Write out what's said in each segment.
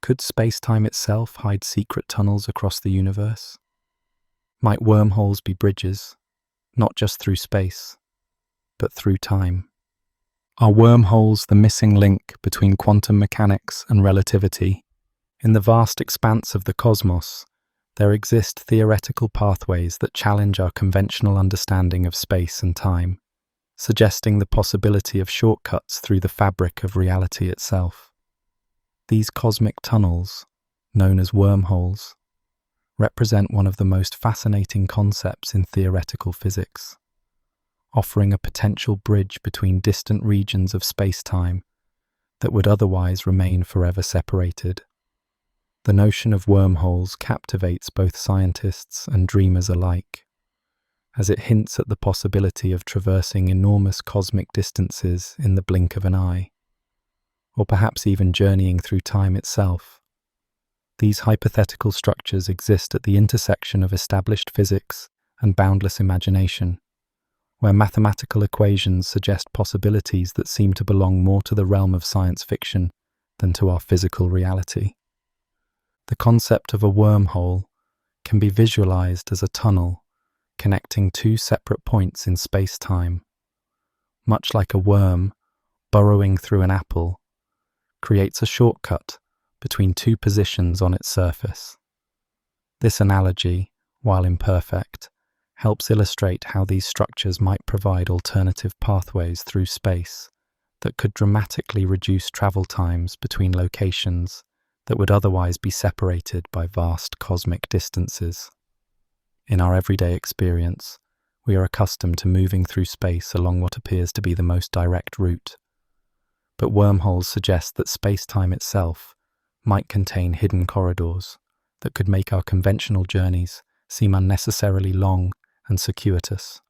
Could space-time itself hide secret tunnels across the universe? Might wormholes be bridges, not just through space, but through time? Are wormholes the missing link between quantum mechanics and relativity? In the vast expanse of the cosmos, there exist theoretical pathways that challenge our conventional understanding of space and time, suggesting the possibility of shortcuts through the fabric of reality itself. These cosmic tunnels, known as wormholes, represent one of the most fascinating concepts in theoretical physics, offering a potential bridge between distant regions of space-time that would otherwise remain forever separated. The notion of wormholes captivates both scientists and dreamers alike, as it hints at the possibility of traversing enormous cosmic distances in the blink of an eye, or perhaps even journeying through time itself. These hypothetical structures exist at the intersection of established physics and boundless imagination, where mathematical equations suggest possibilities that seem to belong more to the realm of science fiction than to our physical reality. The concept of a wormhole can be visualized as a tunnel connecting two separate points in space-time. Much like a worm burrowing through an apple, creates a shortcut between two positions on its surface. This analogy, while imperfect, helps illustrate how these structures might provide alternative pathways through space that could dramatically reduce travel times between locations that would otherwise be separated by vast cosmic distances. In our everyday experience, we are accustomed to moving through space along what appears to be the most direct route. But wormholes suggest that space-time itself might contain hidden corridors that could make our conventional journeys seem unnecessarily long and circuitous.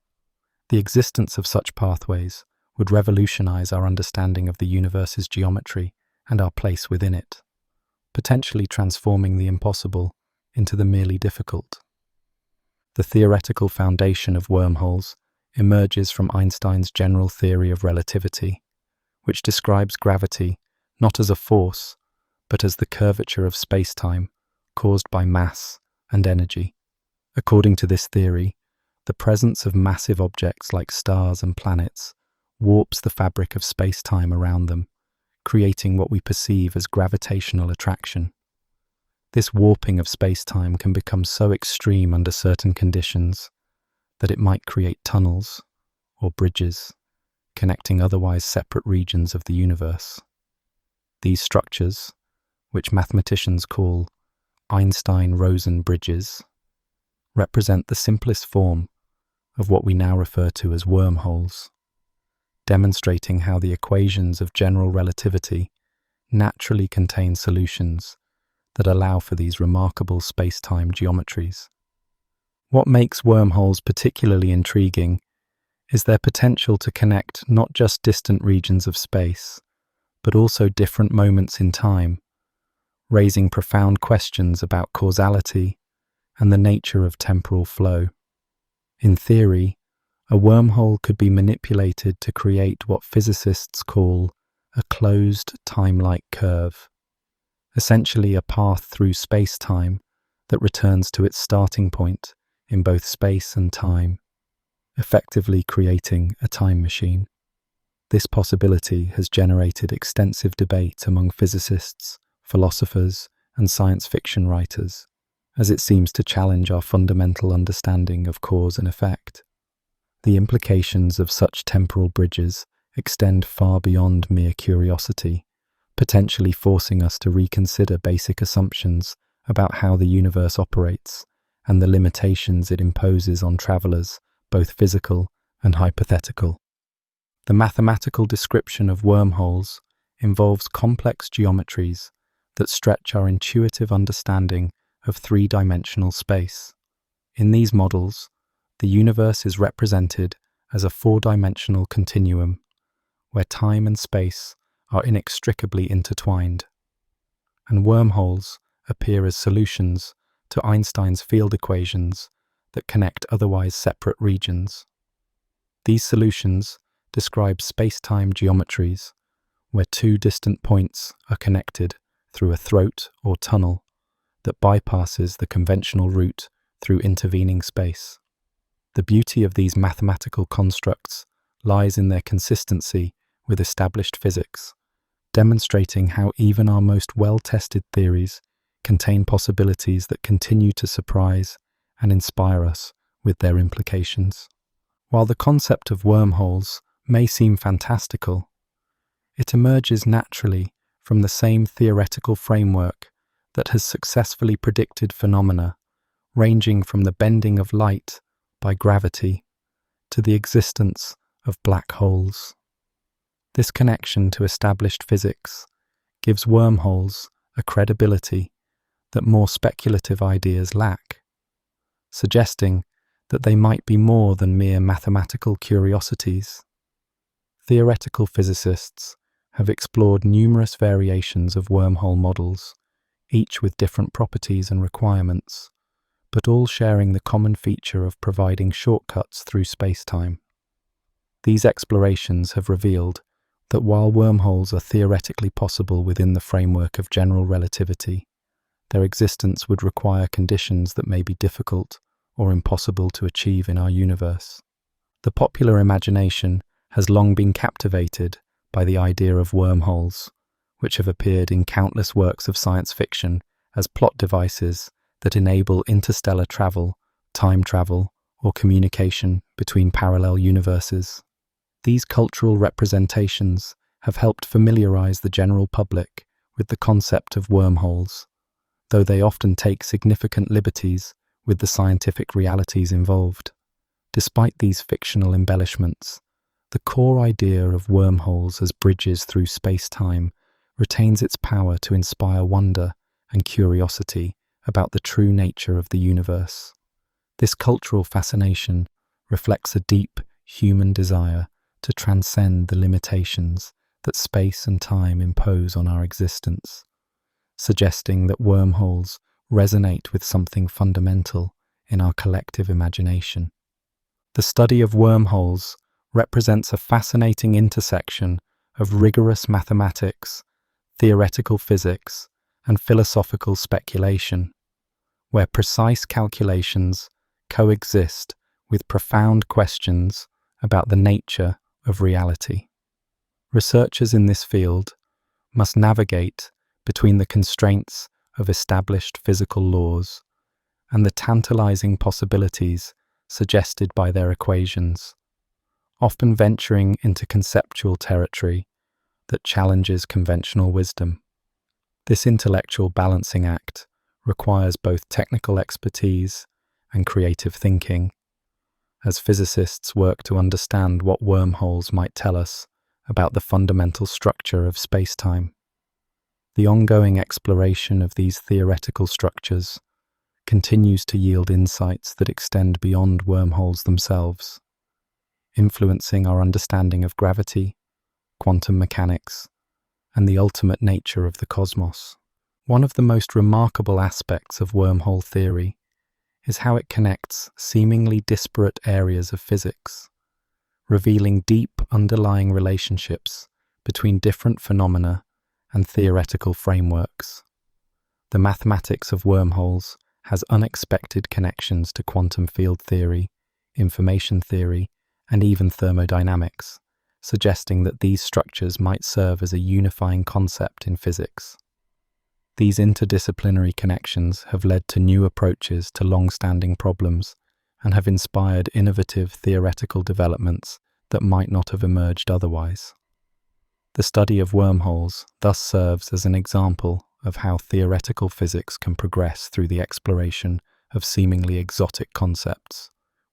The existence of such pathways would revolutionize our understanding of the universe's geometry and our place within it, potentially transforming the impossible into the merely difficult. The theoretical foundation of wormholes emerges from Einstein's general theory of relativity, which describes gravity not as a force, but as the curvature of space-time caused by mass and energy. According to this theory, the presence of massive objects like stars and planets warps the fabric of space-time around them, creating what we perceive as gravitational attraction. This warping of space-time can become so extreme under certain conditions that it might create tunnels or bridges connecting otherwise separate regions of the universe. These structures, which mathematicians call Einstein-Rosen bridges, represent the simplest form of what we now refer to as wormholes, demonstrating how the equations of general relativity naturally contain solutions that allow for these remarkable space-time geometries. What makes wormholes particularly intriguing is their potential to connect not just distant regions of space, but also different moments in time, raising profound questions about causality and the nature of temporal flow. In theory, a wormhole could be manipulated to create what physicists call a closed time-like curve, essentially a path through space-time that returns to its starting point in both space and time, effectively creating a time machine. This possibility has generated extensive debate among physicists, philosophers, and science fiction writers, as it seems to challenge our fundamental understanding of cause and effect. The implications of such temporal bridges extend far beyond mere curiosity, potentially forcing us to reconsider basic assumptions about how the universe operates and the limitations it imposes on travelers, both physical and hypothetical. The mathematical description of wormholes involves complex geometries that stretch our intuitive understanding of three-dimensional space. In these models, the universe is represented as a four-dimensional continuum, where time and space are inextricably intertwined, and wormholes appear as solutions to Einstein's field equations that connect otherwise separate regions. These solutions describe space-time geometries, where two distant points are connected through a throat or tunnel that bypasses the conventional route through intervening space. The beauty of these mathematical constructs lies in their consistency with established physics, demonstrating how even our most well-tested theories contain possibilities that continue to surprise and inspire us with their implications. While the concept of wormholes may seem fantastical, it emerges naturally from the same theoretical framework that has successfully predicted phenomena ranging from the bending of light by gravity to the existence of black holes. This connection to established physics gives wormholes a credibility that more speculative ideas lack, suggesting that they might be more than mere mathematical curiosities. Theoretical physicists have explored numerous variations of wormhole models, each with different properties and requirements, but all sharing the common feature of providing shortcuts through spacetime. These explorations have revealed that while wormholes are theoretically possible within the framework of general relativity, their existence would require conditions that may be difficult or impossible to achieve in our universe. The popular imagination has long been captivated by the idea of wormholes, which have appeared in countless works of science fiction as plot devices that enable interstellar travel, time travel, or communication between parallel universes. These cultural representations have helped familiarize the general public with the concept of wormholes, though they often take significant liberties with the scientific realities involved. Despite these fictional embellishments, the core idea of wormholes as bridges through space-time retains its power to inspire wonder and curiosity about the true nature of the universe. This cultural fascination reflects a deep human desire to transcend the limitations that space and time impose on our existence, suggesting that wormholes resonate with something fundamental in our collective imagination. The study of wormholes represents a fascinating intersection of rigorous mathematics, theoretical physics, and philosophical speculation, where precise calculations coexist with profound questions about the nature of reality. Researchers in this field must navigate between the constraints of established physical laws and the tantalizing possibilities suggested by their equations, often venturing into conceptual territory that challenges conventional wisdom. This intellectual balancing act requires both technical expertise and creative thinking, as physicists work to understand what wormholes might tell us about the fundamental structure of spacetime. The ongoing exploration of these theoretical structures continues to yield insights that extend beyond wormholes themselves, influencing our understanding of gravity, quantum mechanics, and the ultimate nature of the cosmos. One of the most remarkable aspects of wormhole theory is how it connects seemingly disparate areas of physics, revealing deep underlying relationships between different phenomena and theoretical frameworks. The mathematics of wormholes has unexpected connections to quantum field theory, information theory, and even thermodynamics, suggesting that these structures might serve as a unifying concept in physics. These interdisciplinary connections have led to new approaches to long-standing problems and have inspired innovative theoretical developments that might not have emerged otherwise. The study of wormholes thus serves as an example of how theoretical physics can progress through the exploration of seemingly exotic concepts,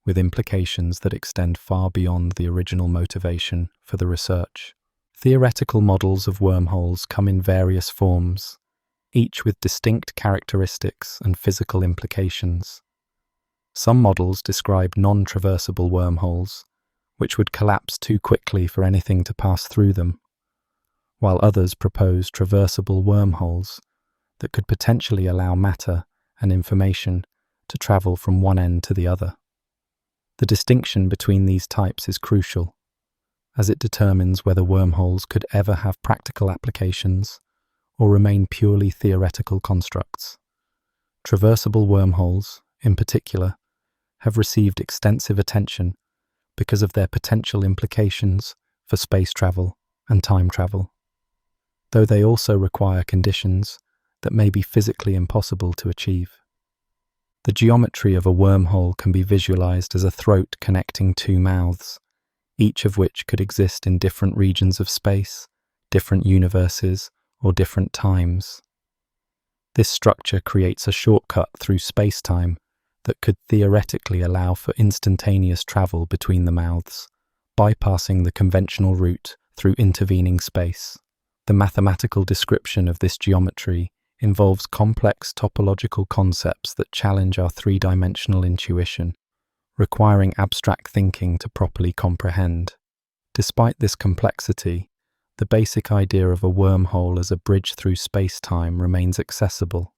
with implications that extend far beyond the original motivation for the research. Theoretical models of wormholes come in various forms, each with distinct characteristics and physical implications. Some models describe non-traversable wormholes, which would collapse too quickly for anything to pass through them, while others propose traversable wormholes that could potentially allow matter and information to travel from one end to the other. The distinction between these types is crucial, as it determines whether wormholes could ever have practical applications or remain purely theoretical constructs. Traversable wormholes, in particular, have received extensive attention because of their potential implications for space travel and time travel, though they also require conditions that may be physically impossible to achieve. The geometry of a wormhole can be visualized as a throat connecting two mouths, each of which could exist in different regions of space, different universes, or different times. This structure creates a shortcut through spacetime that could theoretically allow for instantaneous travel between the mouths, bypassing the conventional route through intervening space. The mathematical description of this geometry involves complex topological concepts that challenge our three-dimensional intuition, requiring abstract thinking to properly comprehend. Despite this complexity, the basic idea of a wormhole as a bridge through space-time remains accessible,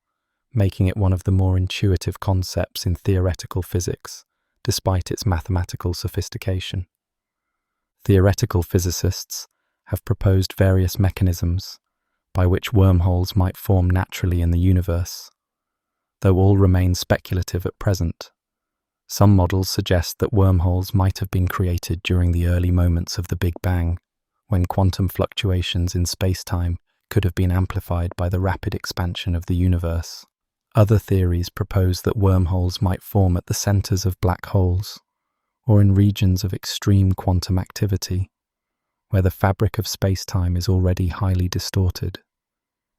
making it one of the more intuitive concepts in theoretical physics, despite its mathematical sophistication. Theoretical physicists have proposed various mechanisms by which wormholes might form naturally in the universe, though all remain speculative at present. Some models suggest that wormholes might have been created during the early moments of the Big Bang, when quantum fluctuations in space-time could have been amplified by the rapid expansion of the universe. Other theories propose that wormholes might form at the centers of black holes, or in regions of extreme quantum activity, where the fabric of space-time is already highly distorted.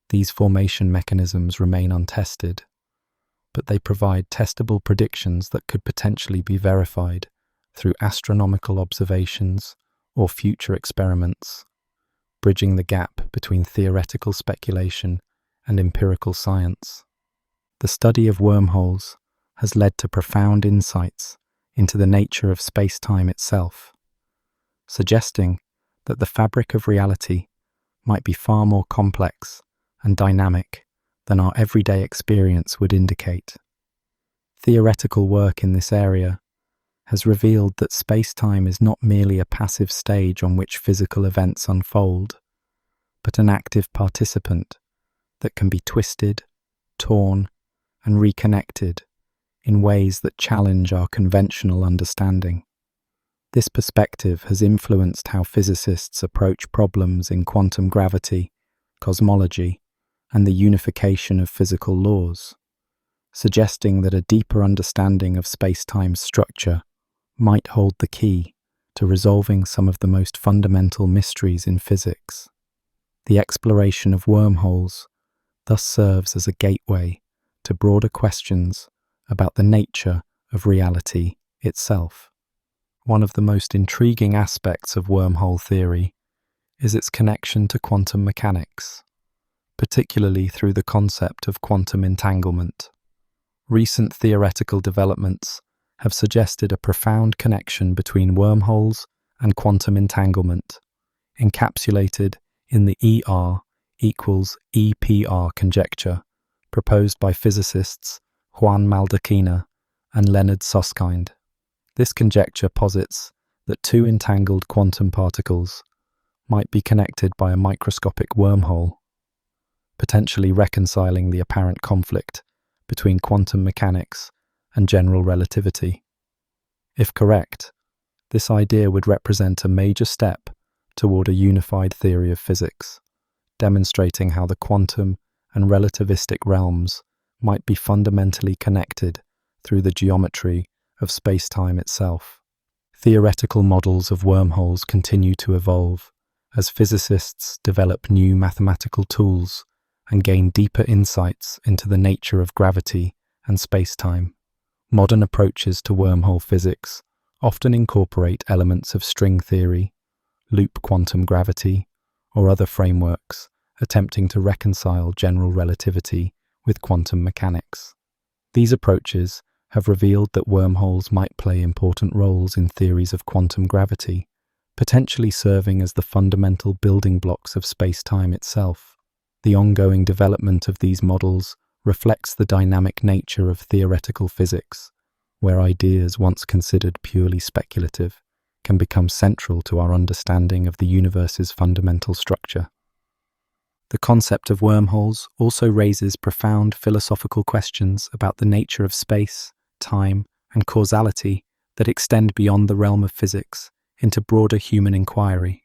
These formation mechanisms remain untested, but they provide testable predictions that could potentially be verified through astronomical observations or future experiments, bridging the gap between theoretical speculation and empirical science. The study of wormholes has led to profound insights into the nature of space-time itself, suggesting that the fabric of reality might be far more complex and dynamic than our everyday experience would indicate. Theoretical work in this area has revealed that space-time is not merely a passive stage on which physical events unfold, but an active participant that can be twisted, torn, and reconnected in ways that challenge our conventional understanding. This perspective has influenced how physicists approach problems in quantum gravity, cosmology, and the unification of physical laws, suggesting that a deeper understanding of space-time's structure might hold the key to resolving some of the most fundamental mysteries in physics. The exploration of wormholes thus serves as a gateway to broader questions about the nature of reality itself. One of the most intriguing aspects of wormhole theory is its connection to quantum mechanics, particularly through the concept of quantum entanglement. Recent theoretical developments have suggested a profound connection between wormholes and quantum entanglement, encapsulated in the ER equals EPR conjecture, proposed by physicists Juan Maldacena and Leonard Susskind. This conjecture posits that two entangled quantum particles might be connected by a microscopic wormhole, potentially reconciling the apparent conflict between quantum mechanics and general relativity. If correct, this idea would represent a major step toward a unified theory of physics, demonstrating how the quantum and relativistic realms might be fundamentally connected through the geometry of space-time itself. Theoretical models of wormholes continue to evolve as physicists develop new mathematical tools and gain deeper insights into the nature of gravity and space-time. Modern approaches to wormhole physics often incorporate elements of string theory, loop quantum gravity, or other frameworks attempting to reconcile general relativity with quantum mechanics. These approaches have revealed that wormholes might play important roles in theories of quantum gravity, potentially serving as the fundamental building blocks of space-time itself. The ongoing development of these models reflects the dynamic nature of theoretical physics, where ideas once considered purely speculative can become central to our understanding of the universe's fundamental structure. The concept of wormholes also raises profound philosophical questions about the nature of space, time, and causality that extend beyond the realm of physics into broader human inquiry.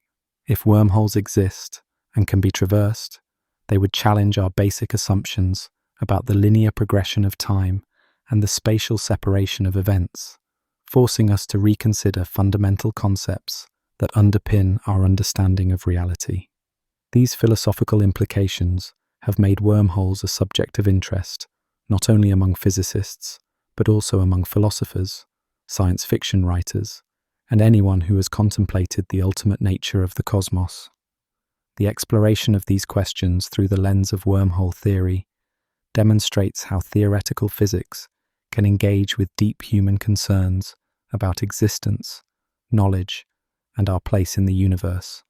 If wormholes exist and can be traversed, they would challenge our basic assumptions about the linear progression of time and the spatial separation of events, forcing us to reconsider fundamental concepts that underpin our understanding of reality. These philosophical implications have made wormholes a subject of interest, not only among physicists, but also among philosophers, science fiction writers, and anyone who has contemplated the ultimate nature of the cosmos. The exploration of these questions through the lens of wormhole theory demonstrates how theoretical physics can engage with deep human concerns about existence, knowledge, and our place in the universe.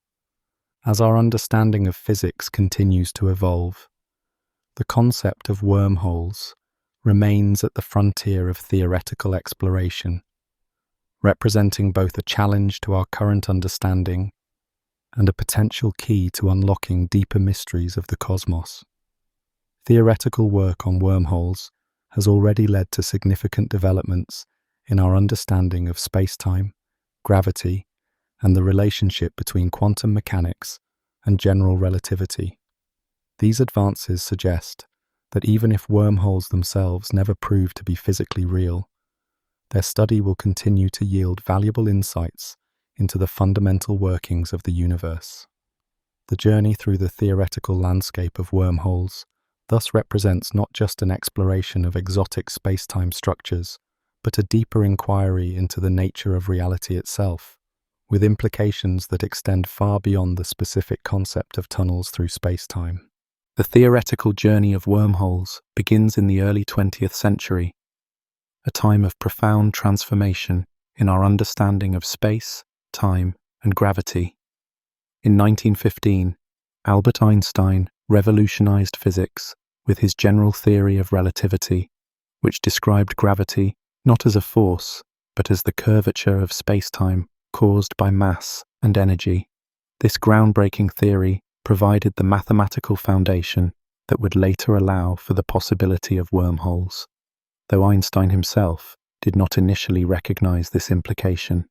As our understanding of physics continues to evolve, the concept of wormholes remains at the frontier of theoretical exploration, representing both a challenge to our current understanding and a potential key to unlocking deeper mysteries of the cosmos. Theoretical work on wormholes has already led to significant developments in our understanding of spacetime, gravity, and the relationship between quantum mechanics and general relativity. These advances suggest that even if wormholes themselves never prove to be physically real, their study will continue to yield valuable insights into the fundamental workings of the universe. The journey through the theoretical landscape of wormholes thus represents not just an exploration of exotic spacetime structures, but a deeper inquiry into the nature of reality itself, with implications that extend far beyond the specific concept of tunnels through spacetime. The theoretical journey of wormholes begins in the early 20th century, a time of profound transformation in our understanding of space, time, and gravity. In 1915, Albert Einstein revolutionized physics with his general theory of relativity, which described gravity not as a force, but as the curvature of spacetime caused by mass and energy. This groundbreaking theory provided the mathematical foundation that would later allow for the possibility of wormholes, though Einstein himself did not initially recognize this implication.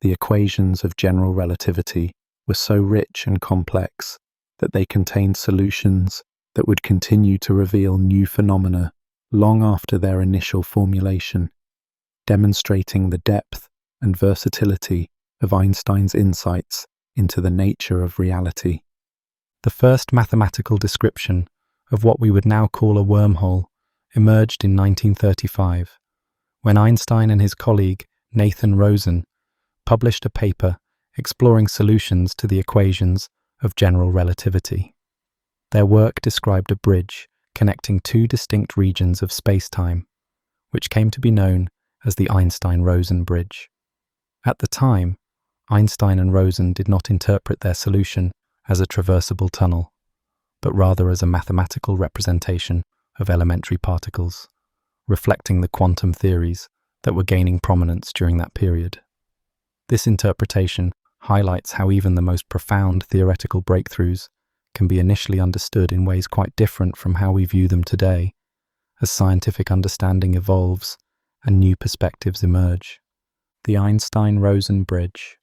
The equations of general relativity were so rich and complex that they contained solutions that would continue to reveal new phenomena long after their initial formulation, demonstrating the depth and versatility of Einstein's insights into the nature of reality. The first mathematical description of what we would now call a wormhole emerged in 1935, when Einstein and his colleague Nathan Rosen published a paper exploring solutions to the equations of general relativity. Their work described a bridge connecting two distinct regions of spacetime, which came to be known as the Einstein-Rosen bridge. At the time, Einstein and Rosen did not interpret their solution as a traversable tunnel, but rather as a mathematical representation of elementary particles, reflecting the quantum theories that were gaining prominence during that period. This interpretation highlights how even the most profound theoretical breakthroughs can be initially understood in ways quite different from how we view them today, as scientific understanding evolves and new perspectives emerge. The Einstein-Rosen bridge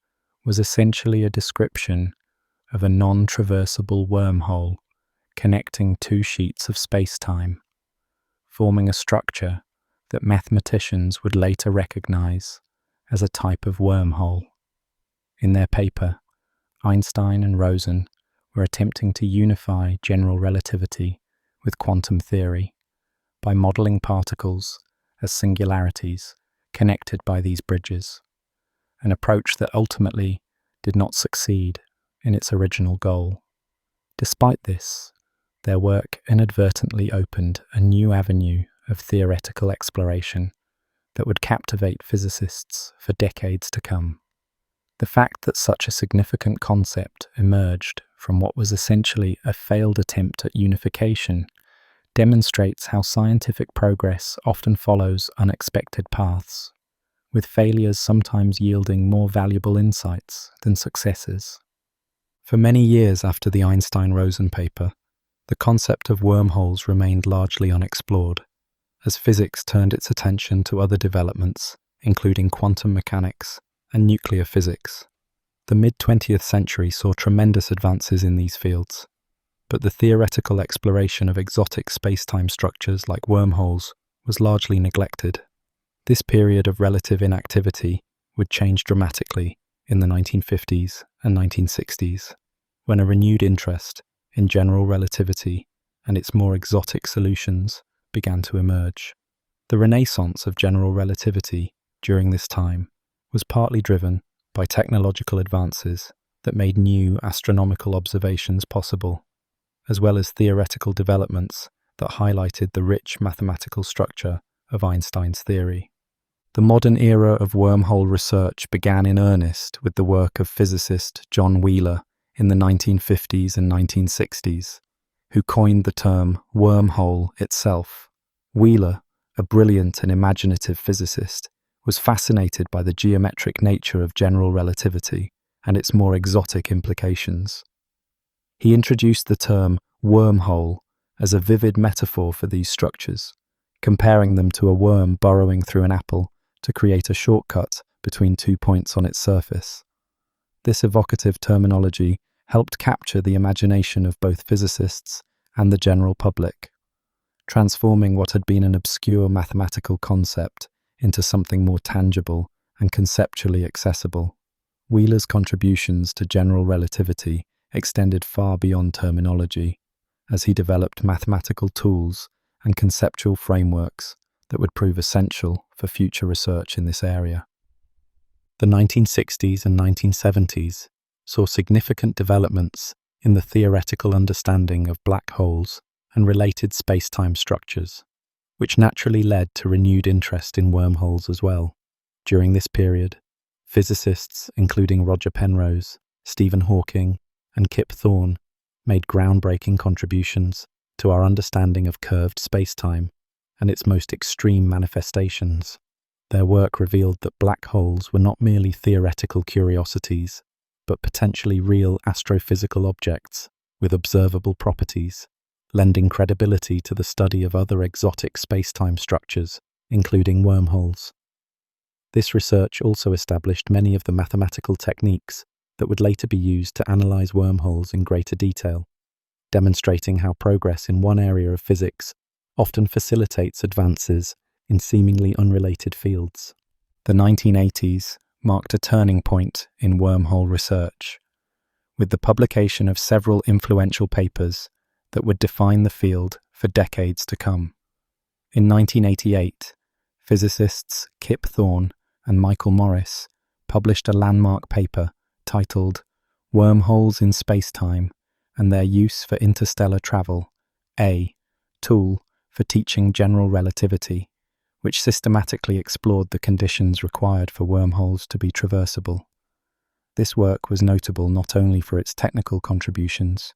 was essentially a description of a non-traversable wormhole connecting two sheets of spacetime, forming a structure that mathematicians would later recognize as a type of wormhole. In their paper, Einstein and Rosen were attempting to unify general relativity with quantum theory by modeling particles as singularities connected by these bridges, an approach that ultimately did not succeed in its original goal. Despite this, their work inadvertently opened a new avenue of theoretical exploration that would captivate physicists for decades to come. The fact that such a significant concept emerged from what was essentially a failed attempt at unification demonstrates how scientific progress often follows unexpected paths, with failures sometimes yielding more valuable insights than successes. For many years after the Einstein-Rosen paper, the concept of wormholes remained largely unexplored, as physics turned its attention to other developments, including quantum mechanics and nuclear physics. The mid-20th century saw tremendous advances in these fields, but the theoretical exploration of exotic spacetime structures like wormholes was largely neglected. This period of relative inactivity would change dramatically in the 1950s and 1960s, when a renewed interest in general relativity and its more exotic solutions began to emerge. The renaissance of general relativity during this time was partly driven by technological advances that made new astronomical observations possible, as well as theoretical developments that highlighted the rich mathematical structure of Einstein's theory. The modern era of wormhole research began in earnest with the work of physicist John Wheeler in the 1950s and 1960s, who coined the term wormhole itself. Wheeler, a brilliant and imaginative physicist, was fascinated by the geometric nature of general relativity and its more exotic implications. He introduced the term wormhole as a vivid metaphor for these structures, comparing them to a worm burrowing through an apple to create a shortcut between 2 points on its surface. This evocative terminology helped capture the imagination of both physicists and the general public, transforming what had been an obscure mathematical concept into something more tangible and conceptually accessible. Wheeler's contributions to general relativity extended far beyond terminology, as he developed mathematical tools and conceptual frameworks that would prove essential for future research in this area. The 1960s and 1970s saw significant developments in the theoretical understanding of black holes and related spacetime structures, which naturally led to renewed interest in wormholes as well. During this period, physicists including Roger Penrose, Stephen Hawking, and Kip Thorne made groundbreaking contributions to our understanding of curved spacetime and its most extreme manifestations. Their work revealed that black holes were not merely theoretical curiosities, but potentially real astrophysical objects with observable properties, lending credibility to the study of other exotic spacetime structures, including wormholes. This research also established many of the mathematical techniques that would later be used to analyze wormholes in greater detail, demonstrating how progress in one area of physics often facilitates advances in seemingly unrelated fields. The 1980s marked a turning point in wormhole research, with the publication of several influential papers that would define the field for decades to come. In 1988, physicists Kip Thorne and Michael Morris published a landmark paper titled Wormholes in Spacetime and Their Use for Interstellar Travel, a tool for teaching general relativity, which systematically explored the conditions required for wormholes to be traversable. This work was notable not only for its technical contributions,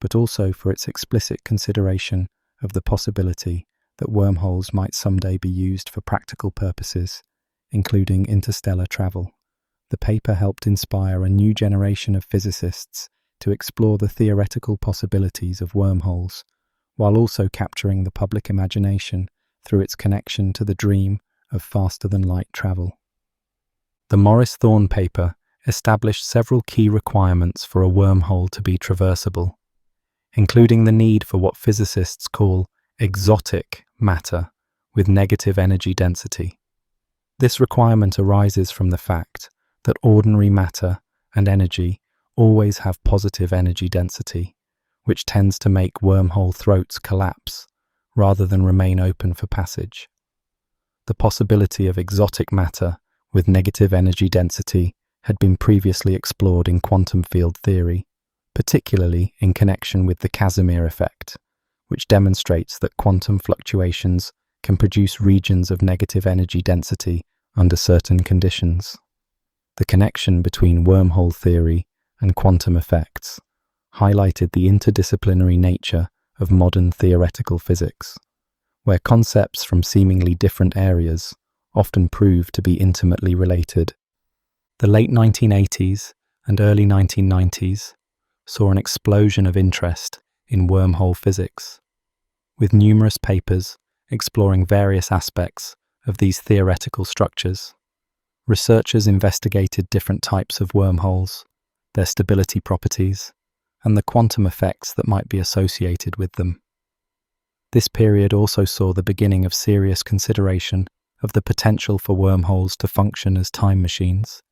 but also for its explicit consideration of the possibility that wormholes might someday be used for practical purposes, including interstellar travel. The paper helped inspire a new generation of physicists to explore the theoretical possibilities of wormholes, while also capturing the public imagination through its connection to the dream of faster-than-light travel. The Morris-Thorne paper established several key requirements for a wormhole to be traversable, including the need for what physicists call exotic matter with negative energy density. This requirement arises from the fact that ordinary matter and energy always have positive energy density, which tends to make wormhole throats collapse rather than remain open for passage. The possibility of exotic matter with negative energy density had been previously explored in quantum field theory, particularly in connection with the Casimir effect, which demonstrates that quantum fluctuations can produce regions of negative energy density under certain conditions. The connection between wormhole theory and quantum effects highlighted the interdisciplinary nature of modern theoretical physics, where concepts from seemingly different areas often prove to be intimately related. The late 1980s and early 1990s saw an explosion of interest in wormhole physics, with numerous papers exploring various aspects of these theoretical structures. Researchers investigated different types of wormholes, their stability properties, and the quantum effects that might be associated with them. This period also saw the beginning of serious consideration of the potential for wormholes to function as time machines,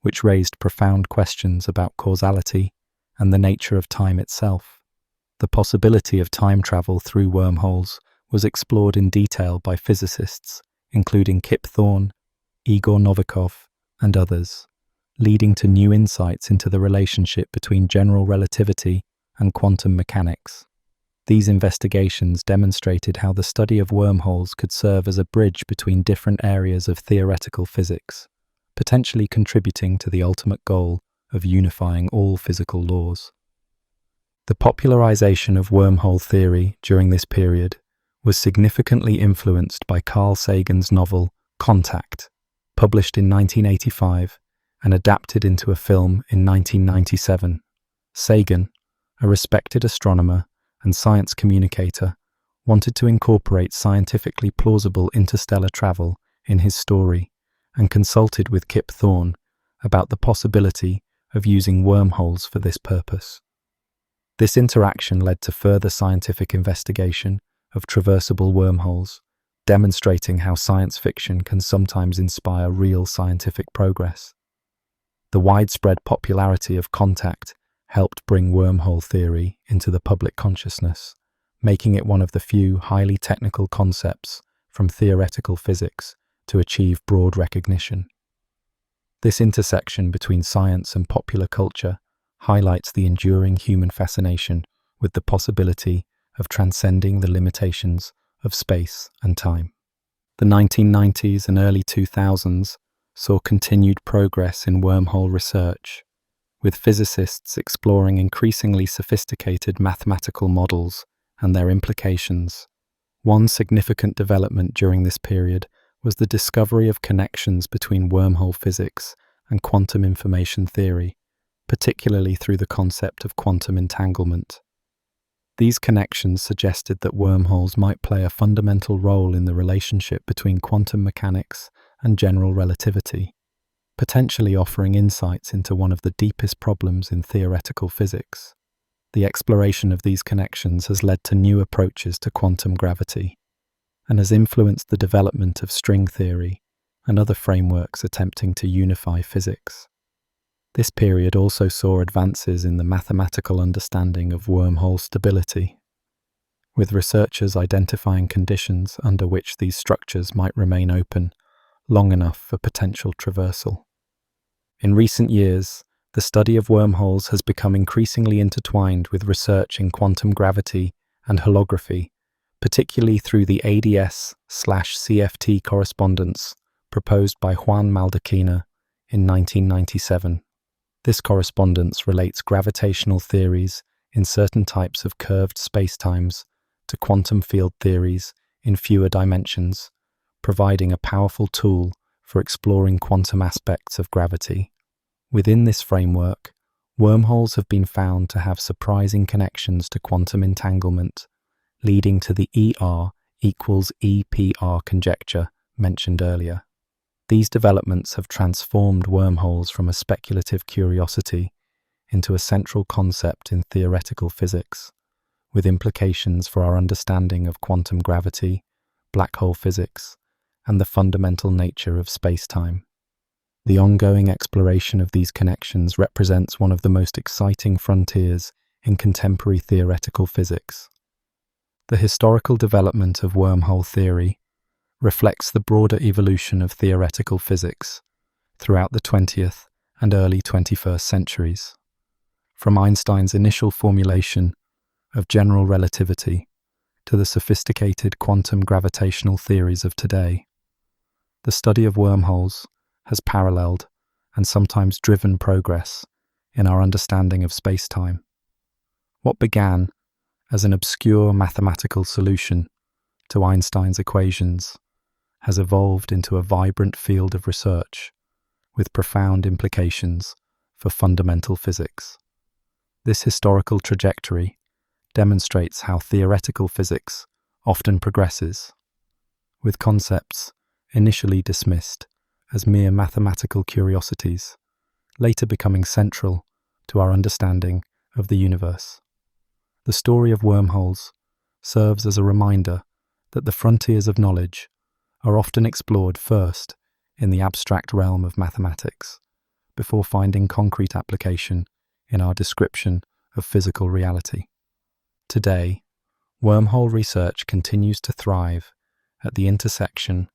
which raised profound questions about causality and the nature of time itself. The possibility of time travel through wormholes was explored in detail by physicists, including Kip Thorne, Igor Novikov, and others, leading to new insights into the relationship between general relativity and quantum mechanics. These investigations demonstrated how the study of wormholes could serve as a bridge between different areas of theoretical physics, potentially contributing to the ultimate goal of unifying all physical laws. The popularization of wormhole theory during this period was significantly influenced by Carl Sagan's novel Contact, published in 1985 and adapted into a film in 1997. Sagan, a respected astronomer and science communicator, wanted to incorporate scientifically plausible interstellar travel in his story and consulted with Kip Thorne about the possibility of using wormholes for this purpose. This interaction led to further scientific investigation of traversable wormholes, demonstrating how science fiction can sometimes inspire real scientific progress. The widespread popularity of Contact helped bring wormhole theory into the public consciousness, making it one of the few highly technical concepts from theoretical physics to achieve broad recognition. This intersection between science and popular culture highlights the enduring human fascination with the possibility of transcending the limitations of space and time. The 1990s and early 2000s saw continued progress in wormhole research, with physicists exploring increasingly sophisticated mathematical models and their implications. One significant development during this period was the discovery of connections between wormhole physics and quantum information theory, particularly through the concept of quantum entanglement. These connections suggested that wormholes might play a fundamental role in the relationship between quantum mechanics and general relativity, potentially offering insights into one of the deepest problems in theoretical physics. The exploration of these connections has led to new approaches to quantum gravity and has influenced the development of string theory and other frameworks attempting to unify physics. This period also saw advances in the mathematical understanding of wormhole stability, with researchers identifying conditions under which these structures might remain open long enough for potential traversal. In recent years, the study of wormholes has become increasingly intertwined with research in quantum gravity and holography, particularly through the ADS/CFT correspondence proposed by Juan Maldacena in 1997. This correspondence relates gravitational theories in certain types of curved spacetimes to quantum field theories in fewer dimensions, providing a powerful tool for exploring quantum aspects of gravity. Within this framework, wormholes have been found to have surprising connections to quantum entanglement, leading to the ER equals EPR conjecture mentioned earlier. These developments have transformed wormholes from a speculative curiosity into a central concept in theoretical physics, with implications for our understanding of quantum gravity, black hole physics, and the fundamental nature of spacetime. The ongoing exploration of these connections represents one of the most exciting frontiers in contemporary theoretical physics. The historical development of wormhole theory reflects the broader evolution of theoretical physics throughout the 20th and early 21st centuries. From Einstein's initial formulation of general relativity to the sophisticated quantum gravitational theories of today, the study of wormholes has paralleled and sometimes driven progress in our understanding of spacetime. What began as an obscure mathematical solution to Einstein's equations has evolved into a vibrant field of research with profound implications for fundamental physics. This historical trajectory demonstrates how theoretical physics often progresses, with concepts initially dismissed as mere mathematical curiosities, later becoming central to our understanding of the universe. The story of wormholes serves as a reminder that the frontiers of knowledge are often explored first in the abstract realm of mathematics, before finding concrete application in our description of physical reality. Today, wormhole research continues to thrive at the intersection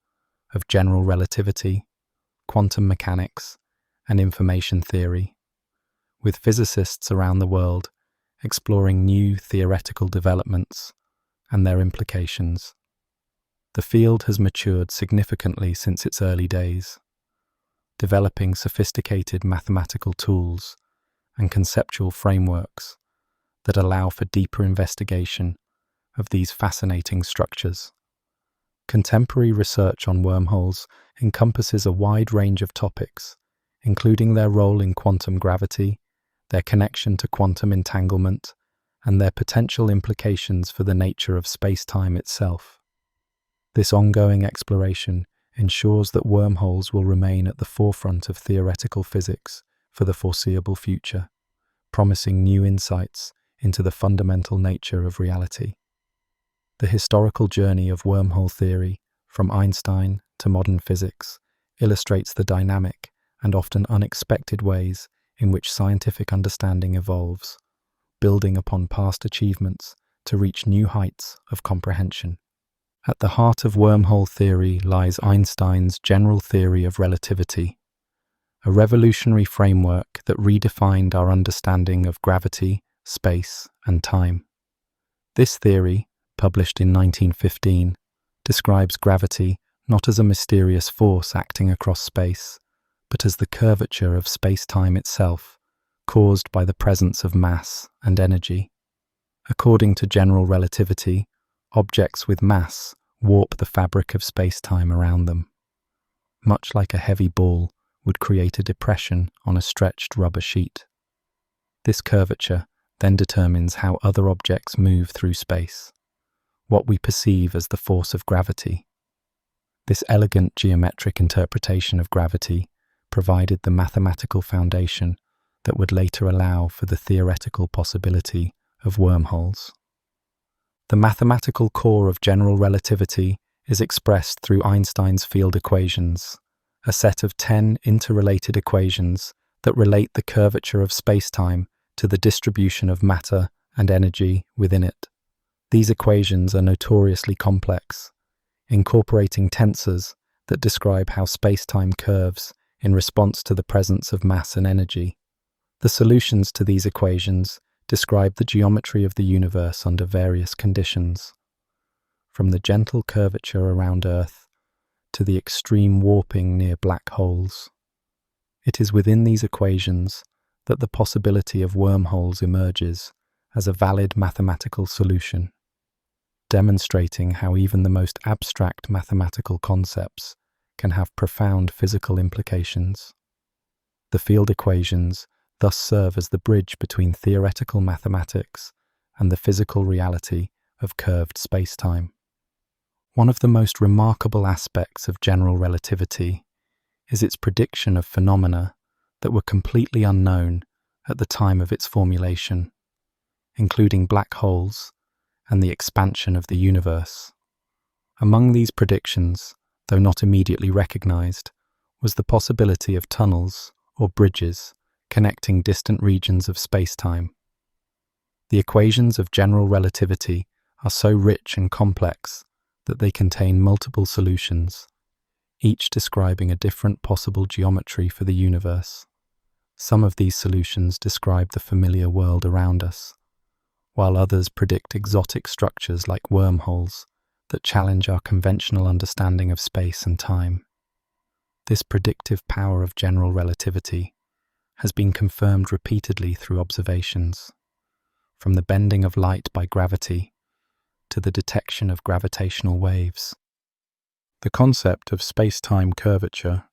of general relativity, quantum mechanics, and information theory, with physicists around the world exploring new theoretical developments and their implications. The field has matured significantly since its early days, developing sophisticated mathematical tools and conceptual frameworks that allow for deeper investigation of these fascinating structures. Contemporary research on wormholes encompasses a wide range of topics, including their role in quantum gravity, their connection to quantum entanglement, and their potential implications for the nature of space-time itself. This ongoing exploration ensures that wormholes will remain at the forefront of theoretical physics for the foreseeable future, promising new insights into the fundamental nature of reality. The historical journey of wormhole theory, from Einstein to modern physics, illustrates the dynamic and often unexpected ways in which scientific understanding evolves, building upon past achievements to reach new heights of comprehension. At the heart of wormhole theory lies Einstein's general theory of relativity, a revolutionary framework that redefined our understanding of gravity, space, and time. This theory, published in 1915, describes gravity not as a mysterious force acting across space, but as the curvature of space-time itself, caused by the presence of mass and energy. According to general relativity, objects with mass warp the fabric of space-time around them, much like a heavy ball would create a depression on a stretched rubber sheet. This curvature then determines how other objects move through space, what we perceive as the force of gravity. This elegant geometric interpretation of gravity provided the mathematical foundation that would later allow for the theoretical possibility of wormholes. The mathematical core of general relativity is expressed through Einstein's field equations, a set of 10 interrelated equations that relate the curvature of spacetime to the distribution of matter and energy within it. These equations are notoriously complex, incorporating tensors that describe how spacetime curves in response to the presence of mass and energy. The solutions to these equations describe the geometry of the universe under various conditions, from the gentle curvature around Earth to the extreme warping near black holes. It is within these equations that the possibility of wormholes emerges as a valid mathematical solution, demonstrating how even the most abstract mathematical concepts can have profound physical implications. The field equations thus serve as the bridge between theoretical mathematics and the physical reality of curved spacetime. One of the most remarkable aspects of general relativity is its prediction of phenomena that were completely unknown at the time of its formulation, including black holes and the expansion of the universe. Among these predictions, though not immediately recognized, was the possibility of tunnels or bridges connecting distant regions of spacetime. The equations of general relativity are so rich and complex that they contain multiple solutions, each describing a different possible geometry for the universe. Some of these solutions describe the familiar world around us, while others predict exotic structures like wormholes that challenge our conventional understanding of space and time. This predictive power of general relativity has been confirmed repeatedly through observations, from the bending of light by gravity to the detection of gravitational waves. The concept of space-time curvature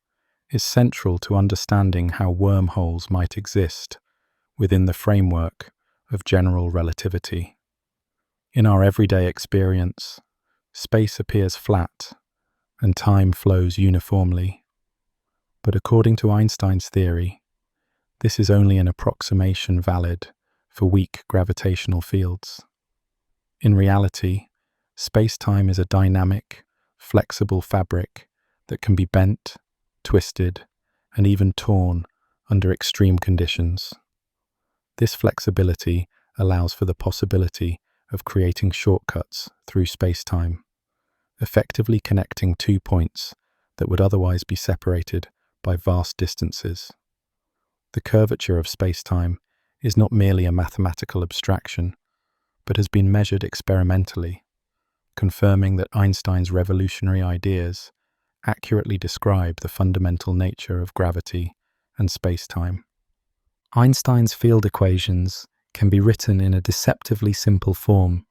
is central to understanding how wormholes might exist within the framework of general relativity. In our everyday experience, space appears flat and time flows uniformly. But according to Einstein's theory, this is only an approximation valid for weak gravitational fields. In reality, space-time is a dynamic, flexible fabric that can be bent, twisted, and even torn under extreme conditions. This flexibility allows for the possibility of creating shortcuts through space-time, effectively connecting two points that would otherwise be separated by vast distances. The curvature of space-time is not merely a mathematical abstraction, but has been measured experimentally, confirming that Einstein's revolutionary ideas accurately describe the fundamental nature of gravity and space-time. Einstein's field equations can be written in a deceptively simple form.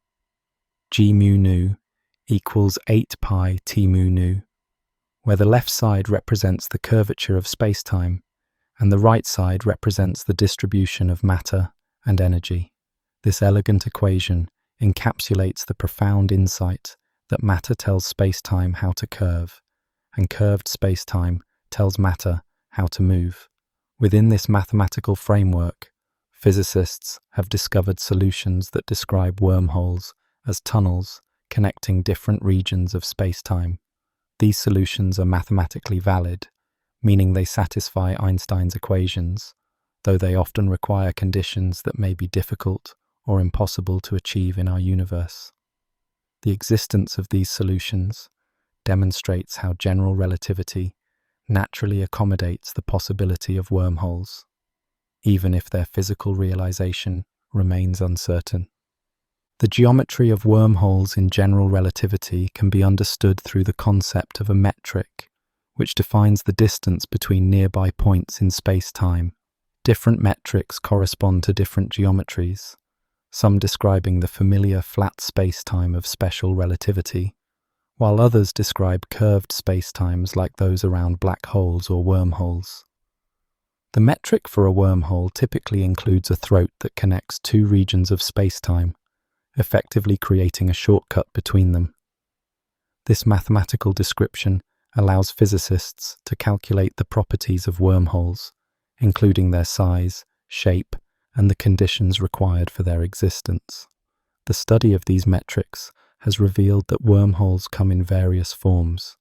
G mu nu equals 8 pi T mu nu, where the left side represents the curvature of space-time and the right side represents the distribution of matter and energy. This elegant equation encapsulates the profound insight that matter tells space-time how to curve, and curved space-time tells matter how to move. Within this mathematical framework, physicists have discovered solutions that describe wormholes as tunnels connecting different regions of space-time. These solutions are mathematically valid, meaning they satisfy Einstein's equations, though they often require conditions that may be difficult or impossible to achieve in our universe. The existence of these solutions demonstrates how general relativity naturally accommodates the possibility of wormholes, even if their physical realization remains uncertain. The geometry of wormholes in general relativity can be understood through the concept of a metric, which defines the distance between nearby points in space-time. Different metrics correspond to different geometries, some describing the familiar flat space-time of special relativity, while others describe curved spacetimes like those around black holes or wormholes. The metric for a wormhole typically includes a throat that connects two regions of spacetime, effectively creating a shortcut between them. This mathematical description allows physicists to calculate the properties of wormholes, including their size, shape, and the conditions required for their existence. The study of these metrics has revealed that wormholes come in various forms,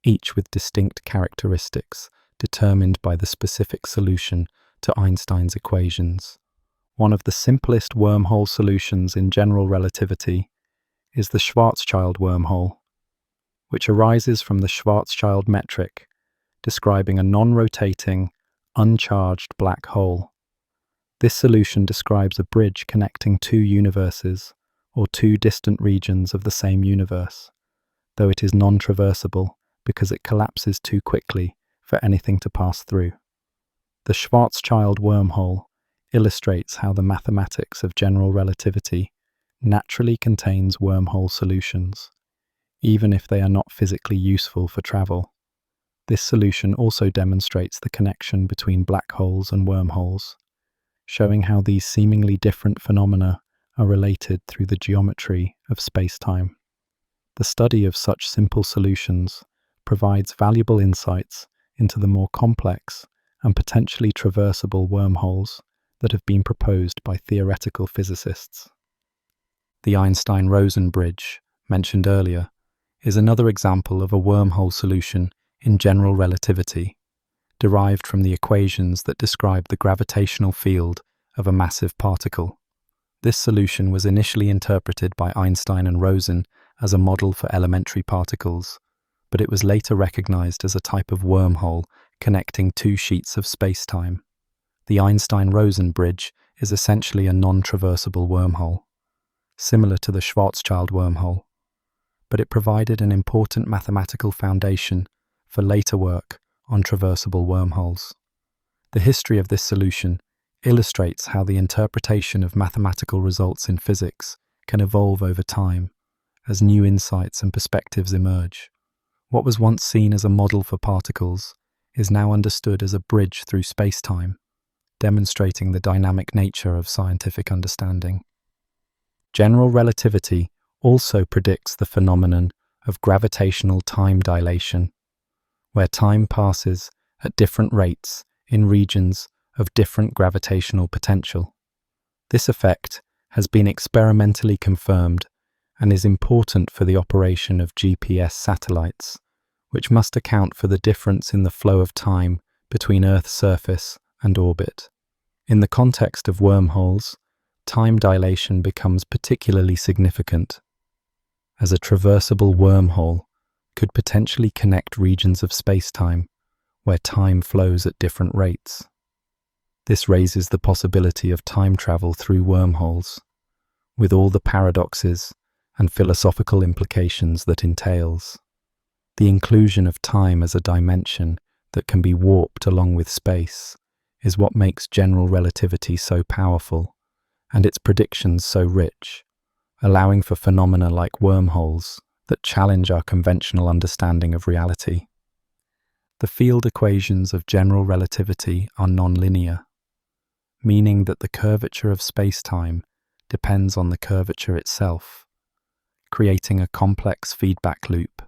each with distinct characteristics determined by the specific solution to Einstein's equations. One of the simplest wormhole solutions in general relativity is the Schwarzschild wormhole, which arises from the Schwarzschild metric, describing a non-rotating, uncharged black hole. This solution describes a bridge connecting two universes, or two distant regions of the same universe, though it is non-traversable because it collapses too quickly for anything to pass through. The Schwarzschild wormhole illustrates how the mathematics of general relativity naturally contains wormhole solutions, even if they are not physically useful for travel. This solution also demonstrates the connection between black holes and wormholes, showing how these seemingly different phenomena are related through the geometry of space-time. The study of such simple solutions provides valuable insights into the more complex and potentially traversable wormholes that have been proposed by theoretical physicists. The Einstein-Rosen bridge, mentioned earlier, is another example of a wormhole solution in general relativity, derived from the equations that describe the gravitational field of a massive particle. This solution was initially interpreted by Einstein and Rosen as a model for elementary particles, but it was later recognized as a type of wormhole connecting two sheets of space-time. The Einstein-Rosen bridge is essentially a non-traversable wormhole, similar to the Schwarzschild wormhole, but it provided an important mathematical foundation for later work on traversable wormholes. The history of this solution illustrates how the interpretation of mathematical results in physics can evolve over time as new insights and perspectives emerge. What was once seen as a model for particles is now understood as a bridge through space-time, demonstrating the dynamic nature of scientific understanding. General relativity also predicts the phenomenon of gravitational time dilation, where time passes at different rates in regions of different gravitational potential. This effect has been experimentally confirmed and is important for the operation of GPS satellites, which must account for the difference in the flow of time between Earth's surface and orbit. In the context of wormholes, time dilation becomes particularly significant, as a traversable wormhole could potentially connect regions of spacetime where time flows at different rates. This raises the possibility of time travel through wormholes, with all the paradoxes and philosophical implications that entails. The inclusion of time as a dimension that can be warped along with space is what makes general relativity so powerful, and its predictions so rich, allowing for phenomena like wormholes that challenge our conventional understanding of reality. The field equations of general relativity are nonlinear, meaning that the curvature of spacetime depends on the curvature itself, creating a complex feedback loop.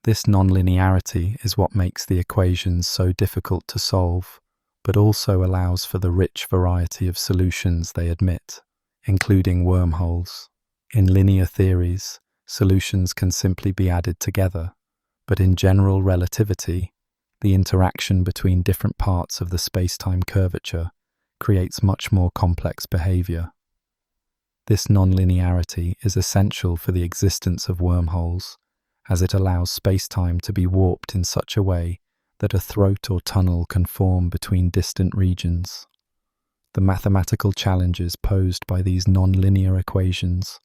This nonlinearity is what makes the equations so difficult to solve, but also allows for the rich variety of solutions they admit, including wormholes. In linear theories, solutions can simply be added together, but in general relativity, the interaction between different parts of the spacetime curvature creates much more complex behavior. This nonlinearity is essential for the existence of wormholes, as it allows spacetime to be warped in such a way that a throat or tunnel can form between distant regions. The mathematical challenges posed by these nonlinear equations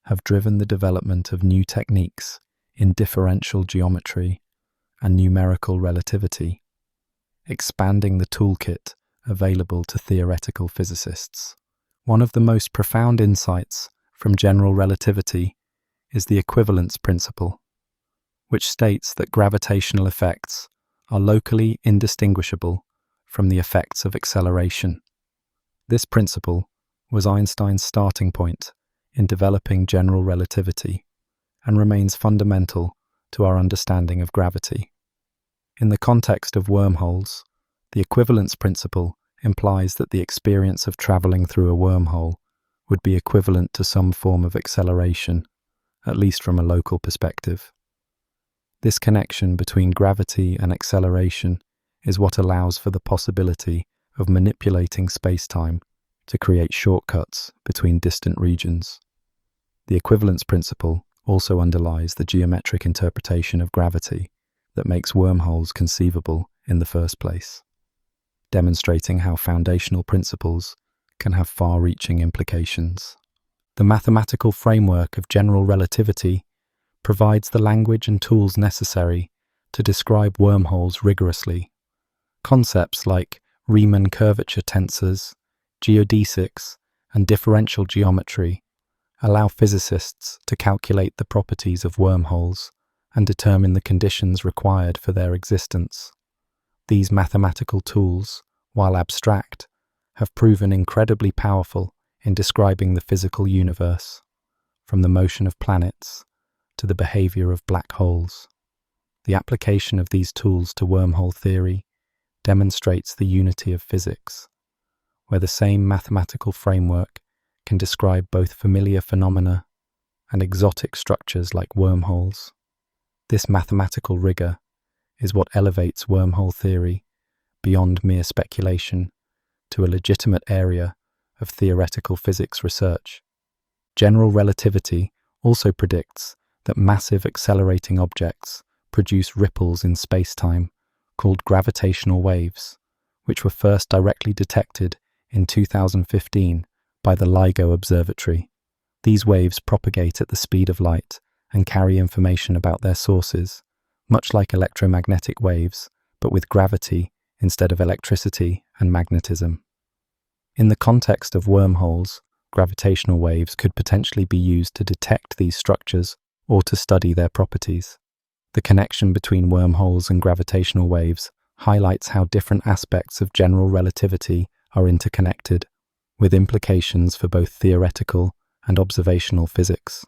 have driven the development of new techniques in differential geometry and numerical relativity, expanding the toolkit available to theoretical physicists. One of the most profound insights from general relativity is the equivalence principle, which states that gravitational effects are locally indistinguishable from the effects of acceleration. This principle was Einstein's starting point in developing general relativity and remains fundamental to our understanding of gravity. In the context of wormholes, the equivalence principle implies that the experience of traveling through a wormhole would be equivalent to some form of acceleration, at least from a local perspective. This connection between gravity and acceleration is what allows for the possibility of manipulating spacetime to create shortcuts between distant regions. The equivalence principle also underlies the geometric interpretation of gravity that makes wormholes conceivable in the first place, demonstrating how foundational principles can have far-reaching implications. The mathematical framework of general relativity provides the language and tools necessary to describe wormholes rigorously. Concepts like Riemann curvature tensors, geodesics, and differential geometry allow physicists to calculate the properties of wormholes and determine the conditions required for their existence. These mathematical tools, while abstract, have proven incredibly powerful in describing the physical universe, from the motion of planets to the behavior of black holes. The application of these tools to wormhole theory demonstrates the unity of physics, where the same mathematical framework can describe both familiar phenomena and exotic structures like wormholes. This mathematical rigor is what elevates wormhole theory beyond mere speculation to a legitimate area of theoretical physics research. General relativity also predicts that massive accelerating objects produce ripples in spacetime called gravitational waves, which were first directly detected in 2015 by the LIGO Observatory. These waves propagate at the speed of light and carry information about their sources, much like electromagnetic waves, but with gravity instead of electricity and magnetism. In the context of wormholes, gravitational waves could potentially be used to detect these structures or to study their properties. The connection between wormholes and gravitational waves highlights how different aspects of general relativity are interconnected, with implications for both theoretical and observational physics.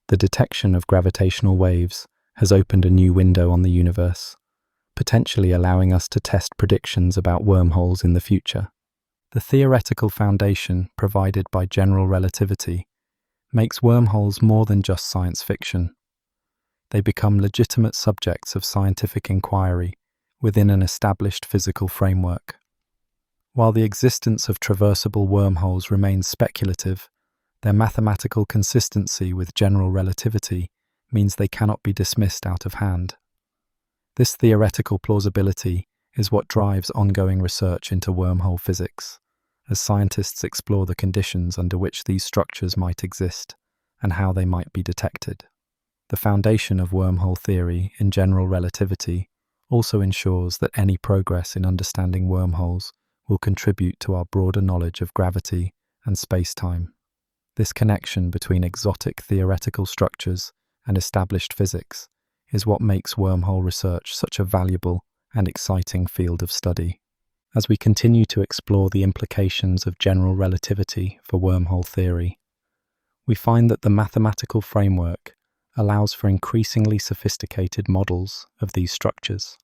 The detection of gravitational waves has opened a new window on the universe, potentially allowing us to test predictions about wormholes in the future. The theoretical foundation provided by general relativity makes wormholes more than just science fiction. They become legitimate subjects of scientific inquiry within an established physical framework. While the existence of traversable wormholes remains speculative, their mathematical consistency with general relativity means they cannot be dismissed out of hand. This theoretical plausibility is what drives ongoing research into wormhole physics, as scientists explore the conditions under which these structures might exist and how they might be detected. The foundation of wormhole theory in general relativity also ensures that any progress in understanding wormholes will contribute to our broader knowledge of gravity and spacetime. This connection between exotic theoretical structures and established physics is what makes wormhole research such a valuable and exciting field of study. As we continue to explore the implications of general relativity for wormhole theory, we find that the mathematical framework allows for increasingly sophisticated models of these structures.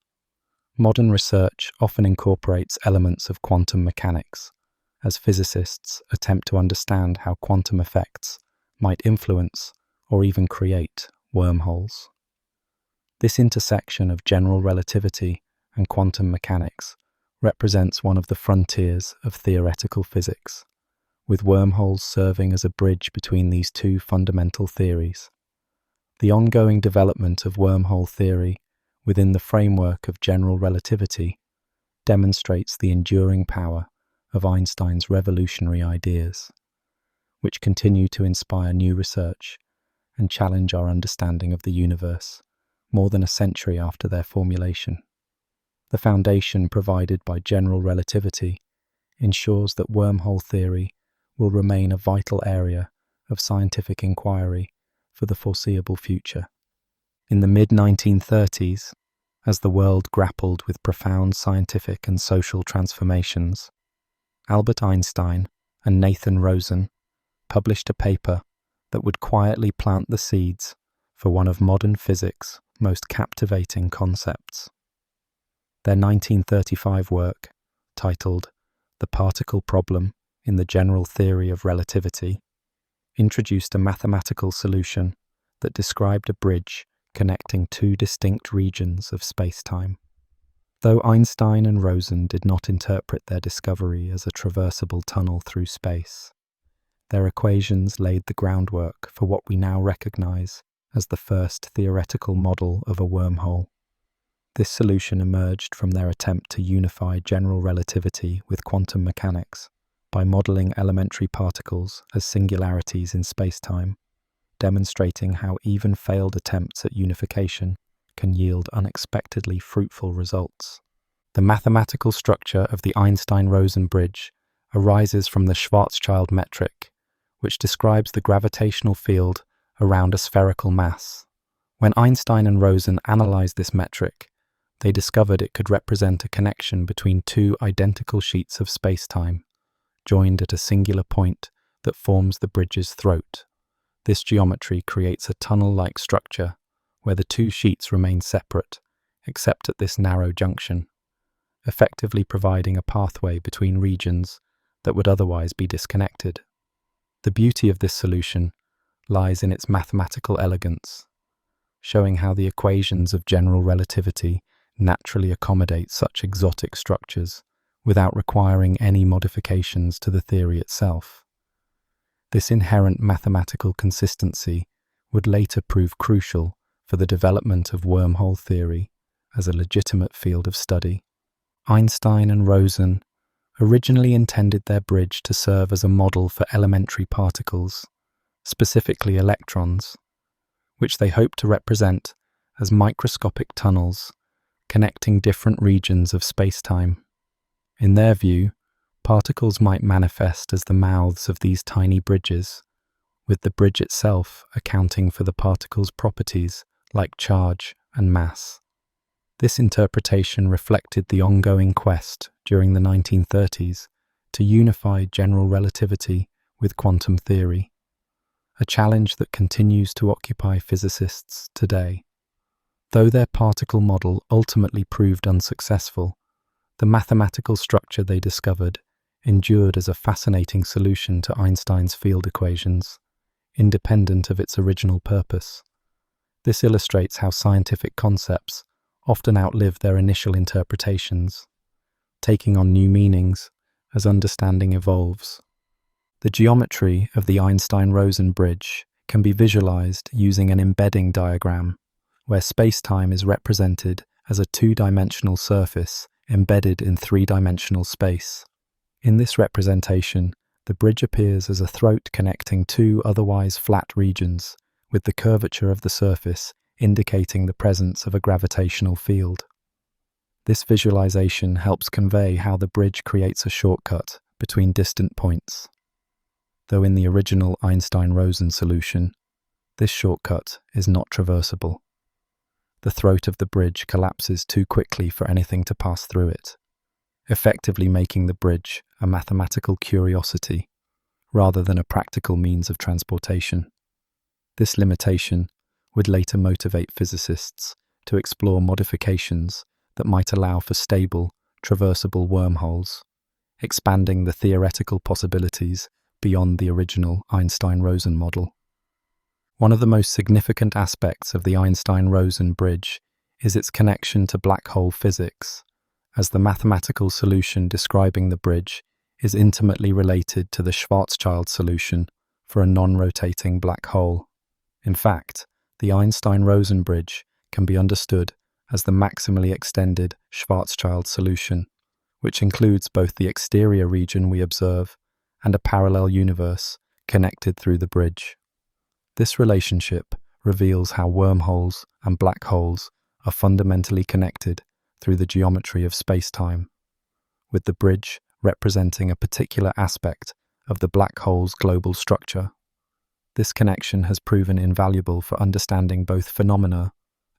Modern research often incorporates elements of quantum mechanics, as physicists attempt to understand how quantum effects might influence or even create wormholes. This intersection of general relativity and quantum mechanics represents one of the frontiers of theoretical physics, with wormholes serving as a bridge between these two fundamental theories. The ongoing development of wormhole theory within the framework of general relativity demonstrates the enduring power of Einstein's revolutionary ideas, which continue to inspire new research and challenge our understanding of the universe more than a century after their formulation. The foundation provided by general relativity ensures that wormhole theory will remain a vital area of scientific inquiry for the foreseeable future. In the mid-1930s, as the world grappled with profound scientific and social transformations, Albert Einstein and Nathan Rosen published a paper that would quietly plant the seeds for one of modern physics' most captivating concepts. Their 1935 work, titled The Particle Problem in the General Theory of Relativity, introduced a mathematical solution that described a bridge connecting two distinct regions of spacetime. Though Einstein and Rosen did not interpret their discovery as a traversable tunnel through space, their equations laid the groundwork for what we now recognize as the first theoretical model of a wormhole. This solution emerged from their attempt to unify general relativity with quantum mechanics by modeling elementary particles as singularities in spacetime, demonstrating how even failed attempts at unification can yield unexpectedly fruitful results. The mathematical structure of the Einstein-Rosen bridge arises from the Schwarzschild metric, which describes the gravitational field around a spherical mass. When Einstein and Rosen analyzed this metric, they discovered it could represent a connection between two identical sheets of spacetime, joined at a singular point that forms the bridge's throat. This geometry creates a tunnel-like structure where the two sheets remain separate, except at this narrow junction, effectively providing a pathway between regions that would otherwise be disconnected. The beauty of this solution lies in its mathematical elegance, showing how the equations of general relativity naturally accommodate such exotic structures without requiring any modifications to the theory itself. This inherent mathematical consistency would later prove crucial for the development of wormhole theory as a legitimate field of study. Einstein and Rosen originally intended their bridge to serve as a model for elementary particles, specifically electrons, which they hoped to represent as microscopic tunnels connecting different regions of spacetime. In their view, particles might manifest as the mouths of these tiny bridges, with the bridge itself accounting for the particle's properties like charge and mass. This interpretation reflected the ongoing quest during the 1930s to unify general relativity with quantum theory. a challenge that continues to occupy physicists today. Though their particle model ultimately proved unsuccessful, the mathematical structure they discovered endured as a fascinating solution to Einstein's field equations, independent of its original purpose. This illustrates how scientific concepts often outlive their initial interpretations, taking on new meanings as understanding evolves. The geometry of the Einstein-Rosen bridge can be visualized using an embedding diagram, where spacetime is represented as a two-dimensional surface embedded in three-dimensional space. In this representation, the bridge appears as a throat connecting two otherwise flat regions, with the curvature of the surface indicating the presence of a gravitational field. This visualization helps convey how the bridge creates a shortcut between distant points. Though in the original Einstein-Rosen solution, this shortcut is not traversable. The throat of the bridge collapses too quickly for anything to pass through it, effectively making the bridge a mathematical curiosity rather than a practical means of transportation. This limitation would later motivate physicists to explore modifications that might allow for stable, traversable wormholes, expanding the theoretical possibilities beyond the original Einstein-Rosen model. One of the most significant aspects of the Einstein-Rosen bridge is its connection to black hole physics, as the mathematical solution describing the bridge is intimately related to the Schwarzschild solution for a non-rotating black hole. In fact, the Einstein-Rosen bridge can be understood as the maximally extended Schwarzschild solution, which includes both the exterior region we observe and a parallel universe connected through the bridge. This relationship reveals how wormholes and black holes are fundamentally connected through the geometry of spacetime, with the bridge representing a particular aspect of the black hole's global structure. This connection has proven invaluable for understanding both phenomena,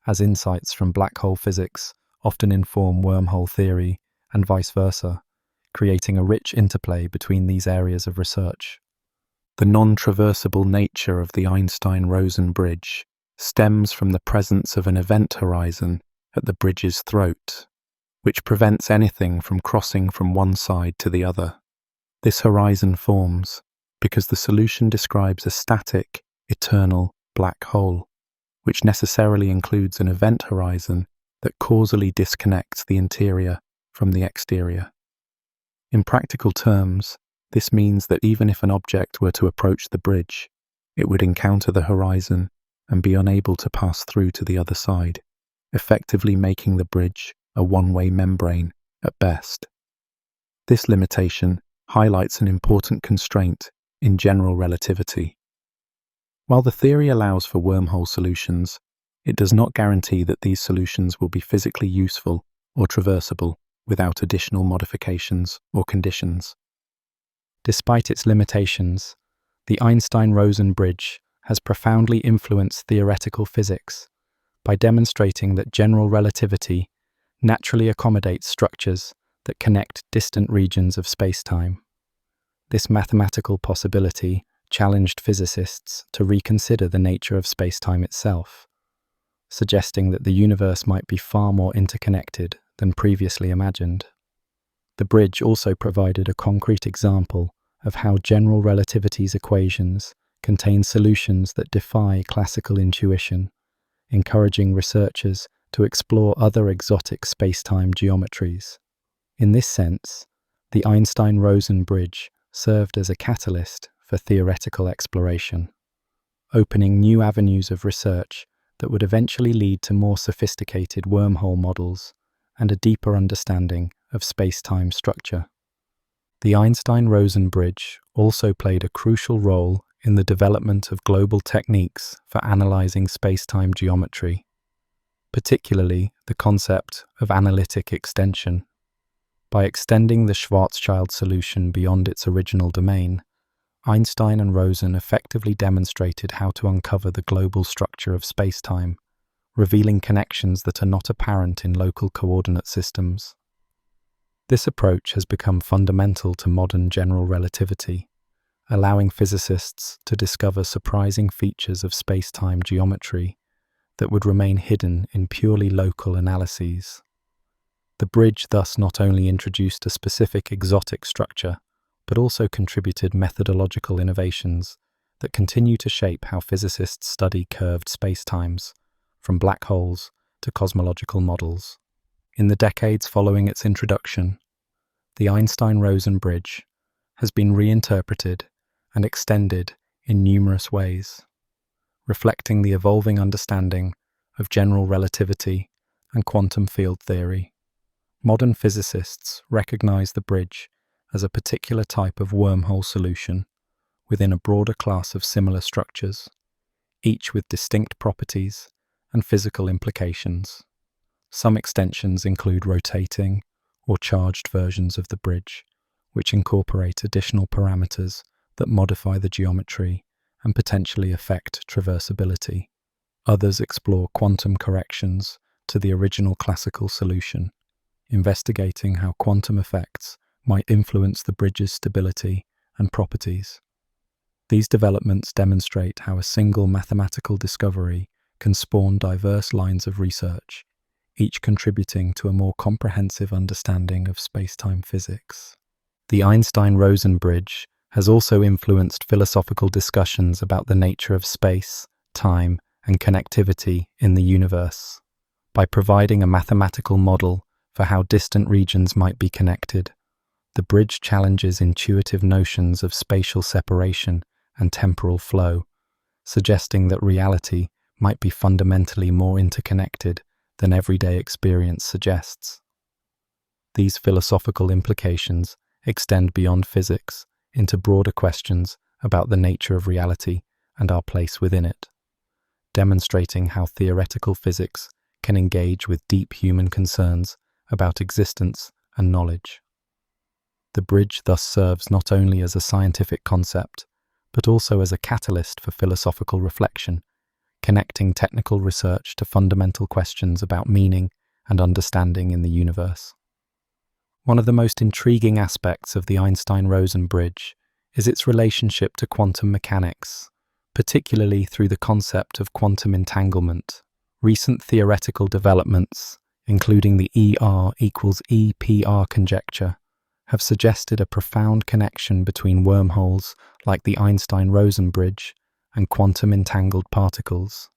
as insights from black hole physics often inform wormhole theory, and vice versa, creating a rich interplay between these areas of research. The non-traversable nature of the Einstein-Rosen bridge stems from the presence of an event horizon at the bridge's throat, which prevents anything from crossing from one side to the other. This horizon forms because the solution describes a static, eternal black hole, which necessarily includes an event horizon that causally disconnects the interior from the exterior. In practical terms, this means that even if an object were to approach the bridge, it would encounter the horizon and be unable to pass through to the other side, effectively making the bridge a one-way membrane at best. This limitation highlights an important constraint in general relativity. While the theory allows for wormhole solutions, it does not guarantee that these solutions will be physically useful or traversable without additional modifications or conditions. Despite its limitations, the Einstein-Rosen bridge has profoundly influenced theoretical physics by demonstrating that general relativity naturally accommodates structures that connect distant regions of spacetime. This mathematical possibility challenged physicists to reconsider the nature of spacetime itself, suggesting that the universe might be far more interconnected than previously imagined. The bridge also provided a concrete example of how general relativity's equations contain solutions that defy classical intuition, encouraging researchers to explore other exotic spacetime geometries. In this sense, the Einstein-Rosen bridge served as a catalyst for theoretical exploration, opening new avenues of research that would eventually lead to more sophisticated wormhole models and a deeper understanding of spacetime structure. The Einstein-Rosen bridge also played a crucial role in the development of global techniques for analyzing spacetime geometry, particularly the concept of analytic extension. By extending the Schwarzschild solution beyond its original domain, Einstein and Rosen effectively demonstrated how to uncover the global structure of spacetime, revealing connections that are not apparent in local coordinate systems. This approach has become fundamental to modern general relativity, allowing physicists to discover surprising features of space-time geometry that would remain hidden in purely local analyses. The bridge thus not only introduced a specific exotic structure, but also contributed methodological innovations that continue to shape how physicists study curved spacetimes, from black holes to cosmological models. In the decades following its introduction, the Einstein-Rosen bridge has been reinterpreted and extended in numerous ways, reflecting the evolving understanding of general relativity and quantum field theory. Modern physicists recognize the bridge as a particular type of wormhole solution within a broader class of similar structures, each with distinct properties and physical implications. Some extensions include rotating or charged versions of the bridge, which incorporate additional parameters that modify the geometry and potentially affect traversability. Others explore quantum corrections to the original classical solution, investigating how quantum effects might influence the bridge's stability and properties. These developments demonstrate how a single mathematical discovery can spawn diverse lines of research, each contributing to a more comprehensive understanding of spacetime physics. The Einstein-Rosen bridge has also influenced philosophical discussions about the nature of space, time, and connectivity in the universe. By providing a mathematical model for how distant regions might be connected, the bridge challenges intuitive notions of spatial separation and temporal flow, suggesting that reality might be fundamentally more interconnected than everyday experience suggests. These philosophical implications extend beyond physics into broader questions about the nature of reality and our place within it, demonstrating how theoretical physics can engage with deep human concerns about existence and knowledge. The bridge thus serves not only as a scientific concept, but also as a catalyst for philosophical reflection, connecting technical research to fundamental questions about meaning and understanding in the universe. One of the most intriguing aspects of the Einstein-Rosen bridge is its relationship to quantum mechanics, particularly through the concept of quantum entanglement. Recent theoretical developments, including the ER equals EPR conjecture, have suggested a profound connection between wormholes like the Einstein-Rosen bridge and quantum entangled particles.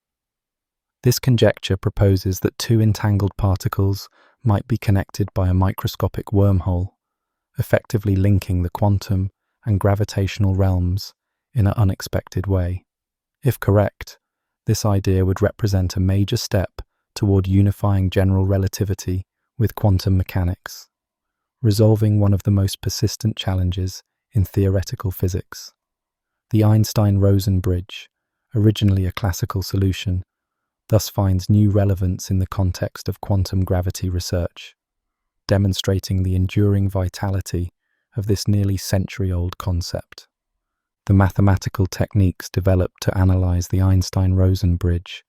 This conjecture proposes that two entangled particles might be connected by a microscopic wormhole, effectively linking the quantum and gravitational realms in an unexpected way. If correct, this idea would represent a major step toward unifying general relativity with quantum mechanics, resolving one of the most persistent challenges in theoretical physics. The Einstein-Rosen bridge, originally a classical solution, thus finds new relevance in the context of quantum gravity research, demonstrating the enduring vitality of this nearly century-old concept. The mathematical techniques developed to analyze the Einstein-Rosen bridge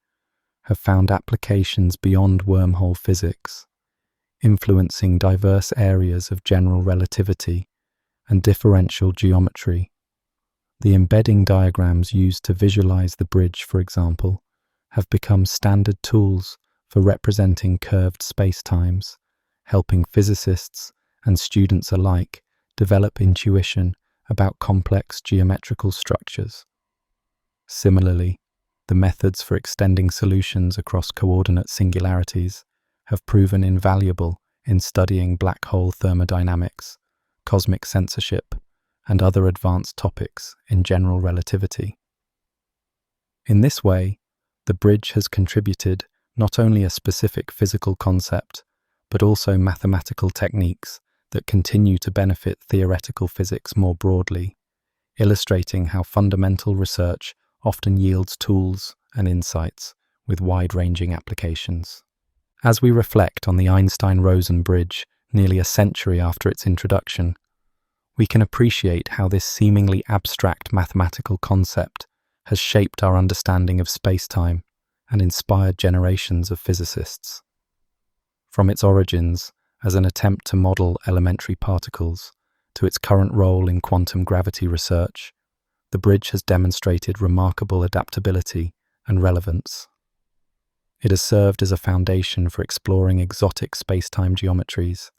have found applications beyond wormhole physics, influencing diverse areas of general relativity and differential geometry. The embedding diagrams used to visualize the bridge, for example, have become standard tools for representing curved spacetimes, helping physicists and students alike develop intuition about complex geometrical structures. Similarly, the methods for extending solutions across coordinate singularities have proven invaluable in studying black hole thermodynamics, cosmic censorship, and other advanced topics in general relativity. In this way, the bridge has contributed not only a specific physical concept, but also mathematical techniques that continue to benefit theoretical physics more broadly, illustrating how fundamental research often yields tools and insights with wide-ranging applications. As we reflect on the Einstein-Rosen bridge nearly a century after its introduction, we can appreciate how this seemingly abstract mathematical concept has shaped our understanding of spacetime and inspired generations of physicists. From its origins as an attempt to model elementary particles to its current role in quantum gravity research, the bridge has demonstrated remarkable adaptability and relevance. It has served as a foundation for exploring exotic spacetime geometries,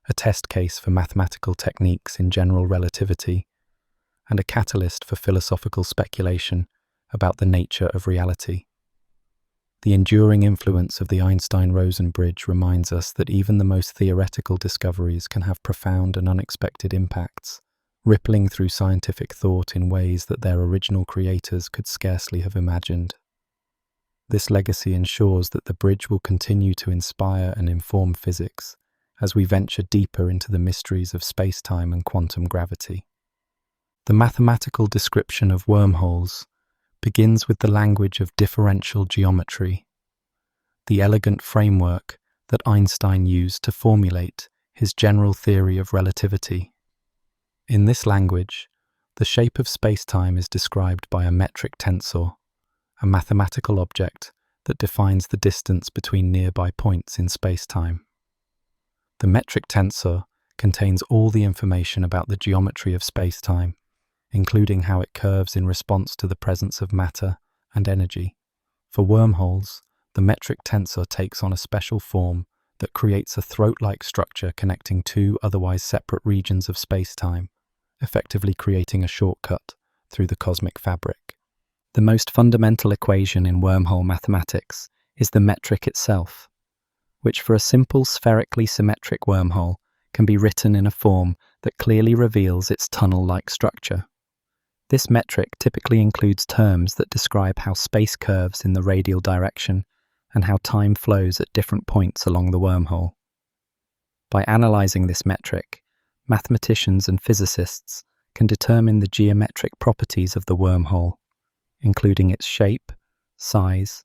a test case for mathematical techniques in general relativity, and a catalyst for philosophical speculation about the nature of reality. The enduring influence of the Einstein-Rosen bridge reminds us that even the most theoretical discoveries can have profound and unexpected impacts, rippling through scientific thought in ways that their original creators could scarcely have imagined. This legacy ensures that the bridge will continue to inspire and inform physics as we venture deeper into the mysteries of spacetime and quantum gravity. The mathematical description of wormholes begins with the language of differential geometry, the elegant framework that Einstein used to formulate his general theory of relativity. In this language, the shape of spacetime is described by a metric tensor, a mathematical object that defines the distance between nearby points in spacetime. The metric tensor contains all the information about the geometry of spacetime, including how it curves in response to the presence of matter and energy. For wormholes, the metric tensor takes on a special form that creates a throat-like structure connecting two otherwise separate regions of spacetime, effectively creating a shortcut through the cosmic fabric. The most fundamental equation in wormhole mathematics is the metric itself, which for a simple spherically symmetric wormhole can be written in a form that clearly reveals its tunnel-like structure. This metric typically includes terms that describe how space curves in the radial direction and how time flows at different points along the wormhole. By analyzing this metric, mathematicians and physicists can determine the geometric properties of the wormhole, including its shape, size,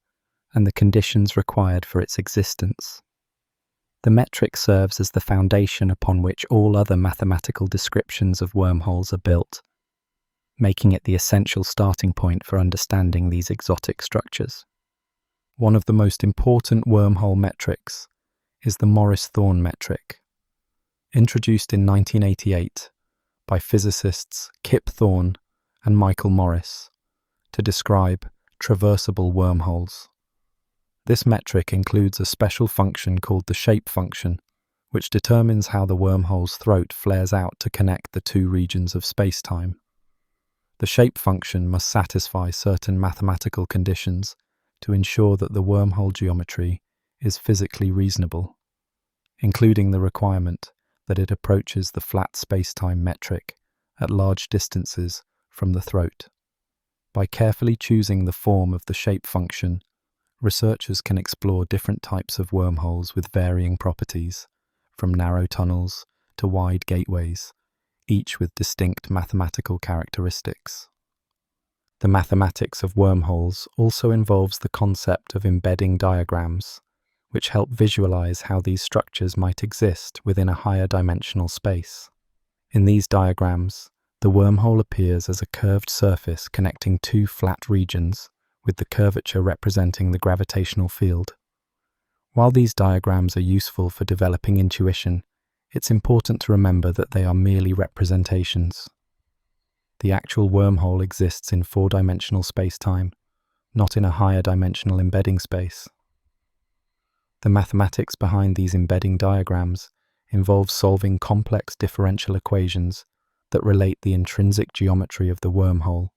and the conditions required for its existence. The metric serves as the foundation upon which all other mathematical descriptions of wormholes are built, making it the essential starting point for understanding these exotic structures. One of the most important wormhole metrics is the Morris-Thorne metric, introduced in 1988 by physicists Kip Thorne and Michael Morris to describe traversable wormholes. This metric includes a special function called the shape function, which determines how the wormhole's throat flares out to connect the two regions of spacetime. The shape function must satisfy certain mathematical conditions to ensure that the wormhole geometry is physically reasonable, including the requirement that it approaches the flat spacetime metric at large distances from the throat. By carefully choosing the form of the shape function, researchers can explore different types of wormholes with varying properties, from narrow tunnels to wide gateways, each with distinct mathematical characteristics. The mathematics of wormholes also involves the concept of embedding diagrams, which help visualize how these structures might exist within a higher dimensional space. In these diagrams, the wormhole appears as a curved surface connecting two flat regions, with the curvature representing the gravitational field. While these diagrams are useful for developing intuition, it's important to remember that they are merely representations. The actual wormhole exists in four-dimensional spacetime, not in a higher dimensional embedding space. The mathematics behind these embedding diagrams involve solving complex differential equations that relate the intrinsic geometry of the wormhole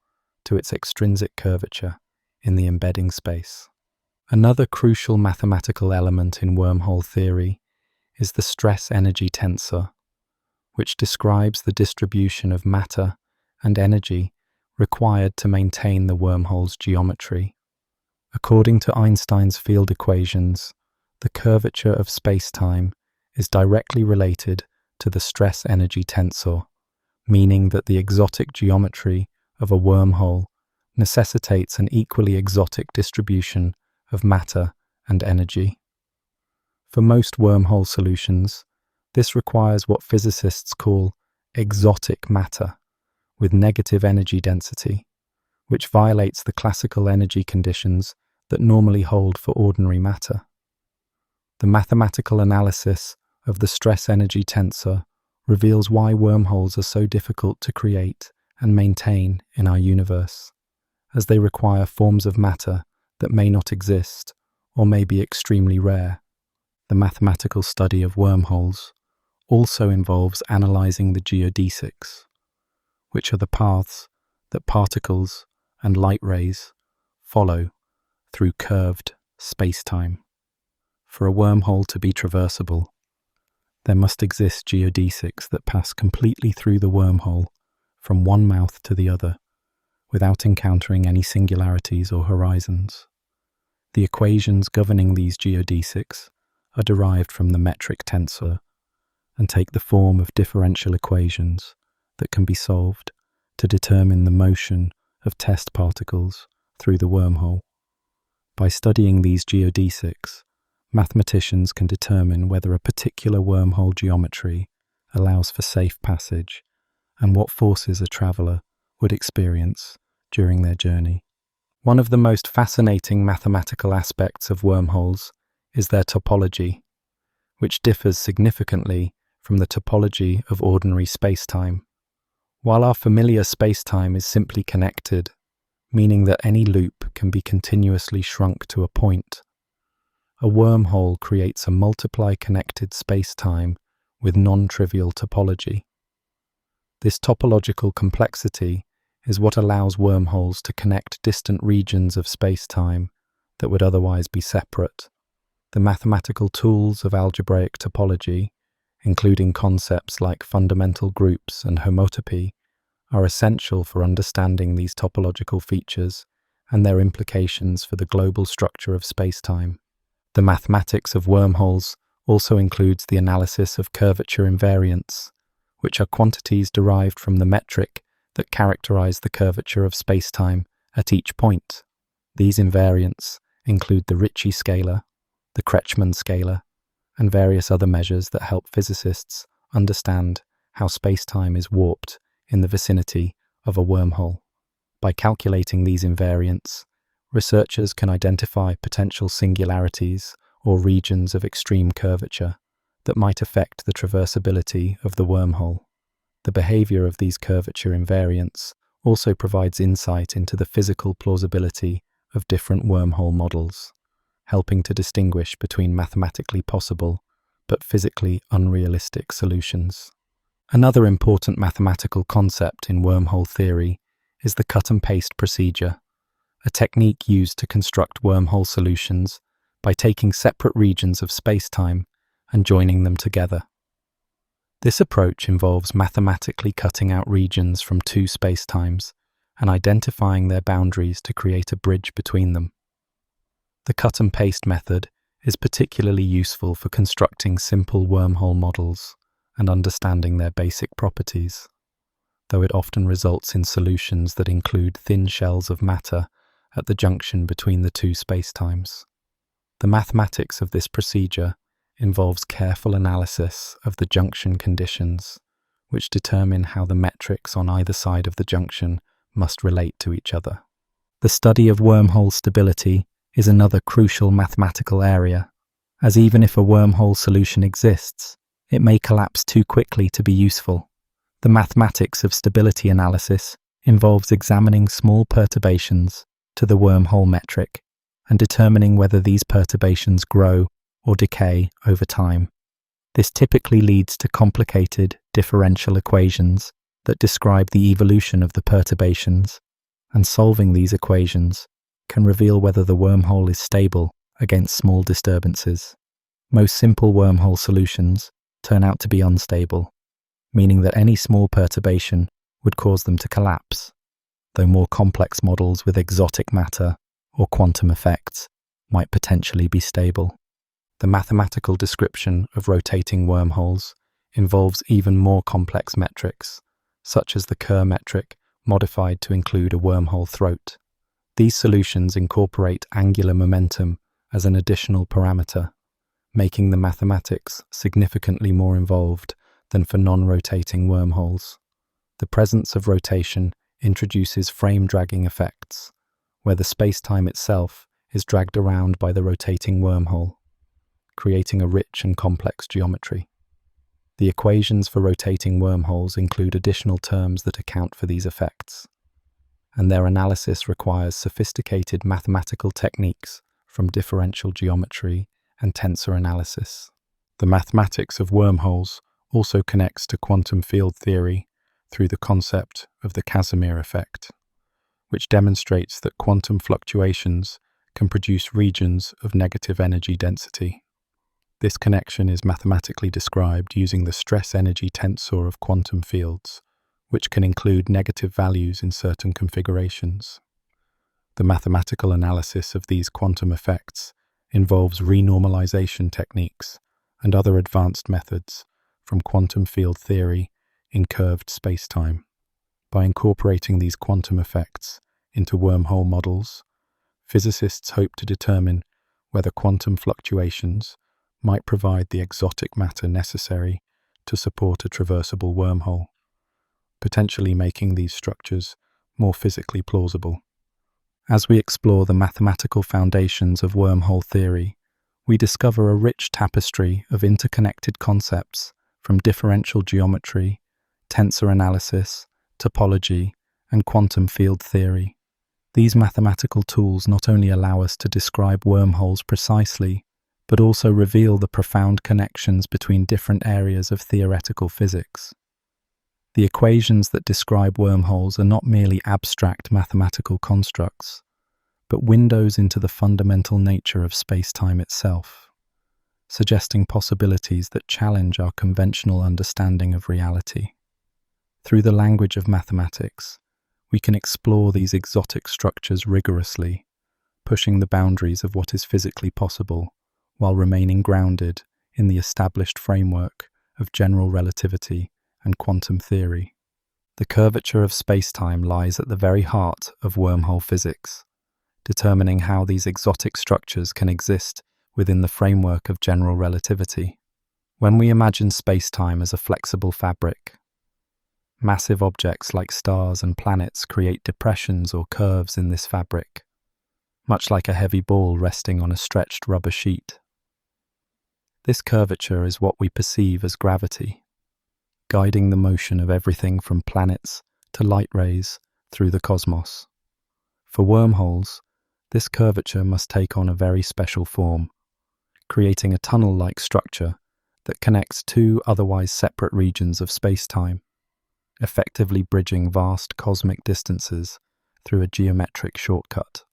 to its extrinsic curvature in the embedding space. Another crucial mathematical element in wormhole theory is the stress-energy tensor, which describes the distribution of matter and energy required to maintain the wormhole's geometry. According to Einstein's field equations, the curvature of spacetime is directly related to the stress-energy tensor, meaning that the exotic geometry of a wormhole necessitates an equally exotic distribution of matter and energy. For most wormhole solutions, this requires what physicists call exotic matter, with negative energy density, which violates the classical energy conditions that normally hold for ordinary matter. The mathematical analysis of the stress-energy tensor reveals why wormholes are so difficult to create and maintain in our universe, as they require forms of matter that may not exist or may be extremely rare. The mathematical study of wormholes also involves analyzing the geodesics, which are the paths that particles and light rays follow through curved spacetime. For a wormhole to be traversable, there must exist geodesics that pass completely through the wormhole from one mouth to the other, without encountering any singularities or horizons. The equations governing these geodesics are derived from the metric tensor and take the form of differential equations that can be solved to determine the motion of test particles through the wormhole. By studying these geodesics, mathematicians can determine whether a particular wormhole geometry allows for safe passage and what forces a traveller would experience during their journey. One of the most fascinating mathematical aspects of wormholes is their topology, which differs significantly from the topology of ordinary spacetime. While our familiar spacetime is simply connected, meaning that any loop can be continuously shrunk to a point, a wormhole creates a multiply-connected spacetime with non-trivial topology. This topological complexity is what allows wormholes to connect distant regions of spacetime that would otherwise be separate. The mathematical tools of algebraic topology, including concepts like fundamental groups and homotopy, are essential for understanding these topological features and their implications for the global structure of spacetime. The mathematics of wormholes also includes the analysis of curvature invariants, which are quantities derived from the metric that characterize the curvature of spacetime at each point. These invariants include the Ricci scalar, the Kretschmann scalar, and various other measures that help physicists understand how spacetime is warped in the vicinity of a wormhole. By calculating these invariants, researchers can identify potential singularities or regions of extreme curvature that might affect the traversability of the wormhole. The behavior of these curvature invariants also provides insight into the physical plausibility of different wormhole models, helping to distinguish between mathematically possible but physically unrealistic solutions. Another important mathematical concept in wormhole theory is the cut-and-paste procedure, a technique used to construct wormhole solutions by taking separate regions of spacetime and joining them together. This approach involves mathematically cutting out regions from two spacetimes and identifying their boundaries to create a bridge between them. The cut-and-paste method is particularly useful for constructing simple wormhole models and understanding their basic properties, though it often results in solutions that include thin shells of matter at the junction between the two spacetimes. The mathematics of this procedure involves careful analysis of the junction conditions, which determine how the metrics on either side of the junction must relate to each other. The study of wormhole stability is another crucial mathematical area, as even if a wormhole solution exists, it may collapse too quickly to be useful. The mathematics of stability analysis involves examining small perturbations to the wormhole metric and determining whether these perturbations grow or decay over time. This typically leads to complicated differential equations that describe the evolution of the perturbations, and solving these equations can reveal whether the wormhole is stable against small disturbances. Most simple wormhole solutions turn out to be unstable, meaning that any small perturbation would cause them to collapse, though more complex models with exotic matter or quantum effects might potentially be stable. The mathematical description of rotating wormholes involves even more complex metrics, such as the Kerr metric modified to include a wormhole throat. These solutions incorporate angular momentum as an additional parameter, making the mathematics significantly more involved than for non-rotating wormholes. The presence of rotation introduces frame-dragging effects, where the spacetime itself is dragged around by the rotating wormhole, creating a rich and complex geometry. The equations for rotating wormholes include additional terms that account for these effects, and their analysis requires sophisticated mathematical techniques from differential geometry and tensor analysis. The mathematics of wormholes also connects to quantum field theory through the concept of the Casimir effect, which demonstrates that quantum fluctuations can produce regions of negative energy density. This connection is mathematically described using the stress-energy tensor of quantum fields, which can include negative values in certain configurations. The mathematical analysis of these quantum effects involves renormalization techniques and other advanced methods from quantum field theory in curved spacetime. By incorporating these quantum effects into wormhole models, physicists hope to determine whether quantum fluctuations might provide the exotic matter necessary to support a traversable wormhole, potentially making these structures more physically plausible. As we explore the mathematical foundations of wormhole theory, we discover a rich tapestry of interconnected concepts from differential geometry, tensor analysis, topology, and quantum field theory. These mathematical tools not only allow us to describe wormholes precisely, but also reveal the profound connections between different areas of theoretical physics. The equations that describe wormholes are not merely abstract mathematical constructs, but windows into the fundamental nature of space-time itself, suggesting possibilities that challenge our conventional understanding of reality. Through the language of mathematics, we can explore these exotic structures rigorously, pushing the boundaries of what is physically possible, while remaining grounded in the established framework of general relativity and quantum theory. The curvature of spacetime lies at the very heart of wormhole physics, determining how these exotic structures can exist within the framework of general relativity. When we imagine spacetime as a flexible fabric, massive objects like stars and planets create depressions or curves in this fabric, much like a heavy ball resting on a stretched rubber sheet. This curvature is what we perceive as gravity, guiding the motion of everything from planets to light rays through the cosmos. For wormholes, this curvature must take on a very special form, creating a tunnel-like structure that connects two otherwise separate regions of spacetime, effectively bridging vast cosmic distances through a geometric shortcut.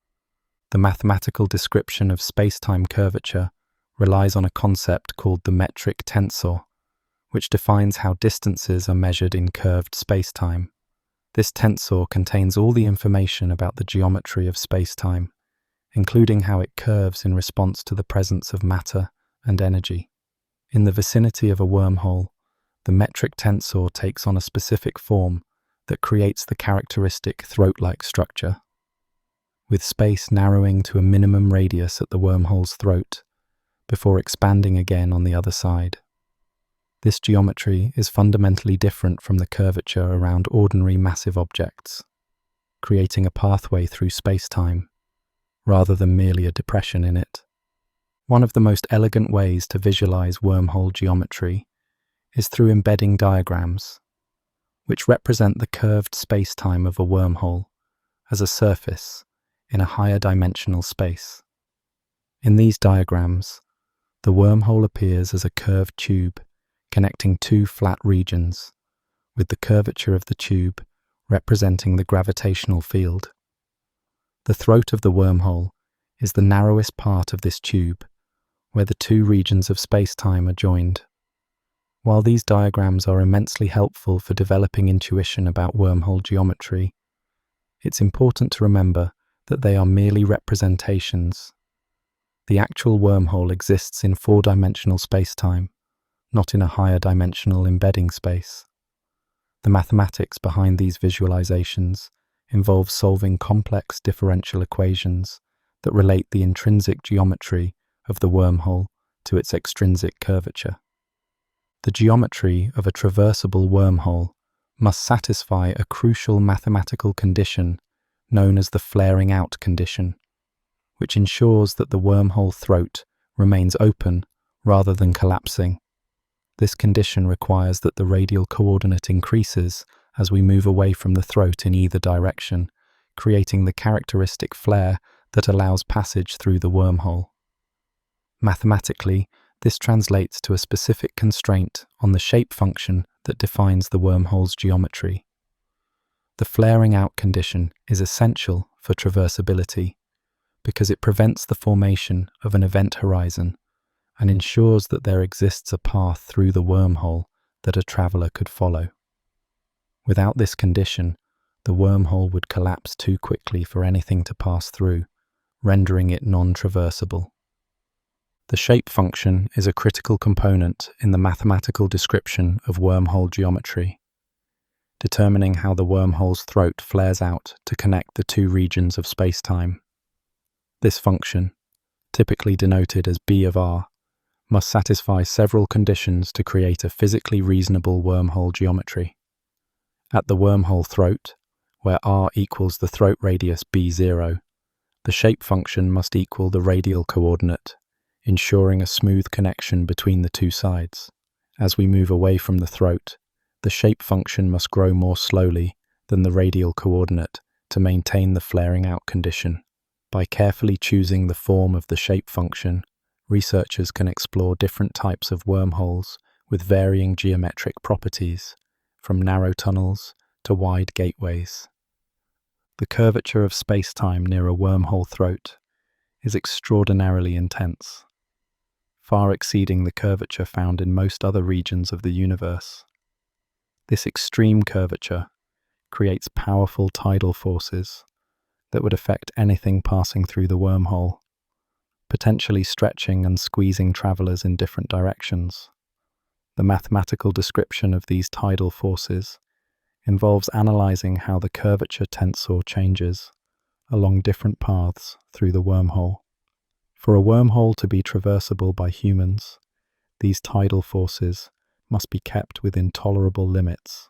The mathematical description of spacetime curvature relies on a concept called the metric tensor, which defines how distances are measured in curved spacetime. This tensor contains all the information about the geometry of spacetime, including how it curves in response to the presence of matter and energy. In the vicinity of a wormhole, the metric tensor takes on a specific form that creates the characteristic throat-like structure, with space narrowing to a minimum radius at the wormhole's throat, before expanding again on the other side. This geometry is fundamentally different from the curvature around ordinary massive objects, creating a pathway through spacetime, rather than merely a depression in it. One of the most elegant ways to visualize wormhole geometry is through embedding diagrams, which represent the curved spacetime of a wormhole as a surface in a higher dimensional space. In these diagrams, the wormhole appears as a curved tube connecting two flat regions, with the curvature of the tube representing the gravitational field. The throat of the wormhole is the narrowest part of this tube, where the two regions of spacetime are joined. While these diagrams are immensely helpful for developing intuition about wormhole geometry, it's important to remember that they are merely representations. The actual wormhole exists in four-dimensional spacetime, not in a higher dimensional embedding space. The mathematics behind these visualizations involve solving complex differential equations that relate the intrinsic geometry of the wormhole to its extrinsic curvature. The geometry of a traversable wormhole must satisfy a crucial mathematical condition known as the flaring out condition, which ensures that the wormhole throat remains open rather than collapsing. This condition requires that the radial coordinate increases as we move away from the throat in either direction, creating the characteristic flare that allows passage through the wormhole. Mathematically, this translates to a specific constraint on the shape function that defines the wormhole's geometry. The flaring out condition is essential for traversability because it prevents the formation of an event horizon and ensures that there exists a path through the wormhole that a traveler could follow. Without this condition, the wormhole would collapse too quickly for anything to pass through, rendering it non-traversable. The shape function is a critical component in the mathematical description of wormhole geometry, determining how the wormhole's throat flares out to connect the two regions of spacetime. This function, typically denoted as b of r, must satisfy several conditions to create a physically reasonable wormhole geometry. At the wormhole throat, where r equals the throat radius b0, the shape function must equal the radial coordinate, ensuring a smooth connection between the two sides. As we move away from the throat, the shape function must grow more slowly than the radial coordinate to maintain the flaring out condition. By carefully choosing the form of the shape function, researchers can explore different types of wormholes with varying geometric properties, from narrow tunnels to wide gateways. The curvature of spacetime near a wormhole throat is extraordinarily intense, far exceeding the curvature found in most other regions of the universe. This extreme curvature creates powerful tidal forces that would affect anything passing through the wormhole, potentially stretching and squeezing travelers in different directions. The mathematical description of these tidal forces involves analyzing how the curvature tensor changes along different paths through the wormhole. For a wormhole to be traversable by humans, these tidal forces must be kept within tolerable limits,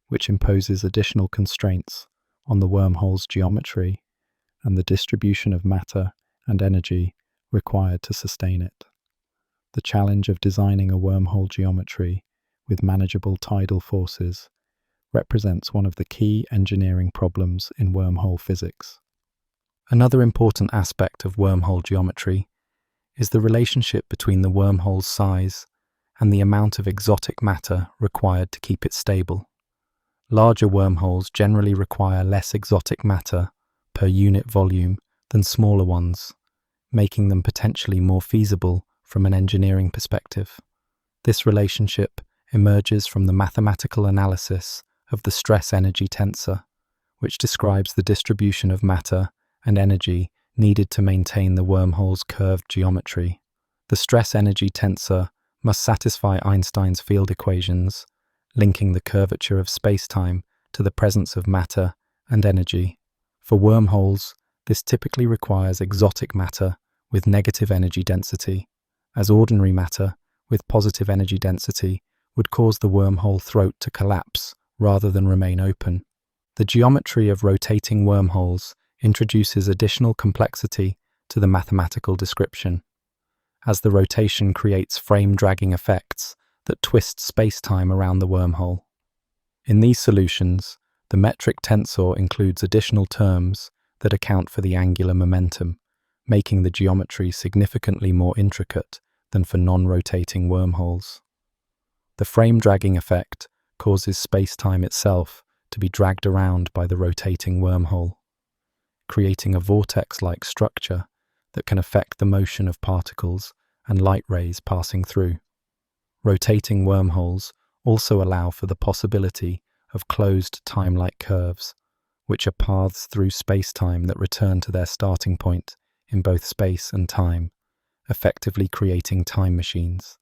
which imposes additional constraints on the wormhole's geometry and the distribution of matter and energy required to sustain it. The challenge of designing a wormhole geometry with manageable tidal forces represents one of the key engineering problems in wormhole physics. Another important aspect of wormhole geometry is the relationship between the wormhole's size and the amount of exotic matter required to keep it stable. Larger wormholes generally require less exotic matter per unit volume than smaller ones, making them potentially more feasible from an engineering perspective. This relationship emerges from the mathematical analysis of the stress-energy tensor, which describes the distribution of matter and energy needed to maintain the wormhole's curved geometry. The stress-energy tensor must satisfy Einstein's field equations, linking the curvature of spacetime to the presence of matter and energy. For wormholes, this typically requires exotic matter with negative energy density, as ordinary matter with positive energy density would cause the wormhole throat to collapse rather than remain open. The geometry of rotating wormholes introduces additional complexity to the mathematical description, as the rotation creates frame-dragging effects that twist spacetime around the wormhole. In these solutions, the metric tensor includes additional terms that account for the angular momentum, making the geometry significantly more intricate than for non-rotating wormholes. The frame-dragging effect causes spacetime itself to be dragged around by the rotating wormhole, creating a vortex-like structure that can affect the motion of particles and light rays passing through. Rotating wormholes also allow for the possibility of closed time-like curves, which are paths through spacetime that return to their starting point in both space and time, effectively creating time machines.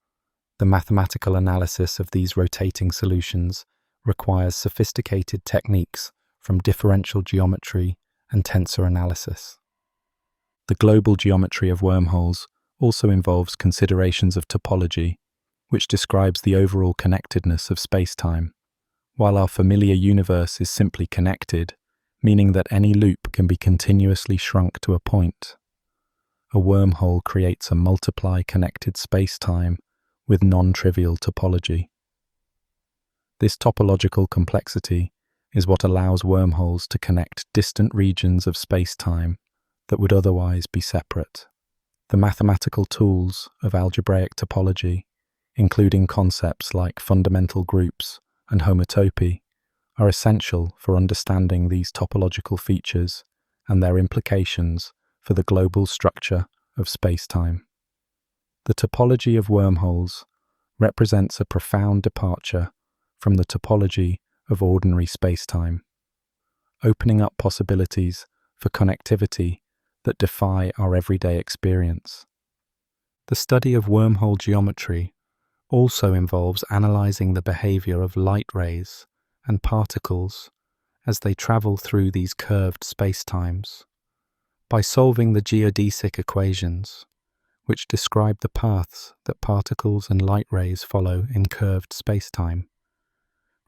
The mathematical analysis of these rotating solutions requires sophisticated techniques from differential geometry and tensor analysis. The global geometry of wormholes also involves considerations of topology, which describes the overall connectedness of spacetime. While our familiar universe is simply connected, meaning that any loop can be continuously shrunk to a point, a wormhole creates a multiply connected spacetime with non-trivial topology. This topological complexity is what allows wormholes to connect distant regions of space-time that would otherwise be separate. The mathematical tools of algebraic topology, including concepts like fundamental groups and homotopy, are essential for understanding these topological features and their implications for the global structure of space-time. The topology of wormholes represents a profound departure from the topology of ordinary space-time, opening up possibilities for connectivity that defy our everyday experience. The study of wormhole geometry also involves analyzing the behavior of light rays and particles as they travel through these curved spacetimes. By solving the geodesic equations, which describe the paths that particles and light rays follow in curved spacetime,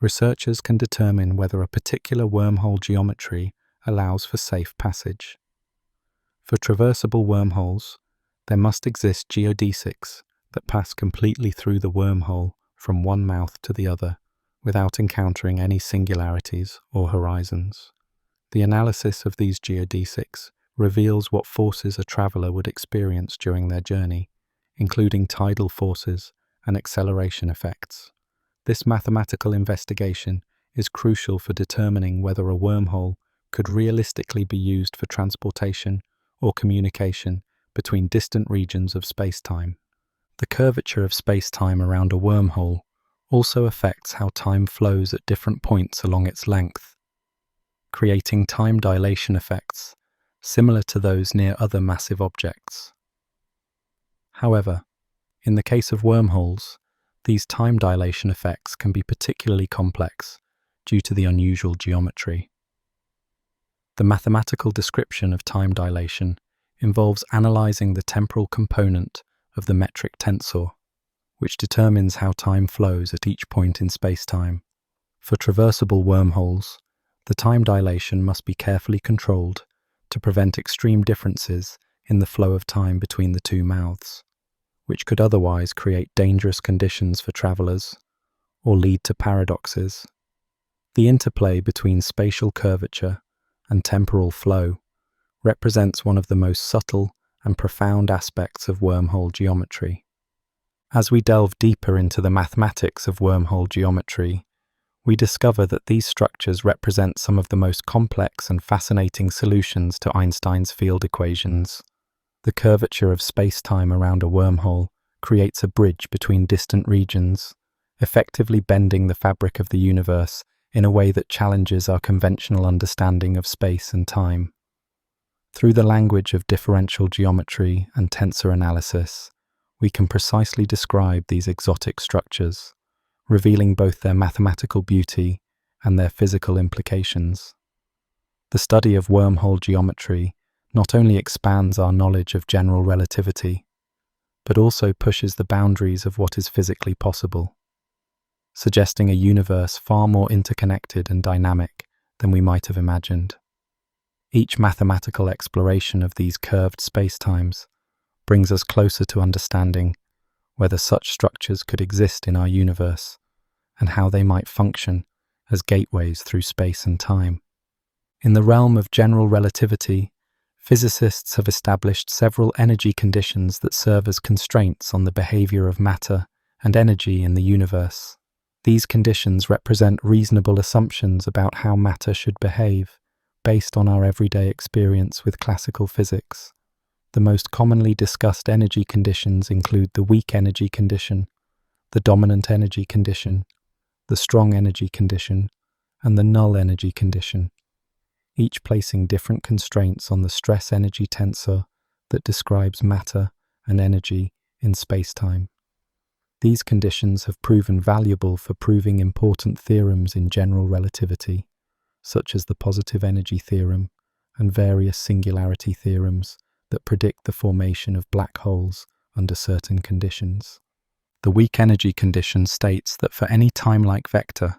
researchers can determine whether a particular wormhole geometry allows for safe passage. For traversable wormholes, there must exist geodesics that pass completely through the wormhole from one mouth to the other without encountering any singularities or horizons. The analysis of these geodesics reveals what forces a traveler would experience during their journey, including tidal forces and acceleration effects. This mathematical investigation is crucial for determining whether a wormhole could realistically be used for transportation or communication between distant regions of space-time. The curvature of space-time around a wormhole also affects how time flows at different points along its length, creating time dilation effects similar to those near other massive objects. However, in the case of wormholes, these time dilation effects can be particularly complex due to the unusual geometry. The mathematical description of time dilation involves analyzing the temporal component of the metric tensor, which determines how time flows at each point in space-time. For traversable wormholes, the time dilation must be carefully controlled to prevent extreme differences in the flow of time between the two mouths, which could otherwise create dangerous conditions for travelers or lead to paradoxes. The interplay between spatial curvature and temporal flow represents one of the most subtle and profound aspects of wormhole geometry. As we delve deeper into the mathematics of wormhole geometry, we discover that these structures represent some of the most complex and fascinating solutions to Einstein's field equations. The curvature of space-time around a wormhole creates a bridge between distant regions, effectively bending the fabric of the universe in a way that challenges our conventional understanding of space and time. Through the language of differential geometry and tensor analysis, we can precisely describe these exotic structures, revealing both their mathematical beauty and their physical implications. The study of wormhole geometry not only expands our knowledge of general relativity, but also pushes the boundaries of what is physically possible, suggesting a universe far more interconnected and dynamic than we might have imagined. Each mathematical exploration of these curved spacetimes brings us closer to understanding whether such structures could exist in our universe and how they might function as gateways through space and time. In the realm of general relativity, physicists have established several energy conditions that serve as constraints on the behavior of matter and energy in the universe. These conditions represent reasonable assumptions about how matter should behave, based on our everyday experience with classical physics. The most commonly discussed energy conditions include the weak energy condition, the dominant energy condition, the strong energy condition, and the null energy condition, each placing different constraints on the stress-energy tensor that describes matter and energy in spacetime. These conditions have proven valuable for proving important theorems in general relativity, such as the positive energy theorem and various singularity theorems that predict the formation of black holes under certain conditions. The weak energy condition states that for any time-like vector,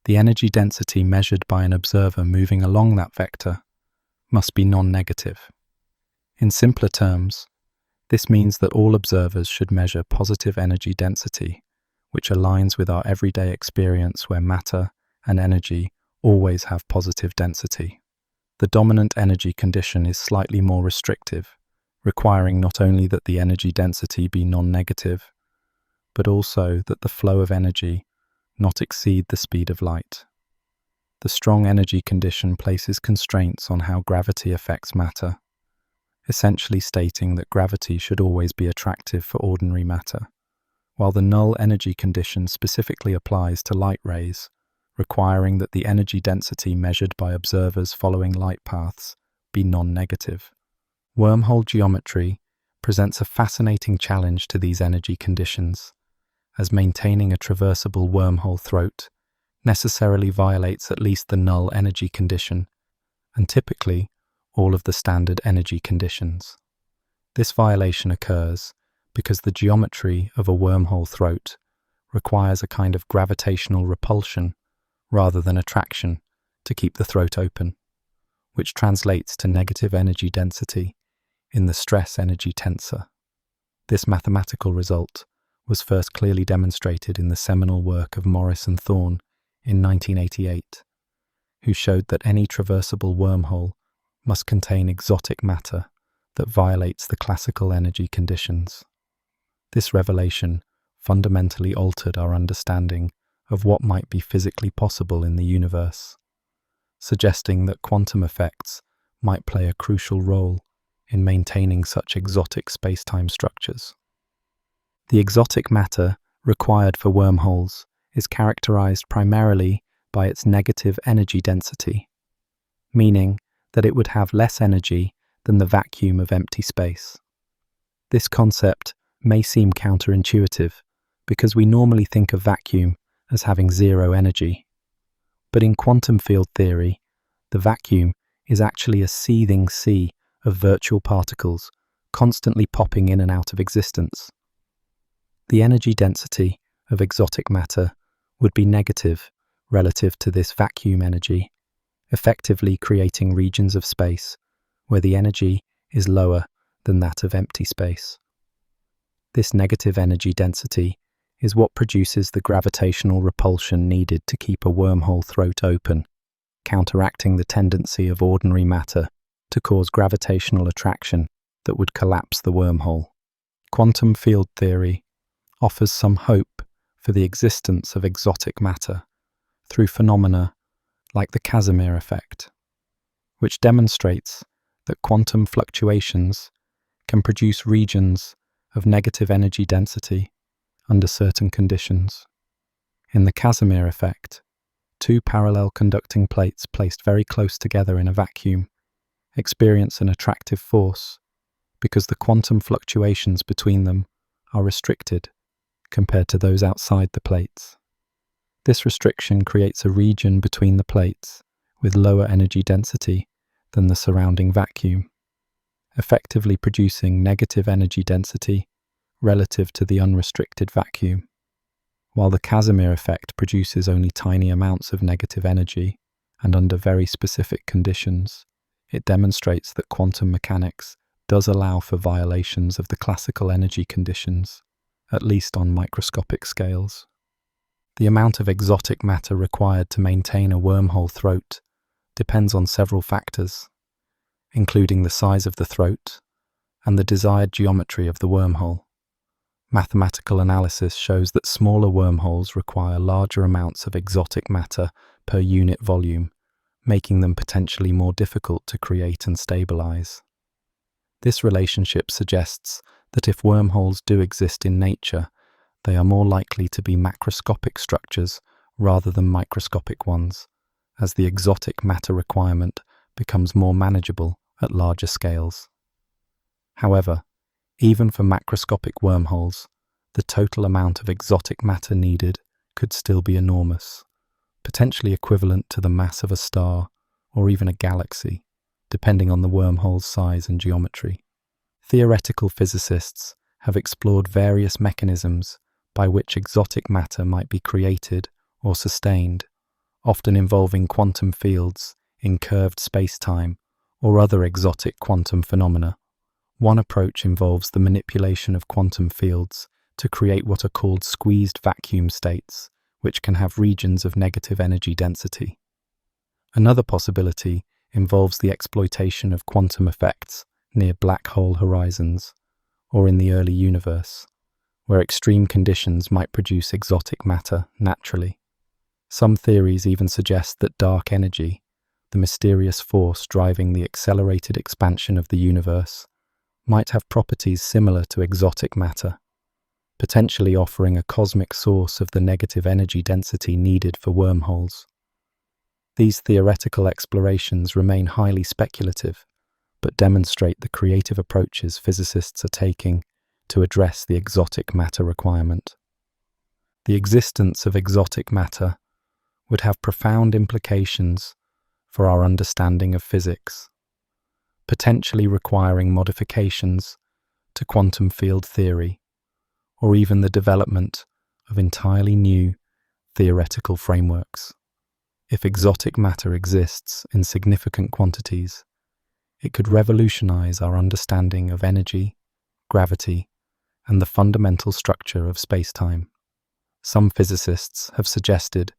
the energy density measured by an observer moving along that vector must be non-negative. In simpler terms, This means that all observers should measure positive energy density, which aligns with our everyday experience where matter and energy always have positive density. The dominant energy condition is slightly more restrictive, requiring not only that the energy density be non-negative, but also that the flow of energy not exceed the speed of light. The strong energy condition places constraints on how gravity affects matter, essentially stating that gravity should always be attractive for ordinary matter, while the null energy condition specifically applies to light rays, requiring that the energy density measured by observers following light paths be non-negative. Wormhole geometry presents a fascinating challenge to these energy conditions, as maintaining a traversable wormhole throat necessarily violates at least the null energy condition, and typically all of the standard energy conditions. This violation occurs because the geometry of a wormhole throat requires a kind of gravitational repulsion rather than attraction to keep the throat open, which translates to negative energy density in the stress energy tensor. This mathematical result was first clearly demonstrated in the seminal work of Morris and Thorne in 1988, who showed that any traversable wormhole must contain exotic matter that violates the classical energy conditions. This revelation fundamentally altered our understanding of what might be physically possible in the universe, suggesting that quantum effects might play a crucial role in maintaining such exotic spacetime structures. The exotic matter required for wormholes is characterized primarily by its negative energy density, meaning that it would have less energy than the vacuum of empty space. This concept may seem counterintuitive because we normally think of vacuum as having zero energy. But in quantum field theory, the vacuum is actually a seething sea of virtual particles constantly popping in and out of existence. The energy density of exotic matter would be negative relative to this vacuum energy, effectively creating regions of space where the energy is lower than that of empty space. This negative energy density is what produces the gravitational repulsion needed to keep a wormhole throat open, counteracting the tendency of ordinary matter to cause gravitational attraction that would collapse the wormhole. Quantum field theory offers some hope for the existence of exotic matter through phenomena like the Casimir effect, which demonstrates that quantum fluctuations can produce regions of negative energy density under certain conditions. In the Casimir effect, two parallel conducting plates placed very close together in a vacuum experience an attractive force because the quantum fluctuations between them are restricted compared to those outside the plates. This restriction creates a region between the plates with lower energy density than the surrounding vacuum, effectively producing negative energy density relative to the unrestricted vacuum. While the Casimir effect produces only tiny amounts of negative energy and under very specific conditions, it demonstrates that quantum mechanics does allow for violations of the classical energy conditions, at least on microscopic scales. The amount of exotic matter required to maintain a wormhole throat depends on several factors, including the size of the throat and the desired geometry of the wormhole. Mathematical analysis shows that smaller wormholes require larger amounts of exotic matter per unit volume, making them potentially more difficult to create and stabilize. This relationship suggests that if wormholes do exist in nature, they are more likely to be macroscopic structures rather than microscopic ones, as the exotic matter requirement becomes more manageable at larger scales. However, even for macroscopic wormholes, the total amount of exotic matter needed could still be enormous, potentially equivalent to the mass of a star or even a galaxy, depending on the wormhole's size and geometry. Theoretical physicists have explored various mechanisms by which exotic matter might be created or sustained, often involving quantum fields in curved spacetime or other exotic quantum phenomena. One approach involves the manipulation of quantum fields to create what are called squeezed vacuum states, which can have regions of negative energy density. Another possibility involves the exploitation of quantum effects near black hole horizons or in the early universe, where extreme conditions might produce exotic matter naturally. Some theories even suggest that dark energy, the mysterious force driving the accelerated expansion of the universe, might have properties similar to exotic matter, potentially offering a cosmic source of the negative energy density needed for wormholes. These theoretical explorations remain highly speculative, but demonstrate the creative approaches physicists are taking to address the exotic matter requirement. The existence of exotic matter would have profound implications for our understanding of physics, potentially requiring modifications to quantum field theory, or even the development of entirely new theoretical frameworks. If exotic matter exists in significant quantities, it could revolutionize our understanding of energy, gravity, and the fundamental structure of spacetime. Some physicists have suggested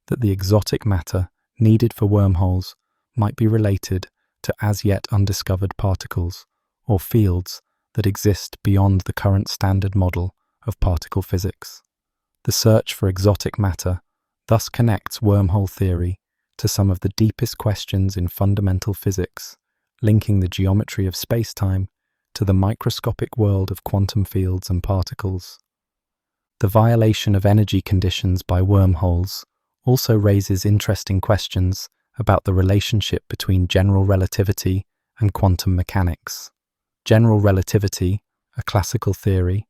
that the exotic matter needed for wormholes might be related to as yet undiscovered particles or fields that exist beyond the current standard model of particle physics. The search for exotic matter thus connects wormhole theory to some of the deepest questions in fundamental physics, linking the geometry of spacetime to the microscopic world of quantum fields and particles. The violation of energy conditions by wormholes also raises interesting questions about the relationship between general relativity and quantum mechanics. General relativity, a classical theory,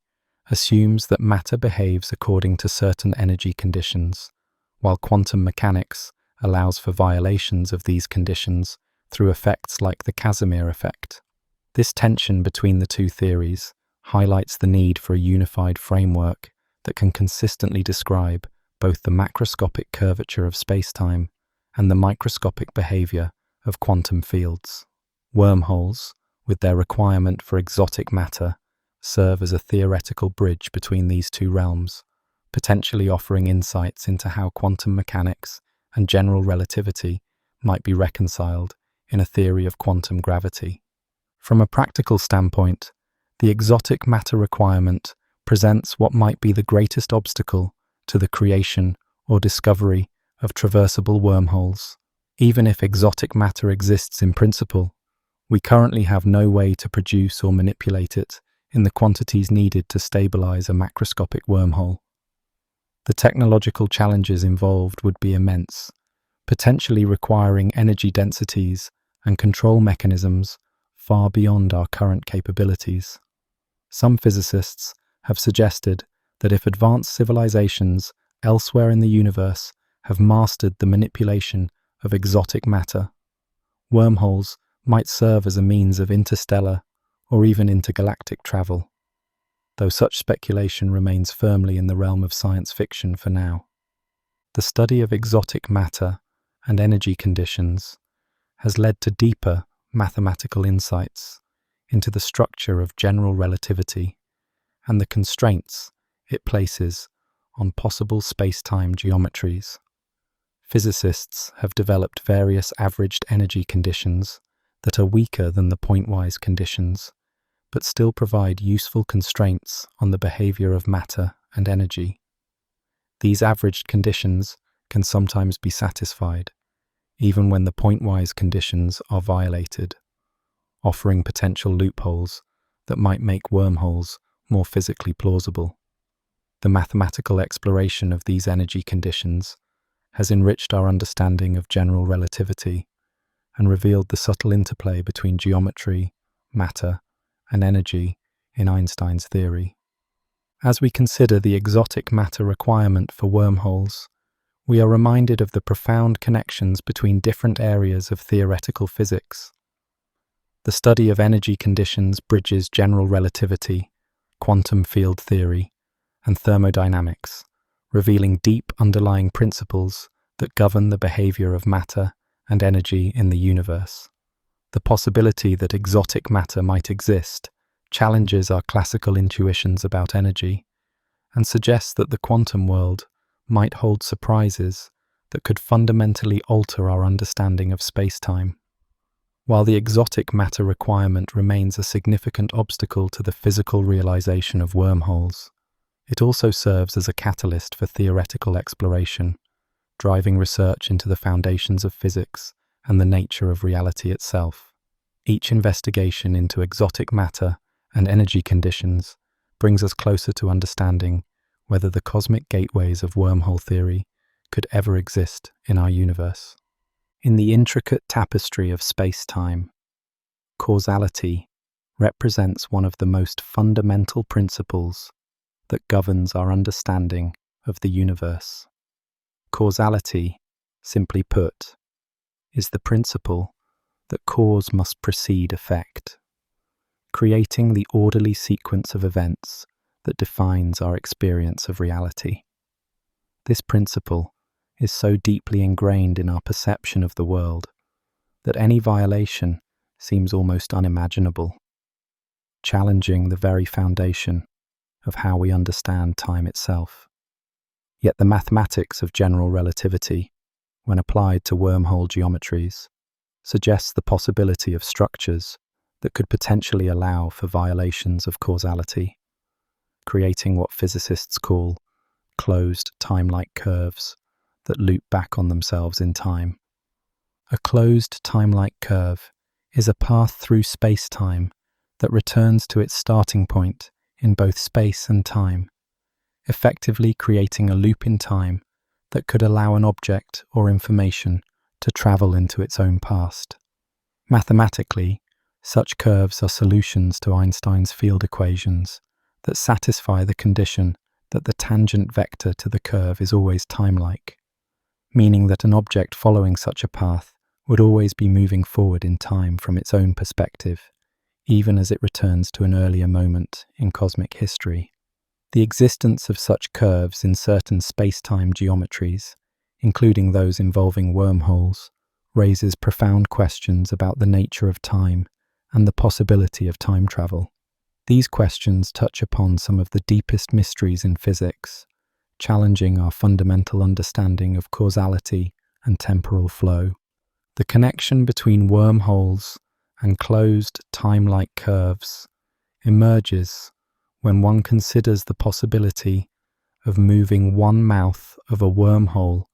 assumes that matter behaves according to certain energy conditions, while quantum mechanics allows for violations of these conditions through effects like the Casimir effect. This tension between the two theories highlights the need for a unified framework that can consistently describe both the macroscopic curvature of spacetime and the microscopic behavior of quantum fields. Wormholes, with their requirement for exotic matter, serve as a theoretical bridge between these two realms, potentially offering insights into how quantum mechanics and general relativity might be reconciled in a theory of quantum gravity. From a practical standpoint, the exotic matter requirement presents what might be the greatest obstacle to the creation or discovery of traversable wormholes. Even if exotic matter exists in principle, we currently have no way to produce or manipulate it in the quantities needed to stabilize a macroscopic wormhole. The technological challenges involved would be immense, potentially requiring energy densities and control mechanisms far beyond our current capabilities. Some physicists have suggested that if advanced civilizations elsewhere in the universe have mastered the manipulation of exotic matter, wormholes might serve as a means of interstellar or even intergalactic travel, though such speculation remains firmly in the realm of science fiction for now. The study of exotic matter and energy conditions has led to deeper mathematical insights into the structure of general relativity and the constraints it places on possible space-time geometries. Physicists have developed various averaged energy conditions that are weaker than the pointwise conditions, but still provide useful constraints on the behavior of matter and energy. These averaged conditions can sometimes be satisfied, even when the pointwise conditions are violated, offering potential loopholes that might make wormholes more physically plausible. The mathematical exploration of these energy conditions has enriched our understanding of general relativity and revealed the subtle interplay between geometry, matter, and energy in Einstein's theory. As we consider the exotic matter requirement for wormholes, we are reminded of the profound connections between different areas of theoretical physics. The study of energy conditions bridges general relativity, quantum field theory, and thermodynamics, revealing deep underlying principles that govern the behavior of matter and energy in the universe. The possibility that exotic matter might exist challenges our classical intuitions about energy and suggests that the quantum world might hold surprises that could fundamentally alter our understanding of space-time. While the exotic matter requirement remains a significant obstacle to the physical realization of wormholes, it also serves as a catalyst for theoretical exploration, driving research into the foundations of physics and the nature of reality itself. Each investigation into exotic matter and energy conditions brings us closer to understanding whether the cosmic gateways of wormhole theory could ever exist in our universe. In the intricate tapestry of space-time, causality represents one of the most fundamental principles that governs our understanding of the universe. Causality, simply put, is the principle that cause must precede effect, creating the orderly sequence of events that defines our experience of reality. This principle is so deeply ingrained in our perception of the world that any violation seems almost unimaginable, challenging the very foundation of how we understand time itself. Yet the mathematics of general relativity, when applied to wormhole geometries, suggests the possibility of structures that could potentially allow for violations of causality, creating what physicists call closed time-like curves that loop back on themselves in time. A closed time-like curve is a path through space-time that returns to its starting point in both space and time, effectively creating a loop in time that could allow an object or information to travel into its own past. Mathematically, such curves are solutions to Einstein's field equations that satisfy the condition that the tangent vector to the curve is always time-like, meaning that an object following such a path would always be moving forward in time from its own perspective, even as it returns to an earlier moment in cosmic history. The existence of such curves in certain space-time geometries, including those involving wormholes, raises profound questions about the nature of time and the possibility of time travel. These questions touch upon some of the deepest mysteries in physics, challenging our fundamental understanding of causality and temporal flow. The connection between wormholes and closed time-like curves emerges when one considers the possibility of moving one mouth of a wormhole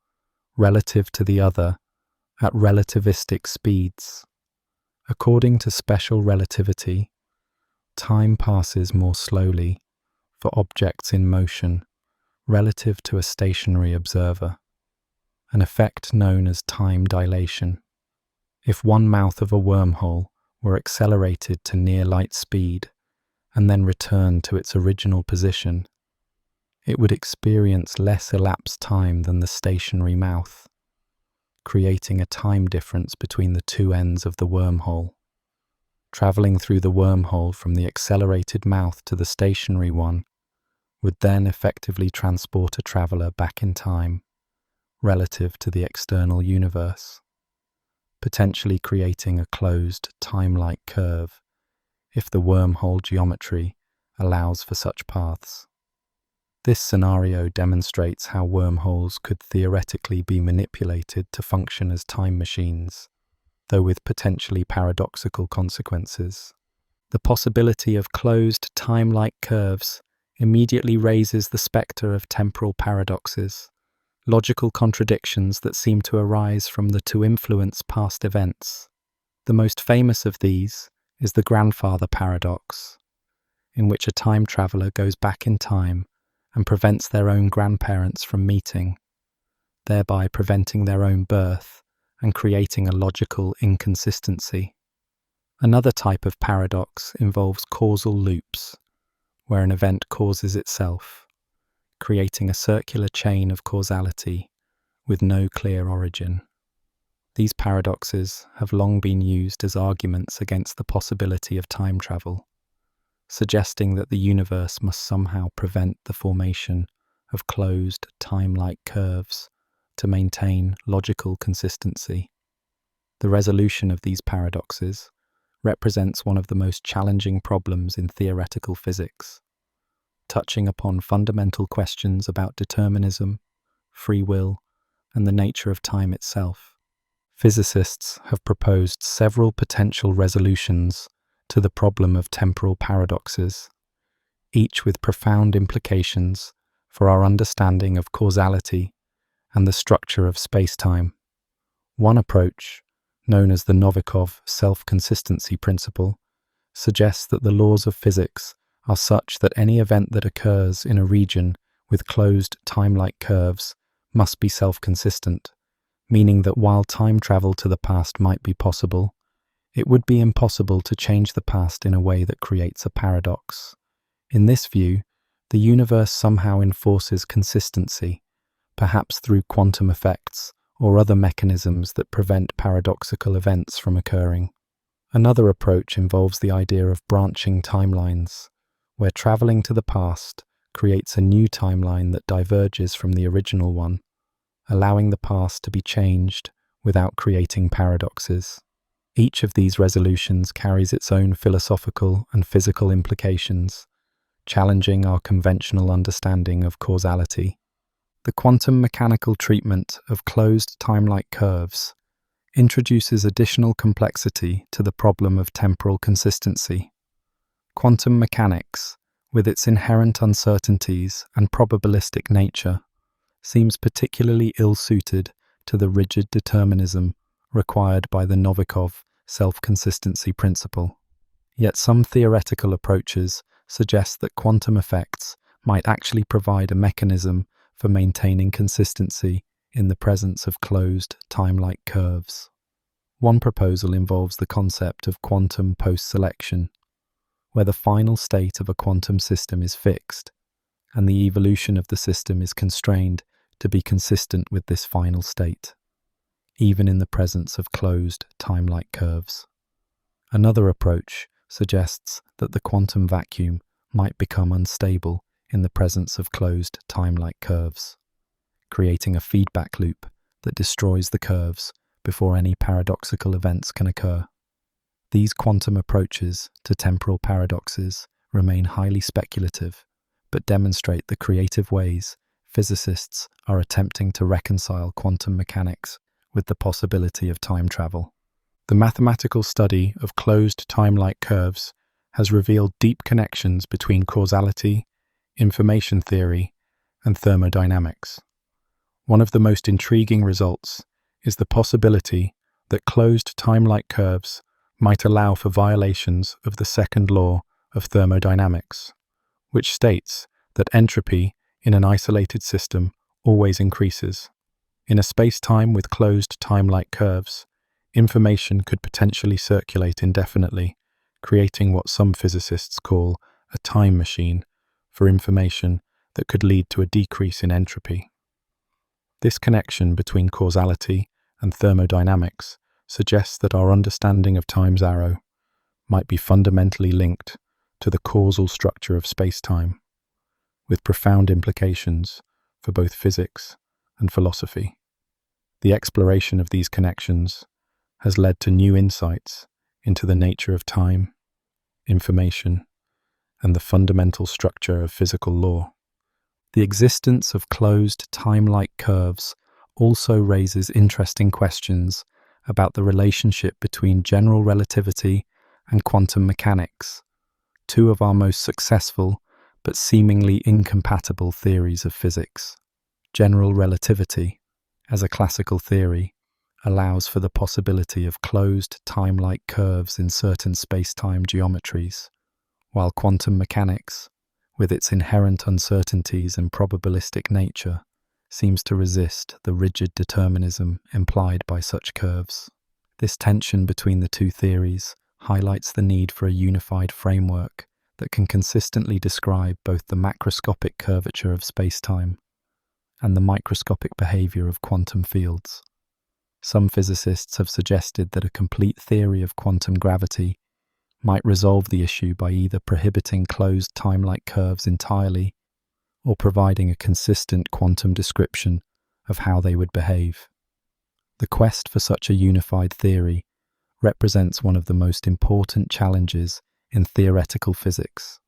relative to the other at relativistic speeds. According to special relativity, time passes more slowly for objects in motion relative to a stationary observer, an effect known as time dilation. If one mouth of a wormhole were accelerated to near light speed and then returned to its original position, it would experience less elapsed time than the stationary mouth, creating a time difference between the two ends of the wormhole. Traveling through the wormhole from the accelerated mouth to the stationary one would then effectively transport a traveler back in time relative to the external universe, potentially creating a closed time-like curve if the wormhole geometry allows for such paths. This scenario demonstrates how wormholes could theoretically be manipulated to function as time machines, though with potentially paradoxical consequences. The possibility of closed time-like curves immediately raises the spectre of temporal paradoxes, logical contradictions that seem to arise from to influence past events. The most famous of these is the grandfather paradox, in which a time traveler goes back in time and prevents their own grandparents from meeting, thereby preventing their own birth and creating a logical inconsistency. Another type of paradox involves causal loops, where an event causes itself, creating a circular chain of causality with no clear origin. These paradoxes have long been used as arguments against the possibility of time travel, suggesting that the universe must somehow prevent the formation of closed time-like curves to maintain logical consistency. The resolution of these paradoxes represents one of the most challenging problems in theoretical physics, touching upon fundamental questions about determinism, free will, and the nature of time itself. Physicists have proposed several potential resolutions to the problem of temporal paradoxes, each with profound implications for our understanding of causality and the structure of spacetime. One approach, known as the Novikov self-consistency principle, suggests that the laws of physics are such that any event that occurs in a region with closed time-like curves must be self-consistent, meaning that while time travel to the past might be possible, it would be impossible to change the past in a way that creates a paradox. In this view, the universe somehow enforces consistency, perhaps through quantum effects or other mechanisms that prevent paradoxical events from occurring. Another approach involves the idea of branching timelines, where traveling to the past creates a new timeline that diverges from the original one, allowing the past to be changed without creating paradoxes. Each of these resolutions carries its own philosophical and physical implications, challenging our conventional understanding of causality. The quantum mechanical treatment of closed time-like curves introduces additional complexity to the problem of temporal consistency. Quantum mechanics, with its inherent uncertainties and probabilistic nature, seems particularly ill-suited to the rigid determinism required by the Novikov self-consistency principle. Yet some theoretical approaches suggest that quantum effects might actually provide a mechanism for maintaining consistency in the presence of closed time-like curves. One proposal involves the concept of quantum post-selection, where the final state of a quantum system is fixed, and the evolution of the system is constrained to be consistent with this final state, even in the presence of closed time-like curves. Another approach suggests that the quantum vacuum might become unstable in the presence of closed time-like curves, creating a feedback loop that destroys the curves before any paradoxical events can occur. These quantum approaches to temporal paradoxes remain highly speculative, but demonstrate the creative ways physicists are attempting to reconcile quantum mechanics with the possibility of time travel. The mathematical study of closed time-like curves has revealed deep connections between causality, information theory, and thermodynamics. One of the most intriguing results is the possibility that closed time-like curves might allow for violations of the second law of thermodynamics, which states that entropy in an isolated system always increases. In a space-time with closed time-like curves, information could potentially circulate indefinitely, creating what some physicists call a time machine for information that could lead to a decrease in entropy. This connection between causality and thermodynamics suggests that our understanding of time's arrow might be fundamentally linked to the causal structure of space-time, with profound implications for both physics and philosophy. The exploration of these connections has led to new insights into the nature of time, information, and the fundamental structure of physical law. The existence of closed time-like curves also raises interesting questions about the relationship between general relativity and quantum mechanics, two of our most successful but seemingly incompatible theories of physics. General relativity, as a classical theory, allows for the possibility of closed time-like curves in certain space-time geometries, while quantum mechanics, with its inherent uncertainties and probabilistic nature, seems to resist the rigid determinism implied by such curves. This tension between the two theories highlights the need for a unified framework that can consistently describe both the macroscopic curvature of spacetime and the microscopic behavior of quantum fields. Some physicists have suggested that a complete theory of quantum gravity might resolve the issue by either prohibiting closed time-like curves entirely or providing a consistent quantum description of how they would behave. The quest for such a unified theory represents one of the most important challenges in theoretical physics,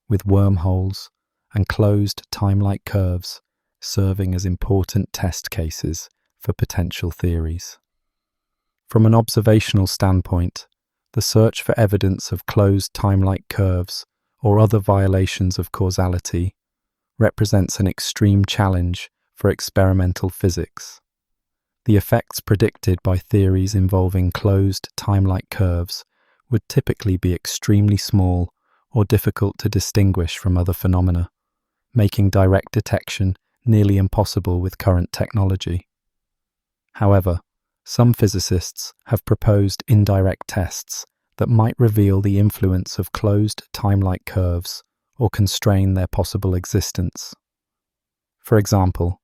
with wormholes and closed time-like curves serving as important test cases for potential theories. From an observational standpoint, the search for evidence of closed time-like curves or other violations of causality represents an extreme challenge for experimental physics. The effects predicted by theories involving closed time-like curves would typically be extremely small or difficult to distinguish from other phenomena, making direct detection nearly impossible with current technology. However, some physicists have proposed indirect tests that might reveal the influence of closed time-like curves or constrain their possible existence. For example,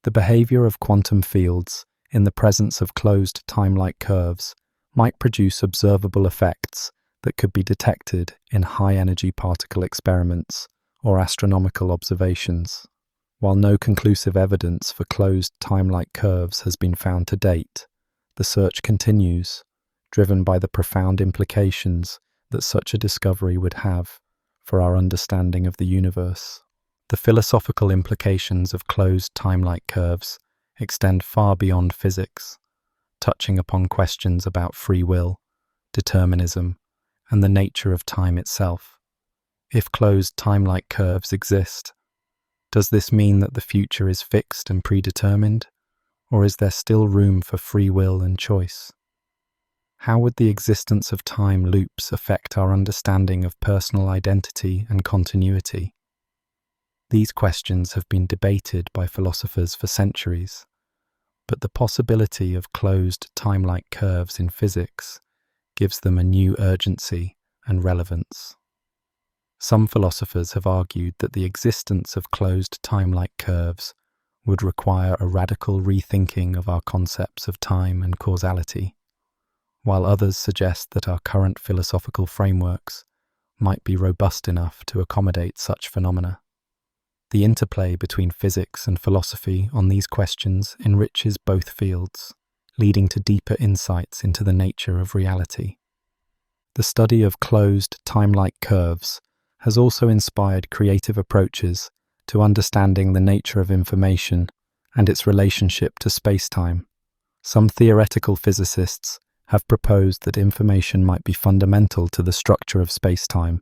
the behavior of quantum fields in the presence of closed time-like curves might produce observable effects that could be detected in high-energy particle experiments or astronomical observations. While no conclusive evidence for closed time-like curves has been found to date, the search continues, driven by the profound implications that such a discovery would have for our understanding of the universe. The philosophical implications of closed time-like curves extend far beyond physics, touching upon questions about free will, determinism, and the nature of time itself. If closed time-like curves exist, does this mean that the future is fixed and predetermined, or is there still room for free will and choice? How would the existence of time loops affect our understanding of personal identity and continuity? These questions have been debated by philosophers for centuries, but the possibility of closed time-like curves in physics gives them a new urgency and relevance. Some philosophers have argued that the existence of closed time-like curves would require a radical rethinking of our concepts of time and causality, while others suggest that our current philosophical frameworks might be robust enough to accommodate such phenomena. The interplay between physics and philosophy on these questions enriches both fields, leading to deeper insights into the nature of reality. The study of closed time-like curves has also inspired creative approaches to understanding the nature of information and its relationship to spacetime. Some theoretical physicists have proposed that information might be fundamental to the structure of spacetime,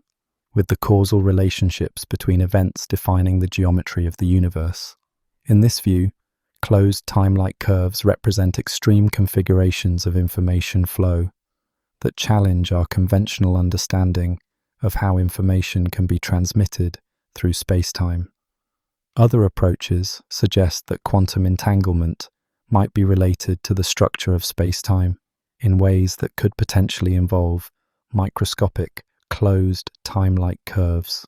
with the causal relationships between events defining the geometry of the universe. In this view, closed time-like curves represent extreme configurations of information flow that challenge our conventional understanding of how information can be transmitted through spacetime. Other approaches suggest that quantum entanglement might be related to the structure of spacetime in ways that could potentially involve microscopic, closed time-like curves,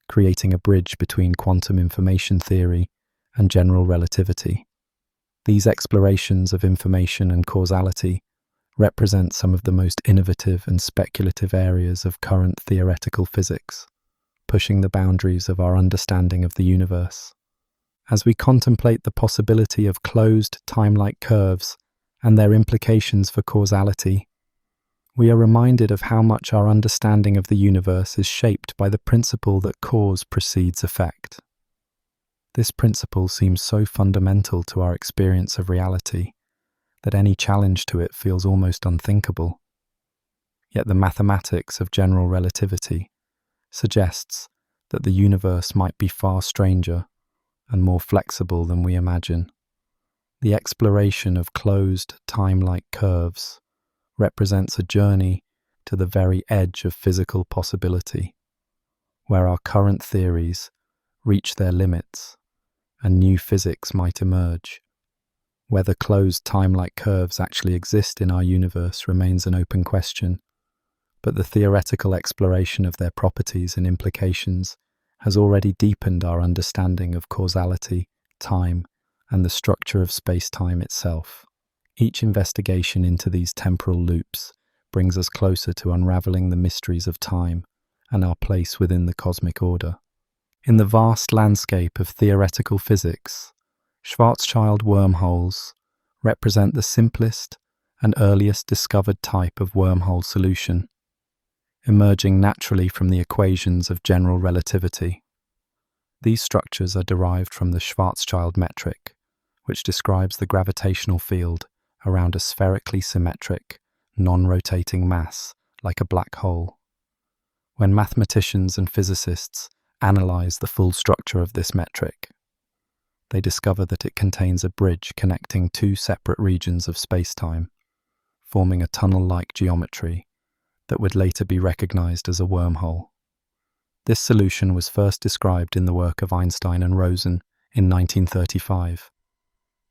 creating a bridge between quantum information theory and general relativity. These explorations of information and causality represent some of the most innovative and speculative areas of current theoretical physics, pushing the boundaries of our understanding of the universe. As we contemplate the possibility of closed time-like curves and their implications for causality, we are reminded of how much our understanding of the universe is shaped by the principle that cause precedes effect. This principle seems so fundamental to our experience of reality that any challenge to it feels almost unthinkable. Yet the mathematics of general relativity suggests that the universe might be far stranger and more flexible than we imagine. The exploration of closed time-like curves represents a journey to the very edge of physical possibility, where our current theories reach their limits and new physics might emerge. Whether closed time-like curves actually exist in our universe remains an open question, but the theoretical exploration of their properties and implications has already deepened our understanding of causality, time, and the structure of space-time itself. Each investigation into these temporal loops brings us closer to unraveling the mysteries of time and our place within the cosmic order. In the vast landscape of theoretical physics, Schwarzschild wormholes represent the simplest and earliest discovered type of wormhole solution, emerging naturally from the equations of general relativity. These structures are derived from the Schwarzschild metric, which describes the gravitational field around a spherically symmetric, non-rotating mass like a black hole. When mathematicians and physicists analyze the full structure of this metric, they discover that it contains a bridge connecting two separate regions of spacetime, forming a tunnel-like geometry that would later be recognized as a wormhole. This solution was first described in the work of Einstein and Rosen in 1935,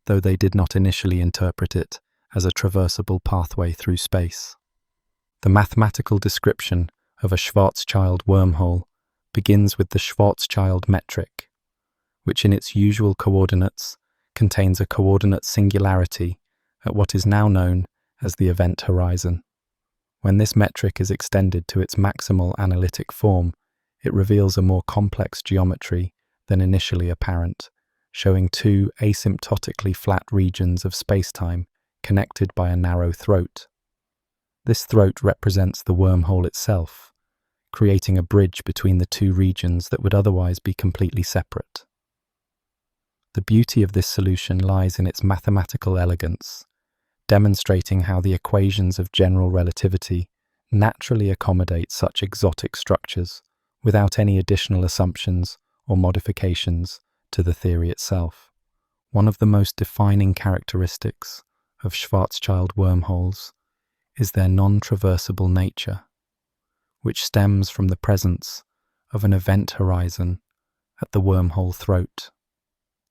though they did not initially interpret it as a traversable pathway through space. The mathematical description of a Schwarzschild wormhole begins with the Schwarzschild metric, which in its usual coordinates contains a coordinate singularity at what is now known as the event horizon. When this metric is extended to its maximal analytic form, it reveals a more complex geometry than initially apparent, showing two asymptotically flat regions of spacetime connected by a narrow throat. This throat represents the wormhole itself, creating a bridge between the two regions that would otherwise be completely separate. The beauty of this solution lies in its mathematical elegance, demonstrating how the equations of general relativity naturally accommodate such exotic structures without any additional assumptions or modifications to the theory itself. One of the most defining characteristics of Schwarzschild wormholes is their non-traversable nature, which stems from the presence of an event horizon at the wormhole throat.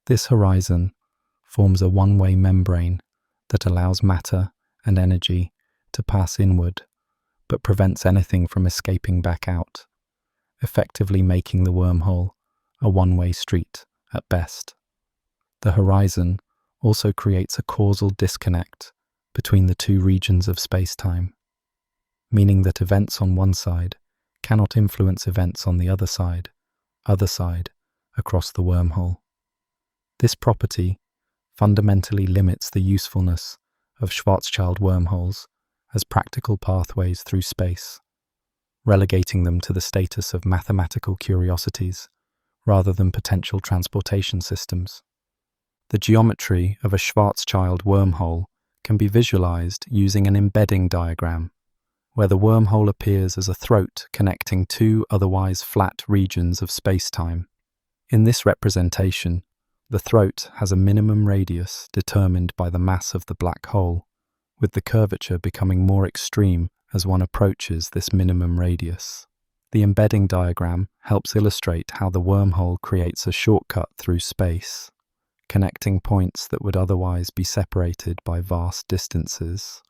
This horizon forms a one-way membrane that allows matter and energy to pass inward, but prevents anything from escaping back out, effectively making the wormhole a one-way street at best. The horizon also creates a causal disconnect between the two regions of spacetime, meaning that events on one side cannot influence events on the other side across the wormhole. This property fundamentally limits the usefulness of Schwarzschild wormholes as practical pathways through space, relegating them to the status of mathematical curiosities rather than potential transportation systems. The geometry of a Schwarzschild wormhole can be visualized using an embedding diagram, where the wormhole appears as a throat connecting two otherwise flat regions of spacetime. In this representation, the throat has a minimum radius determined by the mass of the black hole, with the curvature becoming more extreme as one approaches this minimum radius. The embedding diagram helps illustrate how the wormhole creates a shortcut through space, connecting points that would otherwise be separated by vast distances.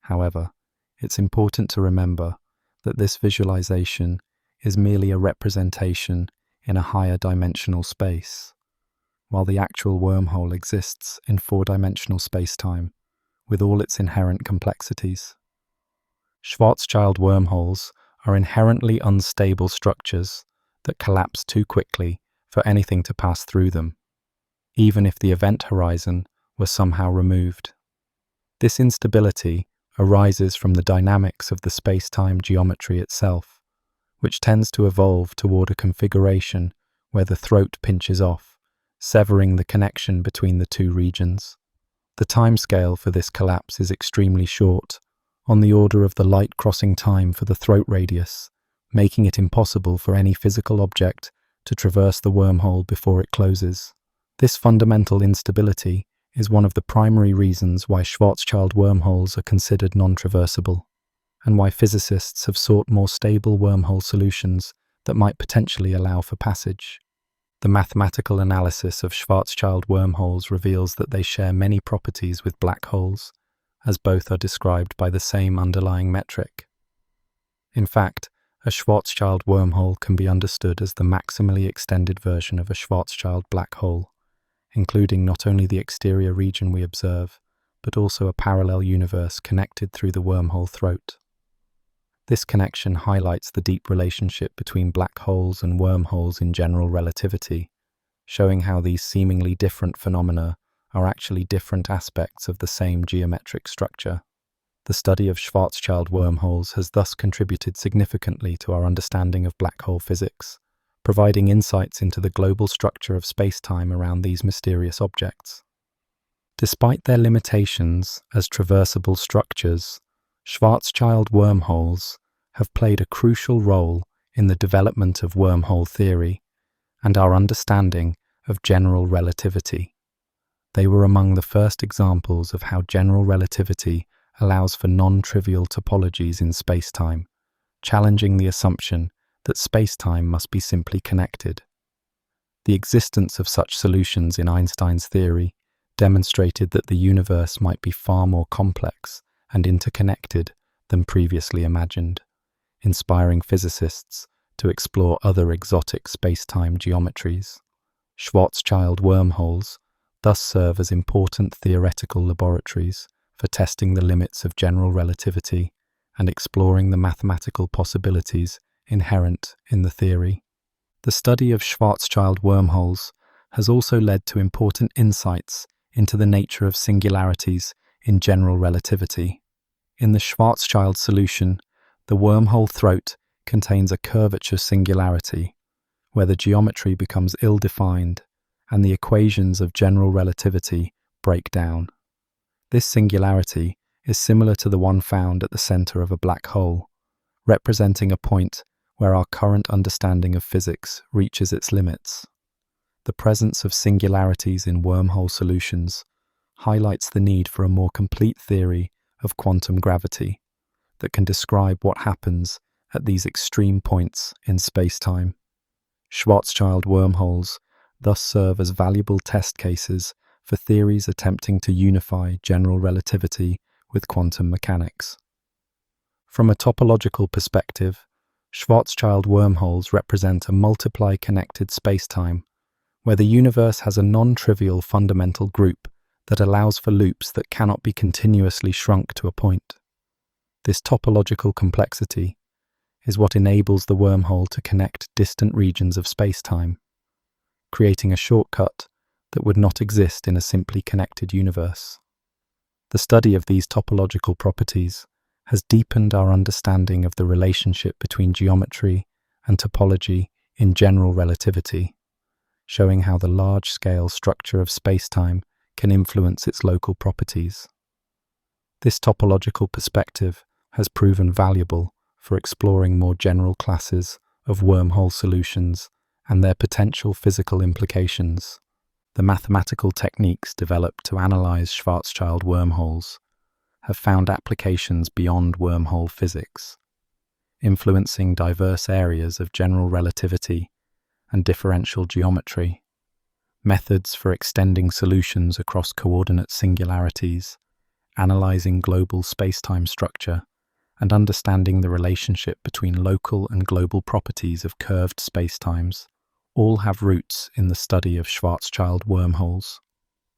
However, it's important to remember that this visualization is merely a representation in a higher dimensional space, while the actual wormhole exists in four-dimensional spacetime with all its inherent complexities. Schwarzschild wormholes are inherently unstable structures that collapse too quickly for anything to pass through them, even if the event horizon were somehow removed. This instability arises from the dynamics of the spacetime geometry itself, which tends to evolve toward a configuration where the throat pinches off, severing the connection between the two regions. The timescale for this collapse is extremely short, on the order of the light crossing time for the throat radius, making it impossible for any physical object to traverse the wormhole before it closes. This fundamental instability is one of the primary reasons why Schwarzschild wormholes are considered non-traversable, and why physicists have sought more stable wormhole solutions that might potentially allow for passage. The mathematical analysis of Schwarzschild wormholes reveals that they share many properties with black holes, as both are described by the same underlying metric. In fact, a Schwarzschild wormhole can be understood as the maximally extended version of a Schwarzschild black hole, including not only the exterior region we observe, but also a parallel universe connected through the wormhole throat. This connection highlights the deep relationship between black holes and wormholes in general relativity, showing how these seemingly different phenomena are actually different aspects of the same geometric structure. The study of Schwarzschild wormholes has thus contributed significantly to our understanding of black hole physics, providing insights into the global structure of space-time around these mysterious objects. Despite their limitations as traversable structures, Schwarzschild wormholes have played a crucial role in the development of wormhole theory and our understanding of general relativity. They were among the first examples of how general relativity allows for non-trivial topologies in spacetime, challenging the assumption that spacetime must be simply connected. The existence of such solutions in Einstein's theory demonstrated that the universe might be far more complex and interconnected than previously imagined, inspiring physicists to explore other exotic spacetime geometries. Schwarzschild wormholes thus serve as important theoretical laboratories for testing the limits of general relativity and exploring the mathematical possibilities inherent in the theory. The study of Schwarzschild wormholes has also led to important insights into the nature of singularities in general relativity. In the Schwarzschild solution, the wormhole throat contains a curvature singularity, where the geometry becomes ill-defined and the equations of general relativity break down. This singularity is similar to the one found at the center of a black hole, representing a point where our current understanding of physics reaches its limits. The presence of singularities in wormhole solutions highlights the need for a more complete theory of quantum gravity that can describe what happens at these extreme points in spacetime. Schwarzschild wormholes thus serve as valuable test cases for theories attempting to unify general relativity with quantum mechanics. From a topological perspective, Schwarzschild wormholes represent a multiply-connected spacetime, where the universe has a non-trivial fundamental group that allows for loops that cannot be continuously shrunk to a point. This topological complexity is what enables the wormhole to connect distant regions of spacetime, creating a shortcut that would not exist in a simply connected universe. The study of these topological properties has deepened our understanding of the relationship between geometry and topology in general relativity, showing how the large-scale structure of spacetime can influence its local properties. This topological perspective has proven valuable for exploring more general classes of wormhole solutions and their potential physical implications. The mathematical techniques developed to analyze Schwarzschild wormholes have found applications beyond wormhole physics, influencing diverse areas of general relativity and differential geometry. Methods for extending solutions across coordinate singularities, analyzing global spacetime structure, and understanding the relationship between local and global properties of curved spacetimes all have roots in the study of Schwarzschild wormholes.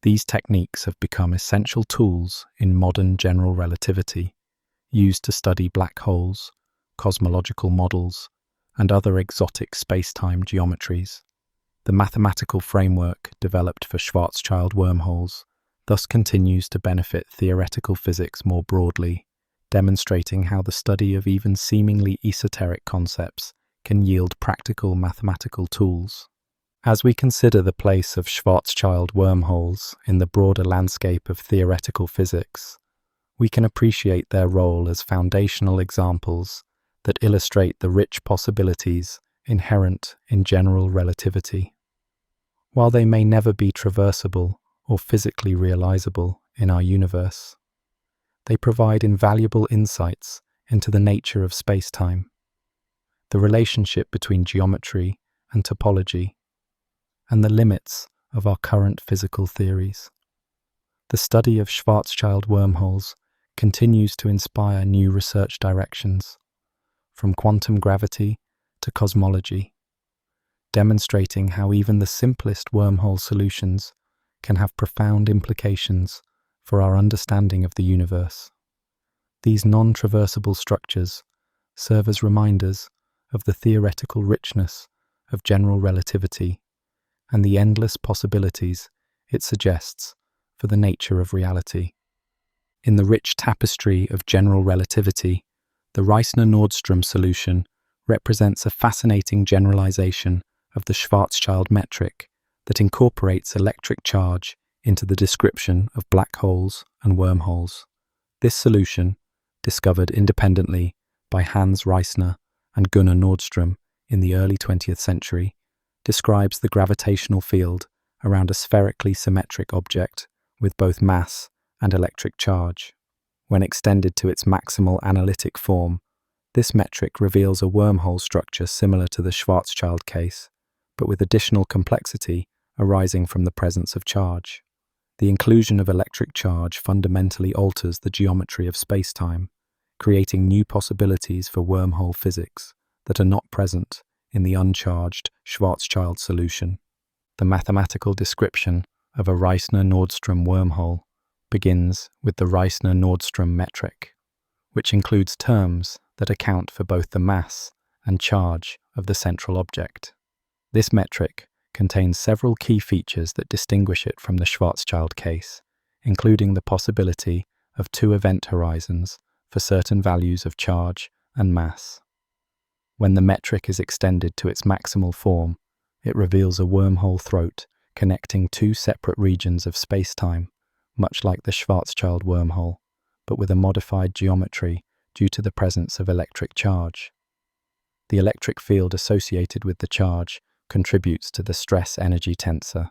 These techniques have become essential tools in modern general relativity, used to study black holes, cosmological models, and other exotic spacetime geometries. The mathematical framework developed for Schwarzschild wormholes thus continues to benefit theoretical physics more broadly, demonstrating how the study of even seemingly esoteric concepts can yield practical mathematical tools. As we consider the place of Schwarzschild wormholes in the broader landscape of theoretical physics, we can appreciate their role as foundational examples that illustrate the rich possibilities inherent in general relativity. While they may never be traversable or physically realizable in our universe, they provide invaluable insights into the nature of spacetime, the relationship between geometry and topology, and the limits of our current physical theories. The study of Schwarzschild wormholes continues to inspire new research directions, from quantum gravity to cosmology, demonstrating how even the simplest wormhole solutions can have profound implications for our understanding of the universe. These non-traversable structures serve as reminders of the theoretical richness of general relativity and the endless possibilities it suggests for the nature of reality. In the rich tapestry of general relativity, the Reissner-Nordström solution represents a fascinating generalization of the Schwarzschild metric that incorporates electric charge into the description of black holes and wormholes. This solution, discovered independently by Hans Reissner and Gunnar Nordström in the early 20th century, describes the gravitational field around a spherically symmetric object with both mass and electric charge. When extended to its maximal analytic form, this metric reveals a wormhole structure similar to the Schwarzschild case, but with additional complexity arising from the presence of charge. The inclusion of electric charge fundamentally alters the geometry of spacetime, creating new possibilities for wormhole physics that are not present in the uncharged Schwarzschild solution. The mathematical description of a Reissner-Nordström wormhole begins with the Reissner-Nordström metric, which includes terms that account for both the mass and charge of the central object. This metric contains several key features that distinguish it from the Schwarzschild case, including the possibility of two event horizons for certain values of charge and mass. When the metric is extended to its maximal form, it reveals a wormhole throat connecting two separate regions of spacetime, much like the Schwarzschild wormhole, but with a modified geometry due to the presence of electric charge. The electric field associated with the charge contributes to the stress-energy tensor,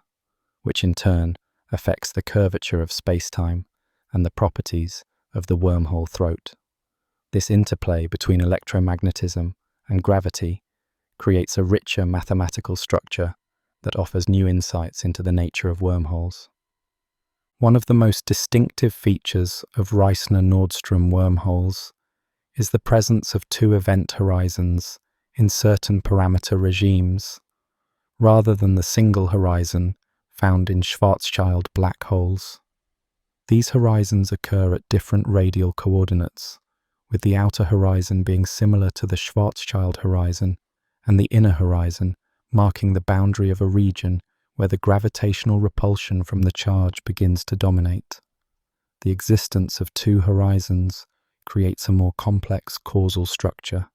which in turn affects the curvature of spacetime and the properties of the wormhole throat. This interplay between electromagnetism and gravity creates a richer mathematical structure that offers new insights into the nature of wormholes. One of the most distinctive features of Reissner-Nordström wormholes is the presence of two event horizons in certain parameter regimes, rather than the single horizon found in Schwarzschild black holes. These horizons occur at different radial coordinates, with the outer horizon being similar to the Schwarzschild horizon and the inner horizon marking the boundary of a region where the gravitational repulsion from the charge begins to dominate. The existence of two horizons creates a more complex causal structure,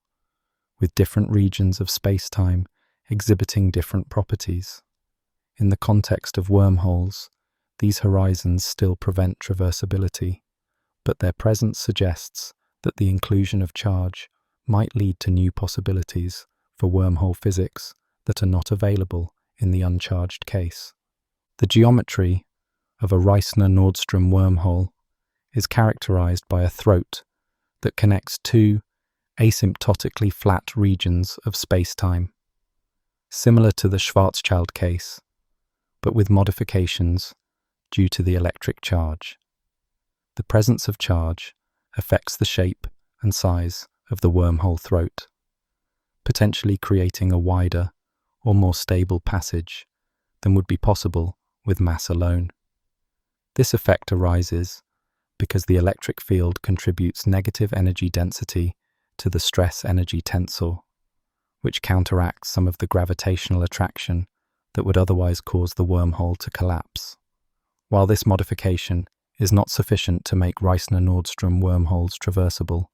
with different regions of spacetime exhibiting different properties. In the context of wormholes, these horizons still prevent traversability, but their presence suggests that the inclusion of charge might lead to new possibilities for wormhole physics that are not available in the uncharged case. The geometry of a Reissner-Nordström wormhole is characterized by a throat that connects two asymptotically flat regions of spacetime, similar to the Schwarzschild case, but with modifications due to the electric charge. The presence of charge affects the shape and size of the wormhole throat, potentially creating a wider or more stable passage than would be possible with mass alone. This effect arises because the electric field contributes negative energy density to the stress-energy tensor, which counteracts some of the gravitational attraction that would otherwise cause the wormhole to collapse. While this modification is not sufficient to make Reissner-Nordström wormholes traversable,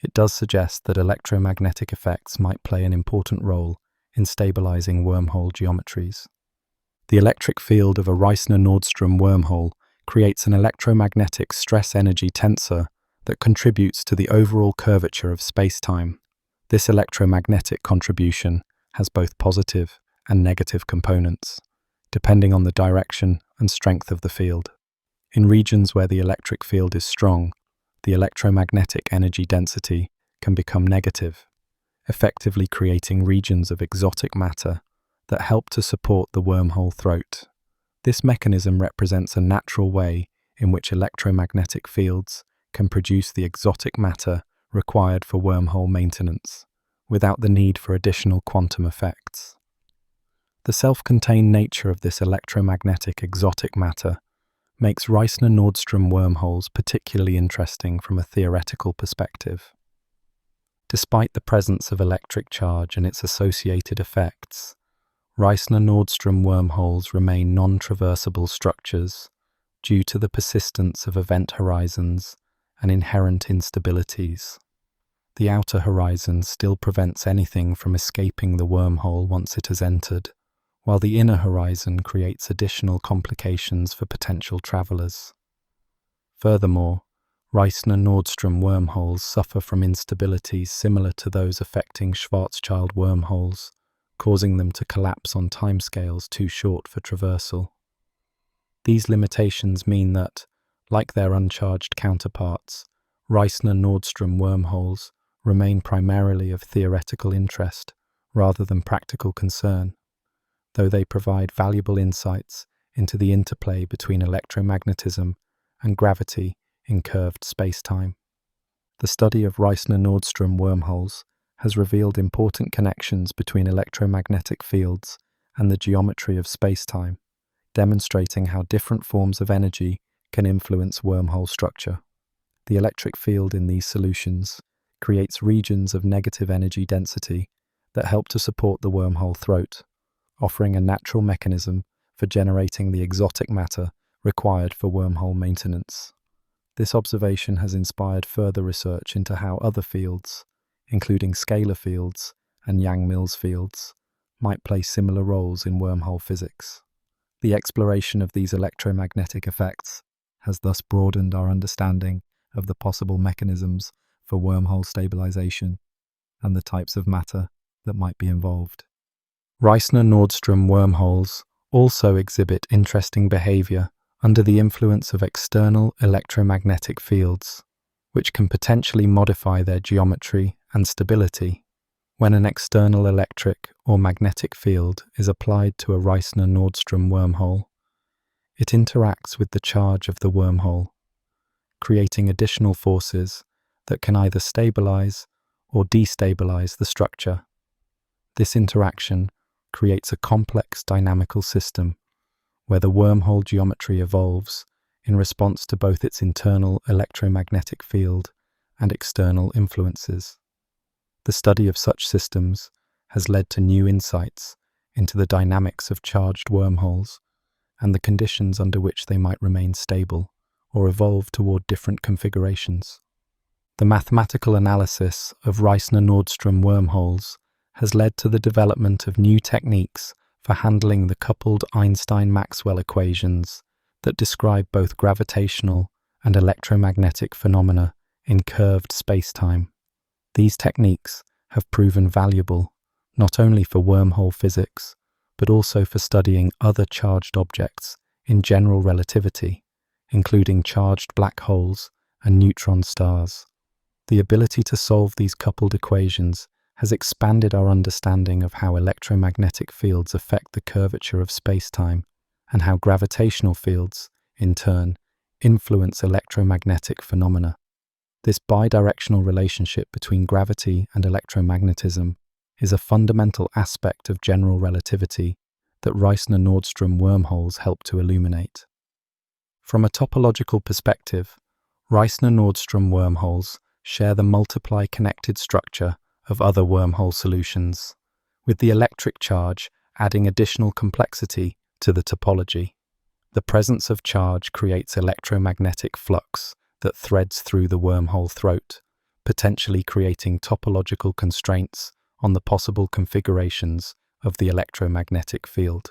it does suggest that electromagnetic effects might play an important role in stabilizing wormhole geometries. The electric field of a Reissner-Nordström wormhole creates an electromagnetic stress-energy tensor that contributes to the overall curvature of spacetime. This electromagnetic contribution has both positive and negative components, depending on the direction and strength of the field. In regions where the electric field is strong, the electromagnetic energy density can become negative, effectively creating regions of exotic matter that help to support the wormhole throat. This mechanism represents a natural way in which electromagnetic fields can produce the exotic matter required for wormhole maintenance, without the need for additional quantum effects. The self-contained nature of this electromagnetic exotic matter makes Reissner-Nordström wormholes particularly interesting from a theoretical perspective. Despite the presence of electric charge and its associated effects, Reissner-Nordström wormholes remain non-traversable structures due to the persistence of event horizons and inherent instabilities. The outer horizon still prevents anything from escaping the wormhole once it has entered, while the inner horizon creates additional complications for potential travelers. Furthermore, Reissner-Nordström wormholes suffer from instabilities similar to those affecting Schwarzschild wormholes, causing them to collapse on timescales too short for traversal. These limitations mean that, like their uncharged counterparts, Reissner-Nordström wormholes remain primarily of theoretical interest rather than practical concern, though they provide valuable insights into the interplay between electromagnetism and gravity in curved spacetime. The study of Reissner-Nordström wormholes has revealed important connections between electromagnetic fields and the geometry of spacetime, demonstrating how different forms of energy can influence wormhole structure. The electric field in these solutions creates regions of negative energy density that help to support the wormhole throat, offering a natural mechanism for generating the exotic matter required for wormhole maintenance. This observation has inspired further research into how other fields, including scalar fields and Yang-Mills fields, might play similar roles in wormhole physics. The exploration of these electromagnetic effects has thus broadened our understanding of the possible mechanisms for wormhole stabilization and the types of matter that might be involved. Reissner-Nordström wormholes also exhibit interesting behavior under the influence of external electromagnetic fields, which can potentially modify their geometry and stability. When an external electric or magnetic field is applied to a Reissner-Nordström wormhole, it interacts with the charge of the wormhole, creating additional forces that can either stabilize or destabilize the structure. This interaction creates a complex dynamical system where the wormhole geometry evolves in response to both its internal electromagnetic field and external influences. The study of such systems has led to new insights into the dynamics of charged wormholes and the conditions under which they might remain stable or evolve toward different configurations. The mathematical analysis of Reissner-Nordström wormholes has led to the development of new techniques for handling the coupled Einstein-Maxwell equations that describe both gravitational and electromagnetic phenomena in curved spacetime. These techniques have proven valuable not only for wormhole physics, but also for studying other charged objects in general relativity, including charged black holes and neutron stars. The ability to solve these coupled equations has expanded our understanding of how electromagnetic fields affect the curvature of spacetime and how gravitational fields, in turn, influence electromagnetic phenomena. This bidirectional relationship between gravity and electromagnetism is a fundamental aspect of general relativity that Reissner-Nordström wormholes help to illuminate. From a topological perspective, Reissner-Nordström wormholes share the multiply-connected structure of other wormhole solutions, with the electric charge adding additional complexity to the topology. The presence of charge creates electromagnetic flux that threads through the wormhole throat, potentially creating topological constraints on the possible configurations of the electromagnetic field.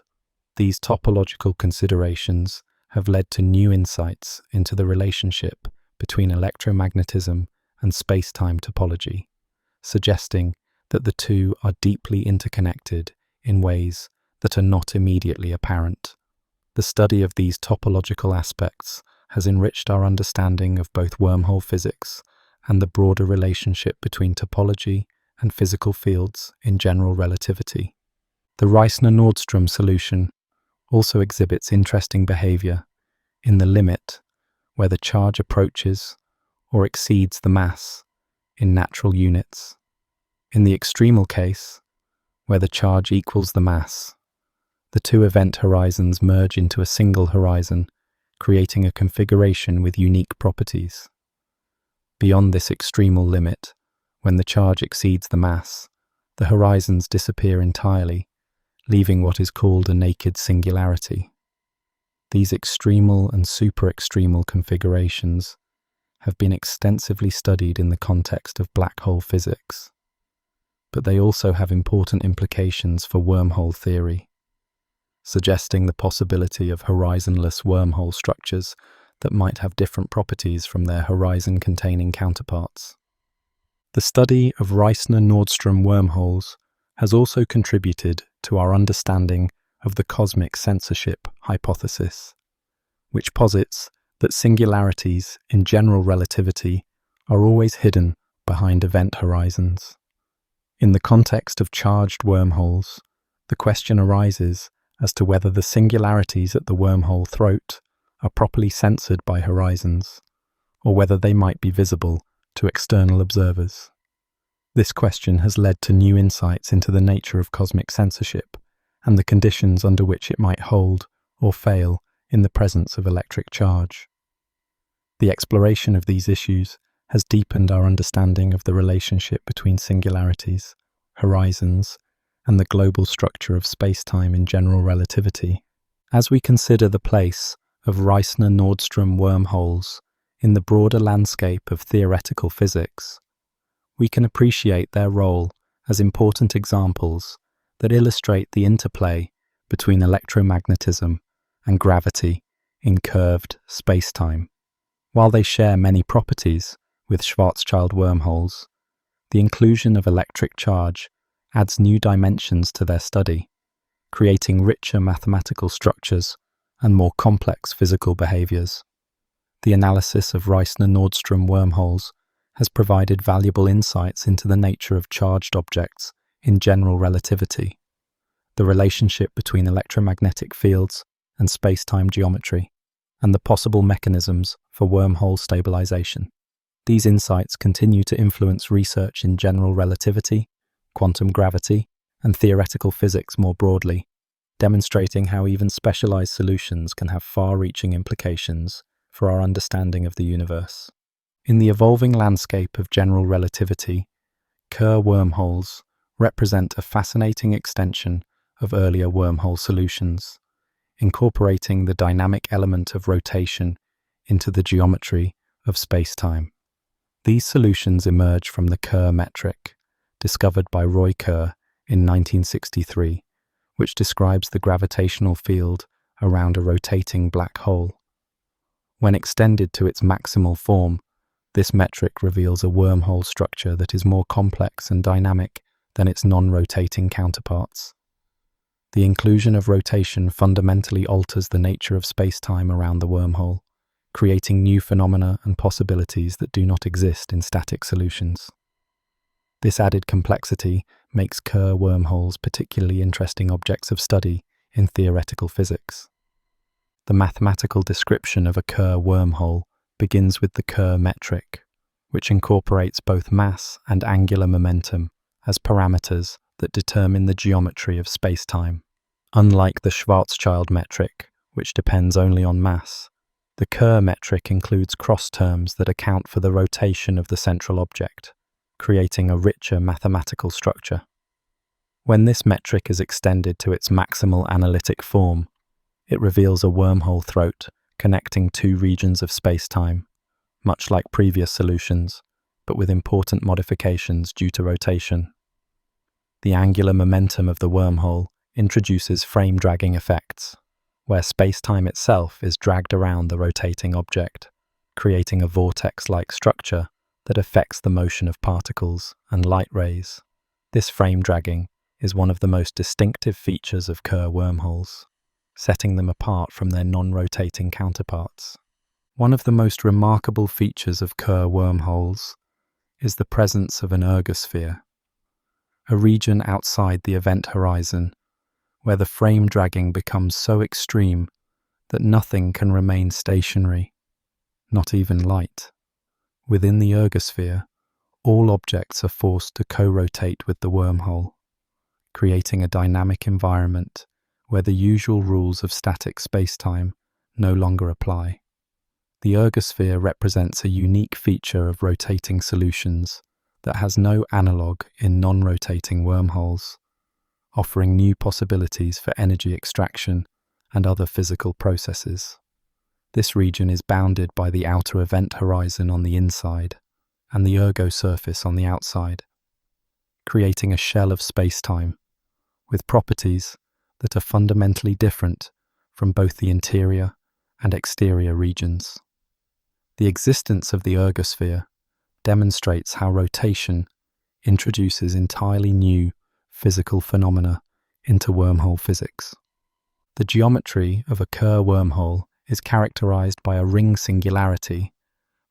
These topological considerations have led to new insights into the relationship between electromagnetism and spacetime topology, suggesting that the two are deeply interconnected in ways that are not immediately apparent. The study of these topological aspects has enriched our understanding of both wormhole physics and the broader relationship between topology and physical fields in general relativity. The Reissner-Nordström solution also exhibits interesting behavior in the limit, where the charge approaches or exceeds the mass in natural units. In the extremal case, where the charge equals the mass, the two event horizons merge into a single horizon, creating a configuration with unique properties. Beyond this extremal limit, when the charge exceeds the mass, the horizons disappear entirely, leaving what is called a naked singularity. These extremal and super-extremal configurations have been extensively studied in the context of black hole physics, but they also have important implications for wormhole theory, suggesting the possibility of horizonless wormhole structures that might have different properties from their horizon-containing counterparts. The study of Reissner-Nordström wormholes has also contributed to our understanding of the cosmic censorship hypothesis, which posits that singularities in general relativity are always hidden behind event horizons. In the context of charged wormholes, the question arises as to whether the singularities at the wormhole throat are properly censored by horizons, or whether they might be visible to external observers. This question has led to new insights into the nature of cosmic censorship and the conditions under which it might hold or fail in the presence of electric charge. The exploration of these issues has deepened our understanding of the relationship between singularities, horizons, and the global structure of spacetime in general relativity. As we consider the place of Reissner-Nordström wormholes in the broader landscape of theoretical physics, we can appreciate their role as important examples that illustrate the interplay between electromagnetism and gravity in curved spacetime. While they share many properties with Schwarzschild wormholes, the inclusion of electric charge adds new dimensions to their study, creating richer mathematical structures and more complex physical behaviors. The analysis of Reissner-Nordström wormholes has provided valuable insights into the nature of charged objects in general relativity, the relationship between electromagnetic fields and space-time geometry, and the possible mechanisms for wormhole stabilization. These insights continue to influence research in general relativity, quantum gravity, and theoretical physics more broadly, demonstrating how even specialized solutions can have far-reaching implications for our understanding of the universe. In the evolving landscape of general relativity, Kerr wormholes represent a fascinating extension of earlier wormhole solutions, incorporating the dynamic element of rotation into the geometry of spacetime. These solutions emerge from the Kerr metric, discovered by Roy Kerr in 1963, which describes the gravitational field around a rotating black hole. When extended to its maximal form, this metric reveals a wormhole structure that is more complex and dynamic than its non-rotating counterparts. The inclusion of rotation fundamentally alters the nature of spacetime around the wormhole, creating new phenomena and possibilities that do not exist in static solutions. This added complexity makes Kerr wormholes particularly interesting objects of study in theoretical physics. The mathematical description of a Kerr wormhole begins with the Kerr metric, which incorporates both mass and angular momentum as parameters that determine the geometry of spacetime. Unlike the Schwarzschild metric, which depends only on mass, the Kerr metric includes cross terms that account for the rotation of the central object, creating a richer mathematical structure. When this metric is extended to its maximal analytic form, it reveals a wormhole throat connecting two regions of spacetime, much like previous solutions, but with important modifications due to rotation. The angular momentum of the wormhole introduces frame dragging effects, where spacetime itself is dragged around the rotating object, creating a vortex-like structure that affects the motion of particles and light rays. This frame dragging is one of the most distinctive features of Kerr wormholes, setting them apart from their non-rotating counterparts. One of the most remarkable features of Kerr wormholes is the presence of an ergosphere, a region outside the event horizon where the frame dragging becomes so extreme that nothing can remain stationary, not even light. Within the ergosphere, all objects are forced to co-rotate with the wormhole, creating a dynamic environment where the usual rules of static spacetime no longer apply. The ergosphere represents a unique feature of rotating solutions that has no analogue in non-rotating wormholes, offering new possibilities for energy extraction and other physical processes. This region is bounded by the outer event horizon on the inside and the ergo surface on the outside, creating a shell of spacetime with properties that are fundamentally different from both the interior and exterior regions. The existence of the ergosphere demonstrates how rotation introduces entirely new physical phenomena into wormhole physics. The geometry of a Kerr wormhole is characterized by a ring singularity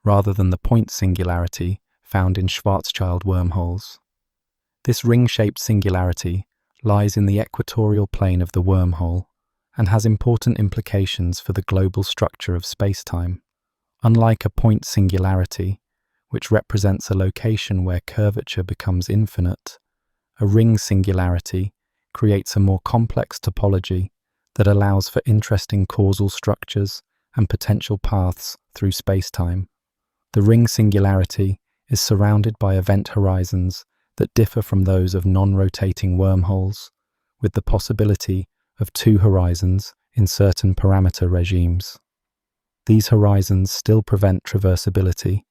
rather than the point singularity found in Schwarzschild wormholes. This ring-shaped singularity lies in the equatorial plane of the wormhole and has important implications for the global structure of spacetime. Unlike a point singularity, which represents a location where curvature becomes infinite, a ring singularity creates a more complex topology that allows for interesting causal structures and potential paths through spacetime. The ring singularity is surrounded by event horizons that differ from those of non-rotating wormholes, with the possibility of two horizons in certain parameter regimes. These horizons still prevent traversability,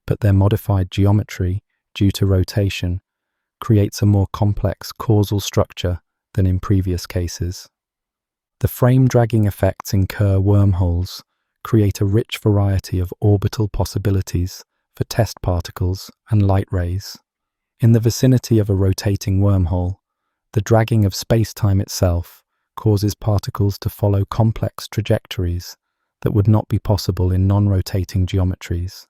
but their modified geometry, due to rotation, creates a more complex causal structure than in previous cases. The frame-dragging effects in Kerr wormholes create a rich variety of orbital possibilities for test particles and light rays. In the vicinity of a rotating wormhole, the dragging of spacetime itself causes particles to follow complex trajectories that would not be possible in non-rotating geometries.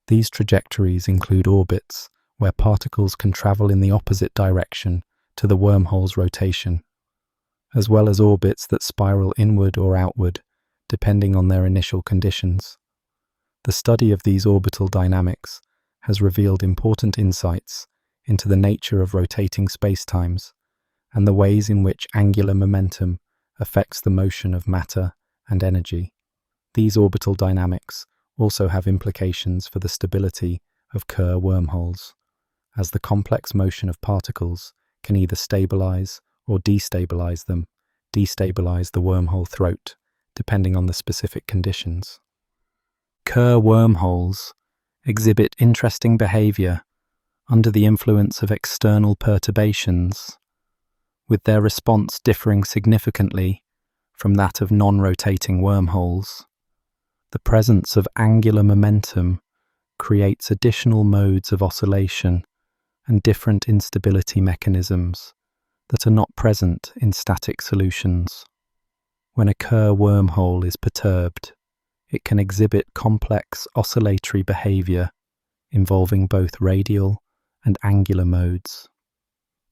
These trajectories include orbits where particles can travel in the opposite direction to the wormhole's rotation, as well as orbits that spiral inward or outward, depending on their initial conditions. The study of these orbital dynamics has revealed important insights into the nature of rotating spacetimes and the ways in which angular momentum affects the motion of matter and energy. These orbital dynamics also have implications for the stability of Kerr wormholes, as the complex motion of particles can either stabilize or destabilize them, destabilize the wormhole throat, depending on the specific conditions. Kerr wormholes exhibit interesting behavior under the influence of external perturbations, with their response differing significantly from that of non-rotating wormholes. The presence of angular momentum creates additional modes of oscillation and different instability mechanisms that are not present in static solutions. When a Kerr wormhole is perturbed, it can exhibit complex oscillatory behavior involving both radial and angular modes,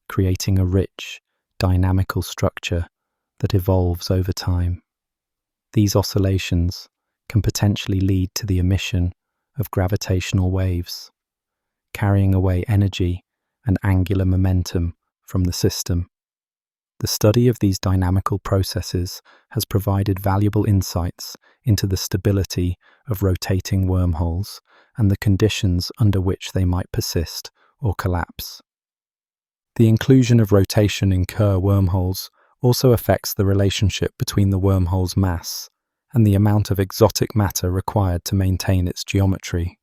creating a rich, dynamical structure that evolves over time. These oscillations can potentially lead to the emission of gravitational waves, carrying away energy and angular momentum from the system. The study of these dynamical processes has provided valuable insights into the stability of rotating wormholes and the conditions under which they might persist or collapse. The inclusion of rotation in Kerr wormholes also affects the relationship between the wormhole's mass and the amount of exotic matter required to maintain its geometry.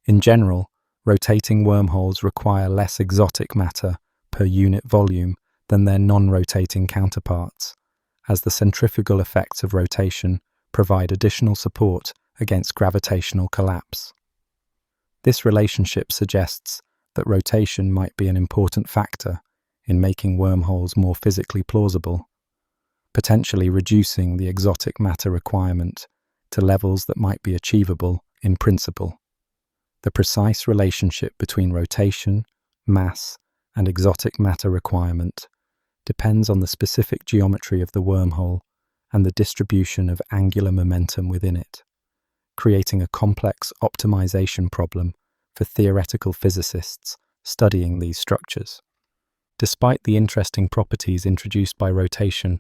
In general, rotating wormholes require less exotic matter per unit volume than their non-rotating counterparts, as the centrifugal effects of rotation provide additional support against gravitational collapse. This relationship suggests that rotation might be an important factor in making wormholes more physically plausible, potentially reducing the exotic matter requirement to levels that might be achievable in principle. The precise relationship between rotation, mass, and exotic matter requirement depends on the specific geometry of the wormhole and the distribution of angular momentum within it, creating a complex optimization problem for theoretical physicists studying these structures. Despite the interesting properties introduced by rotation,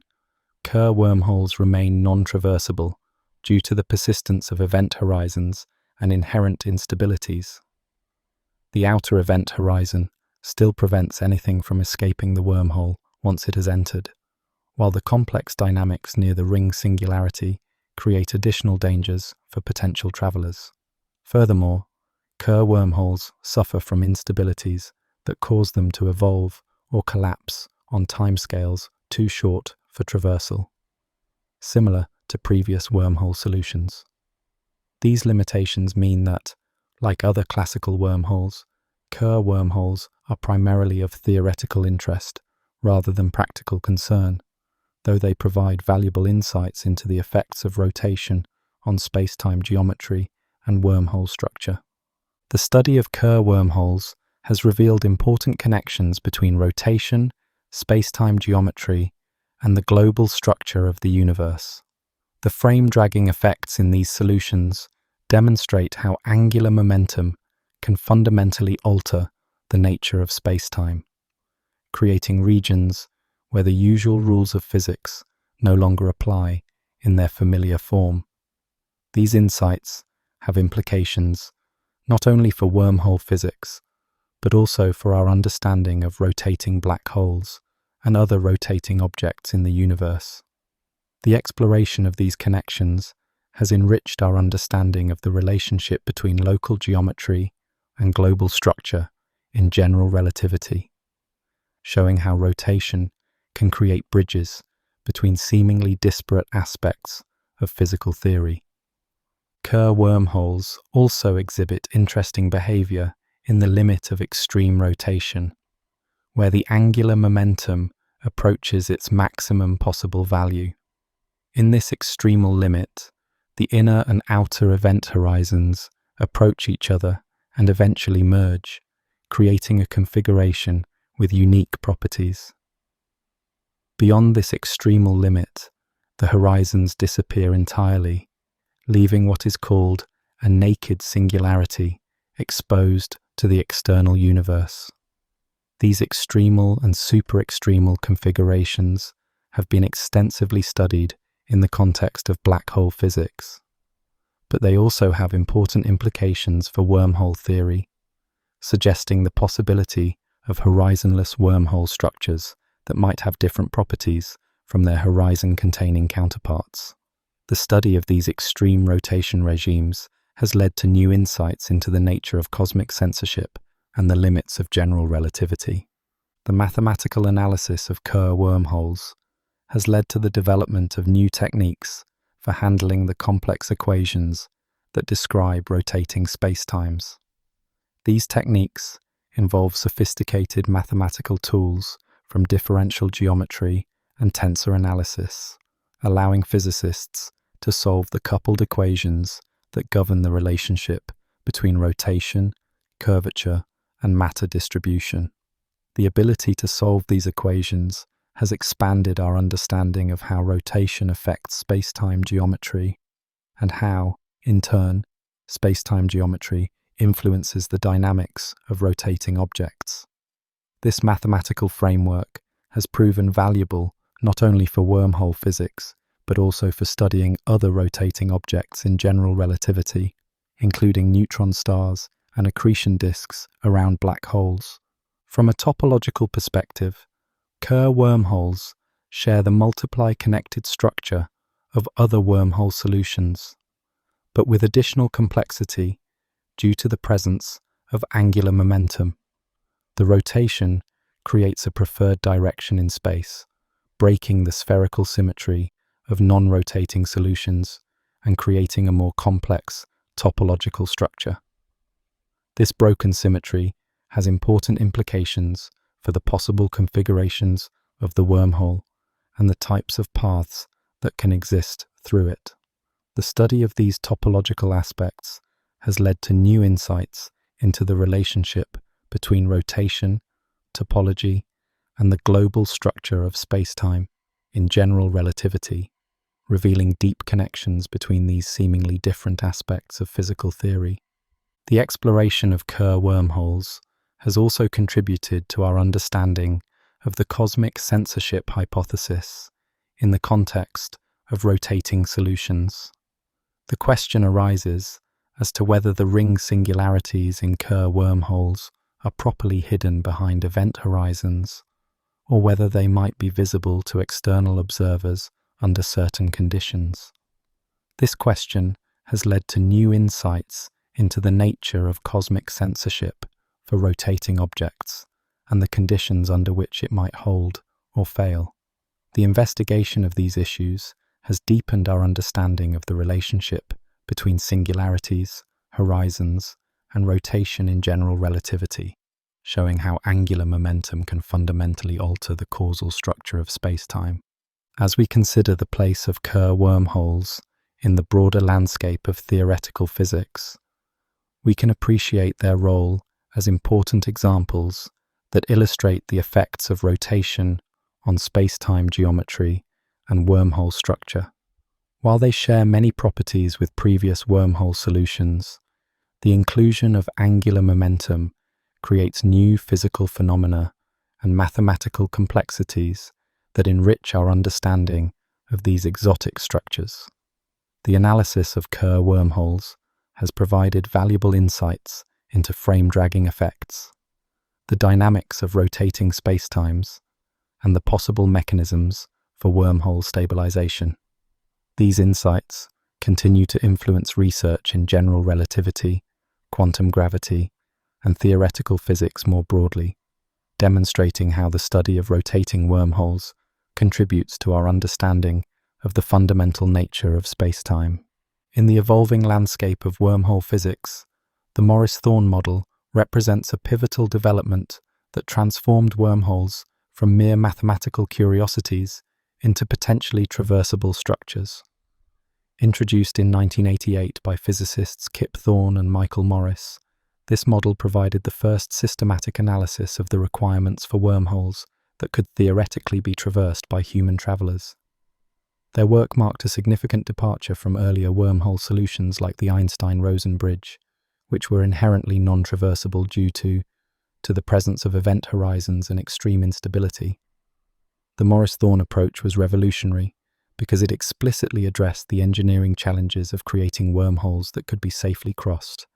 Kerr wormholes remain non-traversable due to the persistence of event horizons and inherent instabilities. The outer event horizon still prevents anything from escaping the wormhole once it has entered, while the complex dynamics near the ring singularity create additional dangers for potential travelers. Furthermore, Kerr wormholes suffer from instabilities that cause them to evolve or collapse on timescales too short for traversal, similar to previous wormhole solutions. These limitations mean that, like other classical wormholes, Kerr wormholes are primarily of theoretical interest rather than practical concern, though they provide valuable insights into the effects of rotation on spacetime geometry and wormhole structure. The study of Kerr wormholes has revealed important connections between rotation, spacetime geometry, and the global structure of the universe. The frame-dragging effects in these solutions demonstrate how angular momentum can fundamentally alter the nature of spacetime, creating regions where the usual rules of physics no longer apply in their familiar form. These insights have implications not only for wormhole physics, but also for our understanding of rotating black holes and other rotating objects in the universe. The exploration of these connections has enriched our understanding of the relationship between local geometry and global structure in general relativity, showing how rotation can create bridges between seemingly disparate aspects of physical theory. Kerr wormholes also exhibit interesting behavior in the limit of extreme rotation, where the angular momentum approaches its maximum possible value. In this extremal limit, the inner and outer event horizons approach each other and eventually merge, creating a configuration with unique properties. Beyond this extremal limit, the horizons disappear entirely, leaving what is called a naked singularity exposed to the external universe. These extremal and super-extremal configurations have been extensively studied in the context of black hole physics, but they also have important implications for wormhole theory, suggesting the possibility of horizonless wormhole structures that might have different properties from their horizon-containing counterparts. The study of these extreme rotation regimes has led to new insights into the nature of cosmic censorship and the limits of general relativity. The mathematical analysis of Kerr wormholes has led to the development of new techniques for handling the complex equations that describe rotating spacetimes. These techniques involve sophisticated mathematical tools from differential geometry and tensor analysis, allowing physicists to solve the coupled equations that govern the relationship between rotation, curvature, and matter distribution. The ability to solve these equations has expanded our understanding of how rotation affects spacetime geometry and how, in turn, spacetime geometry influences the dynamics of rotating objects. This mathematical framework has proven valuable not only for wormhole physics, but also for studying other rotating objects in general relativity, including neutron stars and accretion disks around black holes. From a topological perspective, Kerr wormholes share the multiply-connected structure of other wormhole solutions, but with additional complexity due to the presence of angular momentum. The rotation creates a preferred direction in space, breaking the spherical symmetry of non-rotating solutions and creating a more complex topological structure. This broken symmetry has important implications for the possible configurations of the wormhole and the types of paths that can exist through it. The study of these topological aspects has led to new insights into the relationship between rotation, topology, and the global structure of spacetime in general relativity, revealing deep connections between these seemingly different aspects of physical theory. The exploration of Kerr wormholes has also contributed to our understanding of the cosmic censorship hypothesis in the context of rotating solutions. The question arises as to whether the ring singularities in Kerr wormholes are properly hidden behind event horizons, or whether they might be visible to external observers under certain conditions. This question has led to new insights into the nature of cosmic censorship for rotating objects and the conditions under which it might hold or fail. The investigation of these issues has deepened our understanding of the relationship between singularities, horizons, and rotation in general relativity, showing how angular momentum can fundamentally alter the causal structure of spacetime. As we consider the place of Kerr wormholes in the broader landscape of theoretical physics, we can appreciate their role as important examples that illustrate the effects of rotation on spacetime geometry and wormhole structure. While they share many properties with previous wormhole solutions, the inclusion of angular momentum creates new physical phenomena and mathematical complexities that enrich our understanding of these exotic structures. The analysis of Kerr wormholes has provided valuable insights into frame-dragging effects, the dynamics of rotating spacetimes, and the possible mechanisms for wormhole stabilization. These insights continue to influence research in general relativity, quantum gravity, and theoretical physics more broadly, demonstrating how the study of rotating wormholes contributes to our understanding of the fundamental nature of spacetime. In the evolving landscape of wormhole physics, the Morris-Thorne model represents a pivotal development that transformed wormholes from mere mathematical curiosities into potentially traversable structures. Introduced in 1988 by physicists Kip Thorne and Michael Morris, this model provided the first systematic analysis of the requirements for wormholes that could theoretically be traversed by human travelers. Their work marked a significant departure from earlier wormhole solutions like the Einstein-Rosen bridge, which were inherently non-traversable due to the presence of event horizons and extreme instability. The Morris-Thorne approach was revolutionary because it explicitly addressed the engineering challenges of creating wormholes that could be safely crossed,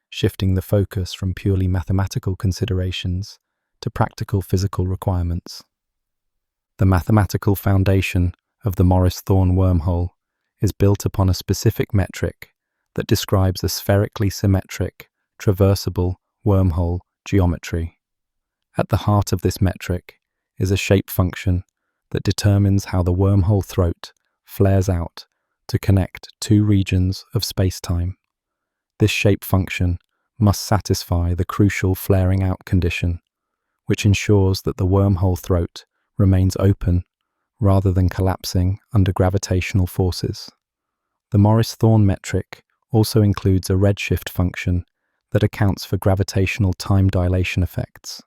shifting the focus from purely mathematical considerations to practical physical requirements. The mathematical foundation of the Morris-Thorne wormhole is built upon a specific metric that describes a spherically symmetric, traversable wormhole geometry. At the heart of this metric is a shape function that determines how the wormhole throat flares out to connect two regions of spacetime. This shape function must satisfy the crucial flaring out condition, which ensures that the wormhole throat remains open rather than collapsing under gravitational forces. The Morris-Thorne metric also includes a redshift function that accounts for gravitational time dilation effects,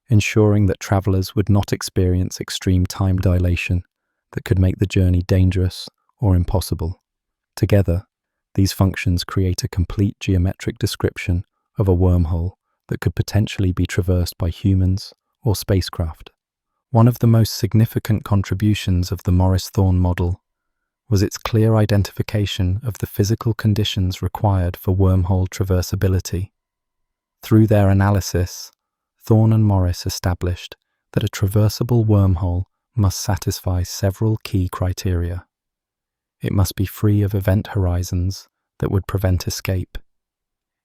ensuring that travelers would not experience extreme time dilation that could make the journey dangerous or impossible. Together, these functions create a complete geometric description of a wormhole that could potentially be traversed by humans or spacecraft. One of the most significant contributions of the Morris-Thorne model was its clear identification of the physical conditions required for wormhole traversability. Through their analysis, Thorne and Morris established that a traversable wormhole must satisfy several key criteria. It must be free of event horizons that would prevent escape.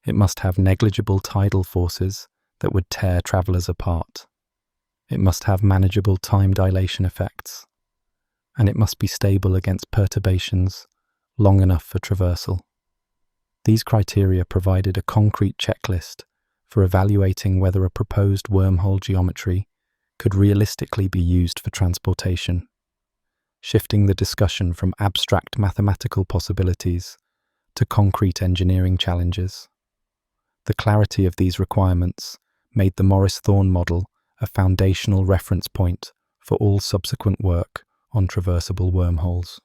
It must have negligible tidal forces that would tear travelers apart. It must have manageable time dilation effects. And it must be stable against perturbations long enough for traversal. These criteria provided a concrete checklist for evaluating whether a proposed wormhole geometry could realistically be used for transportation, shifting the discussion from abstract mathematical possibilities to concrete engineering challenges. The clarity of these requirements made the Morris-Thorne model a foundational reference point for all subsequent work on traversable wormholes.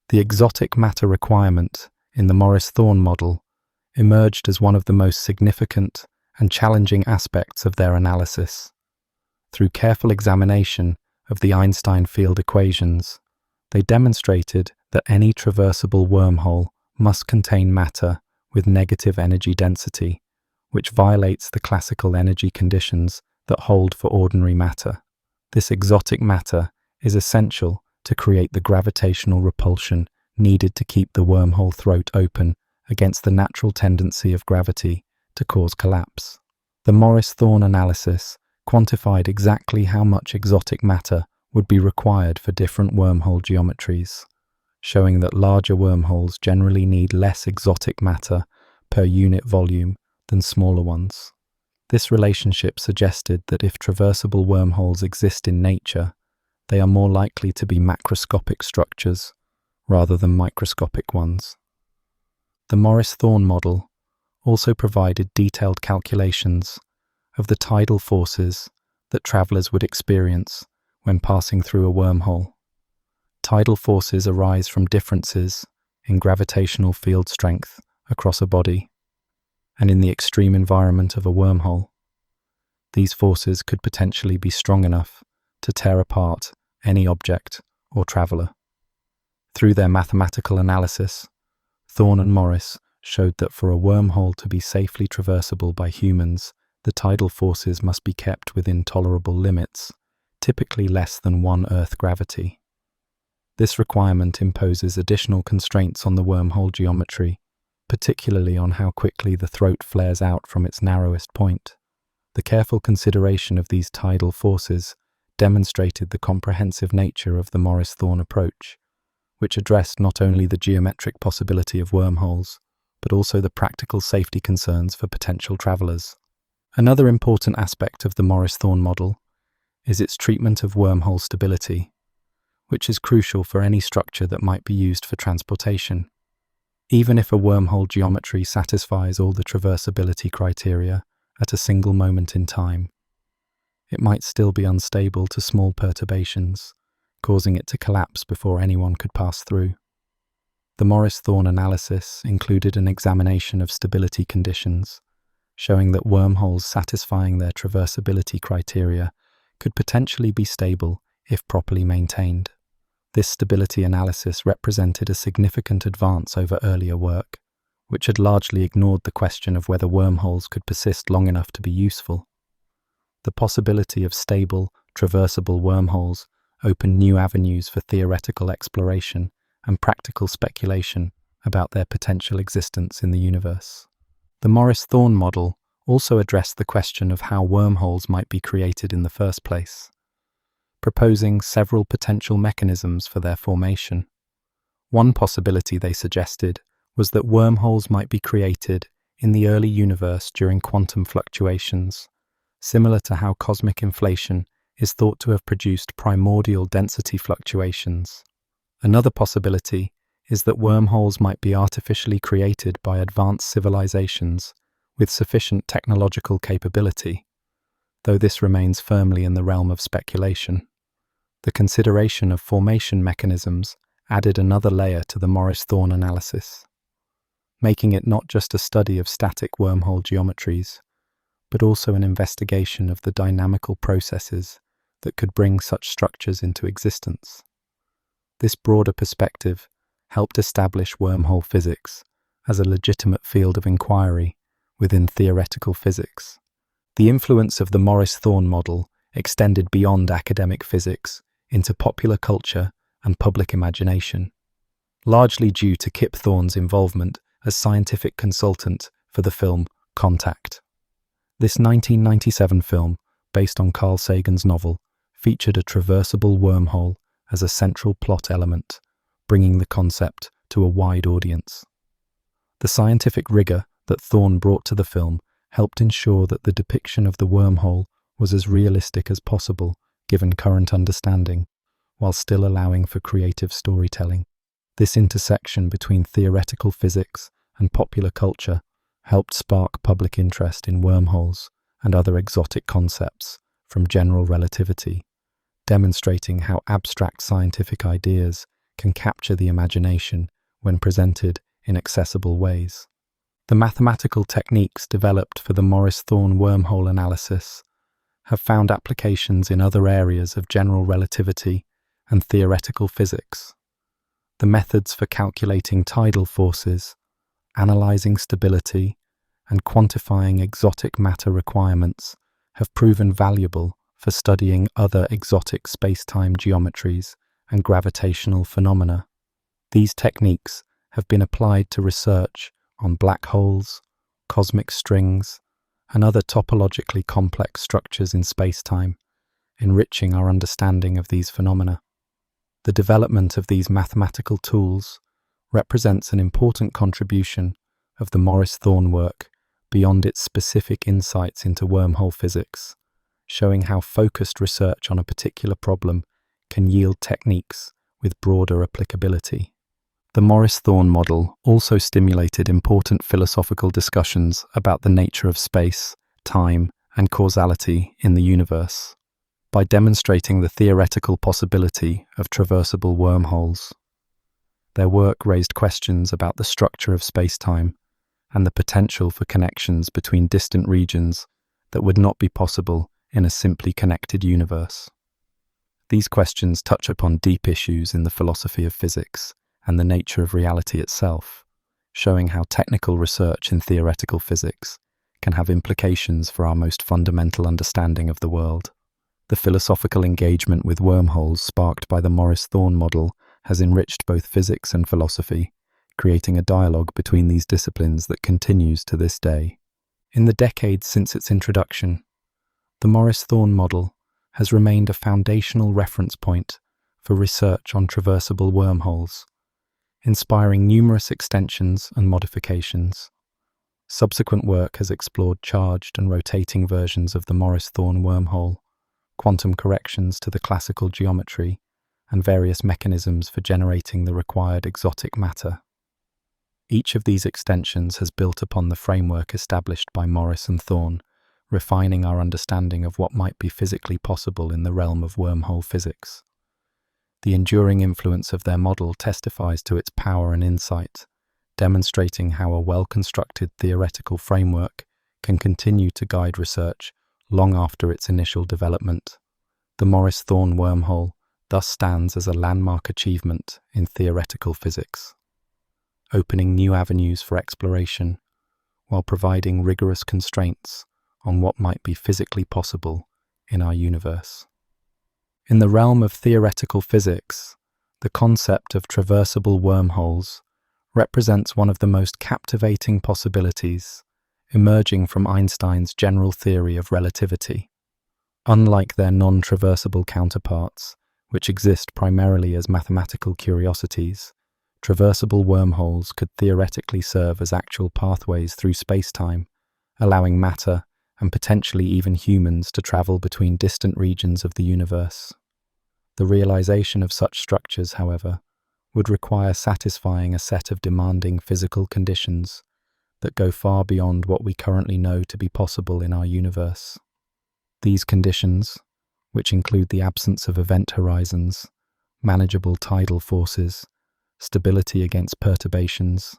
The exotic matter requirement in the Morris-Thorne model emerged as one of the most significant and challenging aspects of their analysis. Through careful examination of the Einstein field equations, they demonstrated that any traversable wormhole must contain matter with negative energy density, which violates the classical energy conditions that hold for ordinary matter. This exotic matter is essential to create the gravitational repulsion needed to keep the wormhole throat open against the natural tendency of gravity to cause collapse. The Morris-Thorne analysis quantified exactly how much exotic matter would be required for different wormhole geometries, showing that larger wormholes generally need less exotic matter per unit volume than smaller ones. This relationship suggested that if traversable wormholes exist in nature, they are more likely to be macroscopic structures rather than microscopic ones. The Morris-Thorne model also provided detailed calculations of the tidal forces that travelers would experience when passing through a wormhole. Tidal forces arise from differences in gravitational field strength across a body, and in the extreme environment of a wormhole, these forces could potentially be strong enough to tear apart any object or traveler. Through their mathematical analysis, Thorne and Morris showed that for a wormhole to be safely traversable by humans, the tidal forces must be kept within tolerable limits, typically less than 1 Earth gravity. This requirement imposes additional constraints on the wormhole geometry, particularly on how quickly the throat flares out from its narrowest point. The careful consideration of these tidal forces demonstrated the comprehensive nature of the Morris-Thorne approach, which addressed not only the geometric possibility of wormholes, but also the practical safety concerns for potential travelers. Another important aspect of the Morris-Thorne model is its treatment of wormhole stability, which is crucial for any structure that might be used for transportation. Even if a wormhole geometry satisfies all the traversability criteria at a single moment in time, it might still be unstable to small perturbations, causing it to collapse before anyone could pass through. The Morris-Thorne analysis included an examination of stability conditions, showing that wormholes satisfying their traversability criteria could potentially be stable if properly maintained. This stability analysis represented a significant advance over earlier work, which had largely ignored the question of whether wormholes could persist long enough to be useful. The possibility of stable, traversable wormholes opened new avenues for theoretical exploration and practical speculation about their potential existence in the universe. The Morris-Thorne model also addressed the question of how wormholes might be created in the first place, proposing several potential mechanisms for their formation. One possibility they suggested was that wormholes might be created in the early universe during quantum fluctuations, similar to how cosmic inflation is thought to have produced primordial density fluctuations. Another possibility is that wormholes might be artificially created by advanced civilizations with sufficient technological capability, though this remains firmly in the realm of speculation. The consideration of formation mechanisms added another layer to the Morris-Thorne analysis, making it not just a study of static wormhole geometries, but also an investigation of the dynamical processes that could bring such structures into existence. This broader perspective helped establish wormhole physics as a legitimate field of inquiry within theoretical physics. The influence of the Morris-Thorne model extended beyond academic physics into popular culture and public imagination, largely due to Kip Thorne's involvement as scientific consultant for the film Contact. This 1997 film, based on Carl Sagan's novel, featured a traversable wormhole as a central plot element, bringing the concept to a wide audience. The scientific rigor that Thorne brought to the film helped ensure that the depiction of the wormhole was as realistic as possible given current understanding, while still allowing for creative storytelling. This intersection between theoretical physics and popular culture helped spark public interest in wormholes and other exotic concepts from general relativity, demonstrating how abstract scientific ideas can capture the imagination when presented in accessible ways. The mathematical techniques developed for the Morris-Thorne wormhole analysis have found applications in other areas of general relativity and theoretical physics. The methods for calculating tidal forces, analyzing stability, and quantifying exotic matter requirements have proven valuable for studying other exotic spacetime geometries and gravitational phenomena. These techniques have been applied to research on black holes, cosmic strings, and other topologically complex structures in spacetime, enriching our understanding of these phenomena. The development of these mathematical tools represents an important contribution of the Maurice Thorne work beyond its specific insights into wormhole physics, showing how focused research on a particular problem can yield techniques with broader applicability. The Maurice Thorne model also stimulated important philosophical discussions about the nature of space, time, and causality in the universe. By demonstrating the theoretical possibility of traversable wormholes, their work raised questions about the structure of spacetime and the potential for connections between distant regions that would not be possible in a simply connected universe. These questions touch upon deep issues in the philosophy of physics and the nature of reality itself, showing how technical research in theoretical physics can have implications for our most fundamental understanding of the world. The philosophical engagement with wormholes sparked by the Maurice Thorne model has enriched both physics and philosophy, creating a dialogue between these disciplines that continues to this day. In the decades since its introduction, the Maurice Thorne model has remained a foundational reference point for research on traversable wormholes, inspiring numerous extensions and modifications. Subsequent work has explored charged and rotating versions of the Maurice Thorne wormhole, quantum corrections to the classical geometry, and various mechanisms for generating the required exotic matter. Each of these extensions has built upon the framework established by Maurice and Thorne, refining our understanding of what might be physically possible in the realm of wormhole physics. The enduring influence of their model testifies to its power and insight, demonstrating how a well-constructed theoretical framework can continue to guide research long after its initial development. The Maurice Thorne wormhole thus stands as a landmark achievement in theoretical physics, opening new avenues for exploration while providing rigorous constraints on what might be physically possible in our universe. In the realm of theoretical physics, the concept of traversable wormholes represents one of the most captivating possibilities emerging from Einstein's general theory of relativity. Unlike their non-traversable counterparts, which exist primarily as mathematical curiosities, traversable wormholes could theoretically serve as actual pathways through spacetime, allowing matter and potentially even humans to travel between distant regions of the universe. The realization of such structures, however, would require satisfying a set of demanding physical conditions that go far beyond what we currently know to be possible in our universe. These conditions, which include the absence of event horizons, manageable tidal forces, stability against perturbations,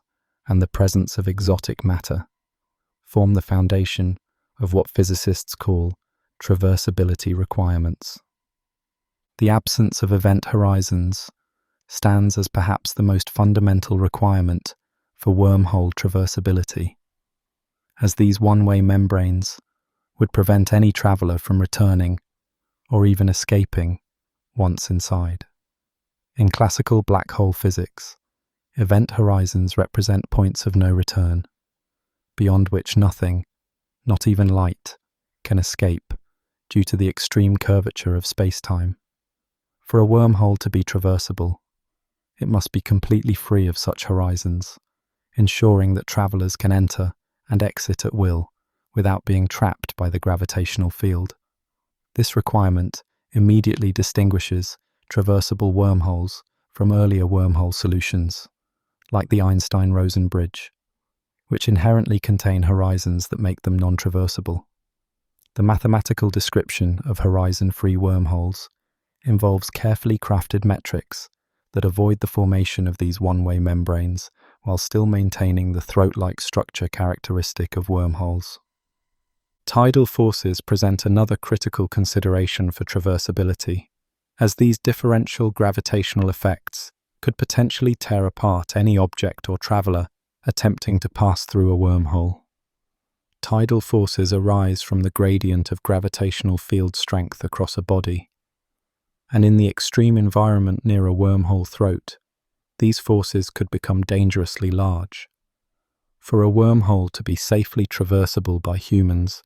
and the presence of exotic matter, form the foundation of what physicists call traversability requirements. The absence of event horizons stands as perhaps the most fundamental requirement for wormhole traversability, as these one-way membranes would prevent any traveler from returning or even escaping once inside. In classical black hole physics, event horizons represent points of no return, beyond which nothing, not even light, can escape due to the extreme curvature of spacetime. For a wormhole to be traversable, it must be completely free of such horizons, ensuring that travelers can enter and exit at will without being trapped by the gravitational field. This requirement immediately distinguishes traversable wormholes from earlier wormhole solutions, like the Einstein-Rosen bridge, which inherently contain horizons that make them non-traversable. The mathematical description of horizon-free wormholes involves carefully crafted metrics that avoid the formation of these one-way membranes while still maintaining the throat-like structure characteristic of wormholes. Tidal forces present another critical consideration for traversability, as these differential gravitational effects could potentially tear apart any object or traveler attempting to pass through a wormhole. Tidal forces arise from the gradient of gravitational field strength across a body, and in the extreme environment near a wormhole throat, these forces could become dangerously large. For a wormhole to be safely traversable by humans,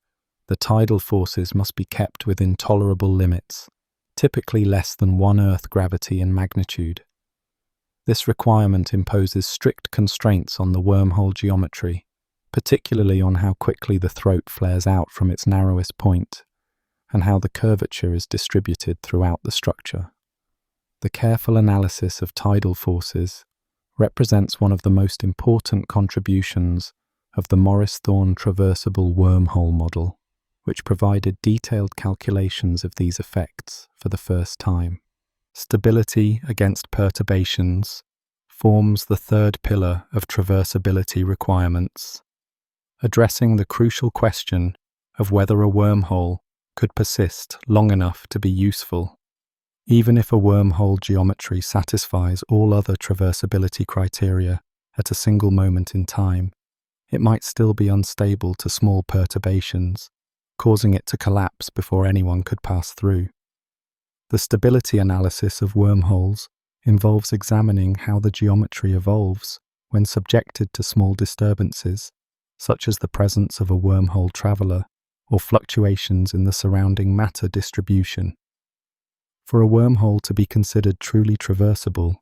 the tidal forces must be kept within tolerable limits, typically less than 1 Earth gravity in magnitude. This requirement imposes strict constraints on the wormhole geometry, particularly on how quickly the throat flares out from its narrowest point, and how the curvature is distributed throughout the structure. The careful analysis of tidal forces represents one of the most important contributions of the Morris-Thorne traversable wormhole model, which provided detailed calculations of these effects for the first time. Stability against perturbations forms the third pillar of traversability requirements, addressing the crucial question of whether a wormhole could persist long enough to be useful. Even if a wormhole geometry satisfies all other traversability criteria at a single moment in time, it might still be unstable to small perturbations, causing it to collapse before anyone could pass through. The stability analysis of wormholes involves examining how the geometry evolves when subjected to small disturbances, such as the presence of a wormhole traveler or fluctuations in the surrounding matter distribution. For a wormhole to be considered truly traversable,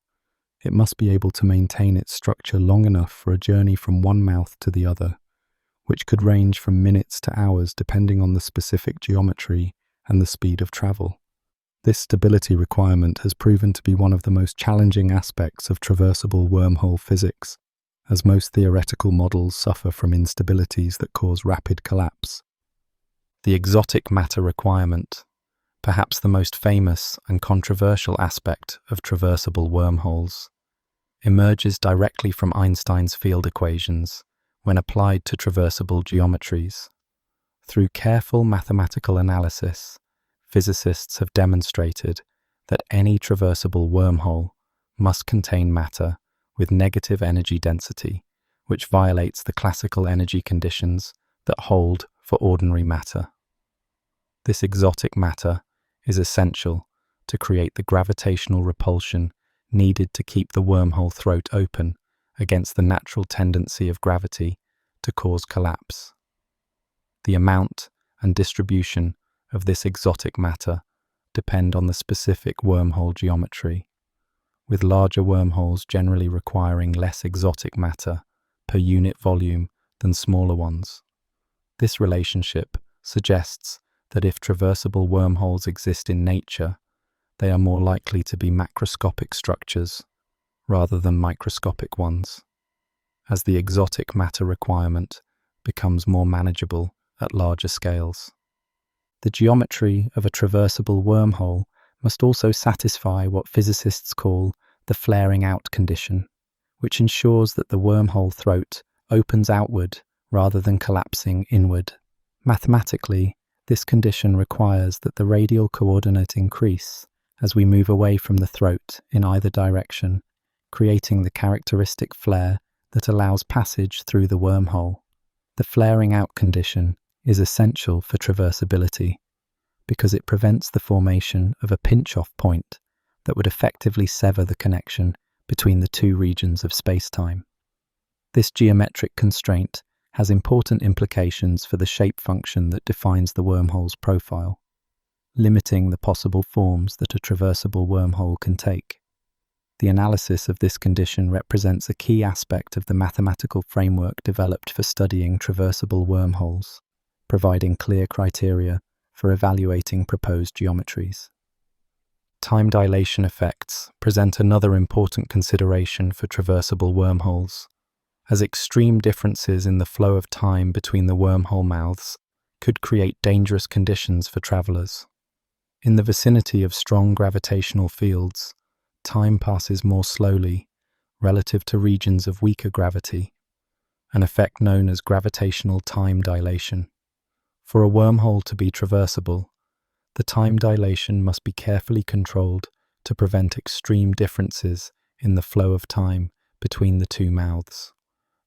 it must be able to maintain its structure long enough for a journey from one mouth to the other, which could range from minutes to hours depending on the specific geometry and the speed of travel. This stability requirement has proven to be one of the most challenging aspects of traversable wormhole physics, as most theoretical models suffer from instabilities that cause rapid collapse. The exotic matter requirement, perhaps the most famous and controversial aspect of traversable wormholes, emerges directly from Einstein's field equations when applied to traversable geometries. Through careful mathematical analysis, physicists have demonstrated that any traversable wormhole must contain matter with negative energy density, which violates the classical energy conditions that hold for ordinary matter. This exotic matter is essential to create the gravitational repulsion needed to keep the wormhole throat open against the natural tendency of gravity to cause collapse. The amount and distribution of this exotic matter depend on the specific wormhole geometry, with larger wormholes generally requiring less exotic matter per unit volume than smaller ones. This relationship suggests that if traversable wormholes exist in nature, they are more likely to be macroscopic structures rather than microscopic ones, as the exotic matter requirement becomes more manageable at larger scales. The geometry of a traversable wormhole must also satisfy what physicists call the flaring out condition, which ensures that the wormhole throat opens outward rather than collapsing inward. Mathematically, this condition requires that the radial coordinate increase as we move away from the throat in either direction, creating the characteristic flare that allows passage through the wormhole. The flaring out condition is essential for traversability because it prevents the formation of a pinch-off point that would effectively sever the connection between the two regions of spacetime. This geometric constraint has important implications for the shape function that defines the wormhole's profile, limiting the possible forms that a traversable wormhole can take. The analysis of this condition represents a key aspect of the mathematical framework developed for studying traversable wormholes, providing clear criteria for evaluating proposed geometries. Time dilation effects present another important consideration for traversable wormholes, as extreme differences in the flow of time between the wormhole mouths could create dangerous conditions for travelers. In the vicinity of strong gravitational fields, time passes more slowly relative to regions of weaker gravity, an effect known as gravitational time dilation. For a wormhole to be traversable, the time dilation must be carefully controlled to prevent extreme differences in the flow of time between the two mouths.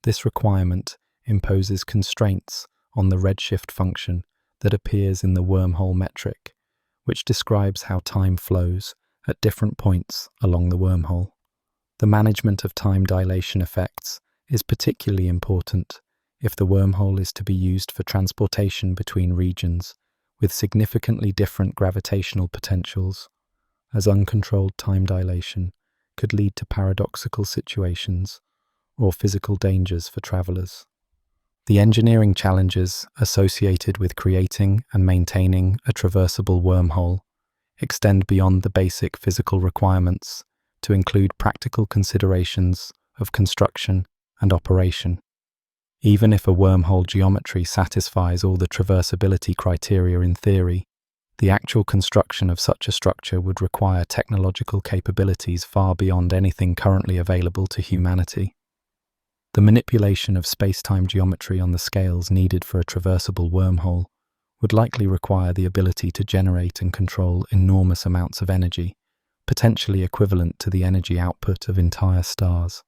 This requirement imposes constraints on the redshift function that appears in the wormhole metric, which describes how time flows at different points along the wormhole. The management of time dilation effects is particularly important if the wormhole is to be used for transportation between regions with significantly different gravitational potentials, as uncontrolled time dilation could lead to paradoxical situations or physical dangers for travelers. The engineering challenges associated with creating and maintaining a traversable wormhole extend beyond the basic physical requirements to include practical considerations of construction and operation. Even if a wormhole geometry satisfies all the traversability criteria in theory, the actual construction of such a structure would require technological capabilities far beyond anything currently available to humanity. The manipulation of space-time geometry on the scales needed for a traversable wormhole would likely require the ability to generate and control enormous amounts of energy, potentially equivalent to the energy output of entire stars.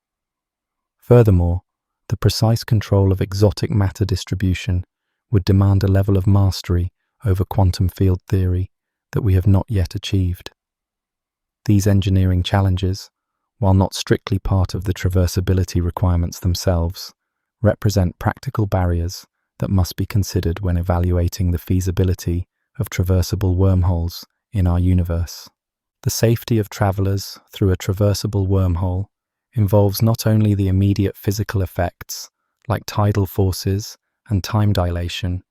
Furthermore, the precise control of exotic matter distribution would demand a level of mastery over quantum field theory that we have not yet achieved. These engineering challenges, while not strictly part of the traversability requirements themselves, represent practical barriers that must be considered when evaluating the feasibility of traversable wormholes in our universe. The safety of travelers through a traversable wormhole involves not only the immediate physical effects, like tidal forces and time dilation,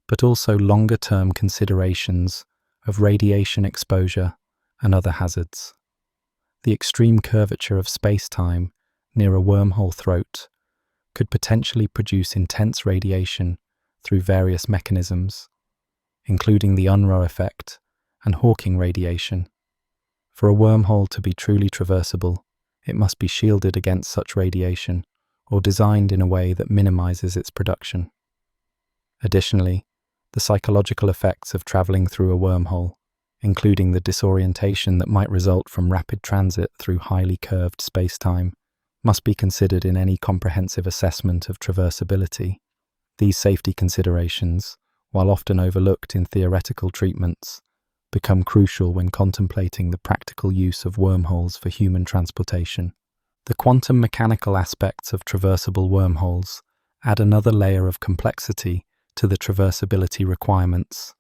but also longer-term considerations of radiation exposure and other hazards. The extreme curvature of space-time near a wormhole throat could potentially produce intense radiation through various mechanisms, including the Unruh effect and Hawking radiation. For a wormhole to be truly traversable, it must be shielded against such radiation or designed in a way that minimizes its production. Additionally, the psychological effects of traveling through a wormhole, including the disorientation that might result from rapid transit through highly curved space-time, must be considered in any comprehensive assessment of traversability. These safety considerations, while often overlooked in theoretical treatments, become crucial when contemplating the practical use of wormholes for human transportation. The quantum mechanical aspects of traversable wormholes add another layer of complexity to the traversability requirements,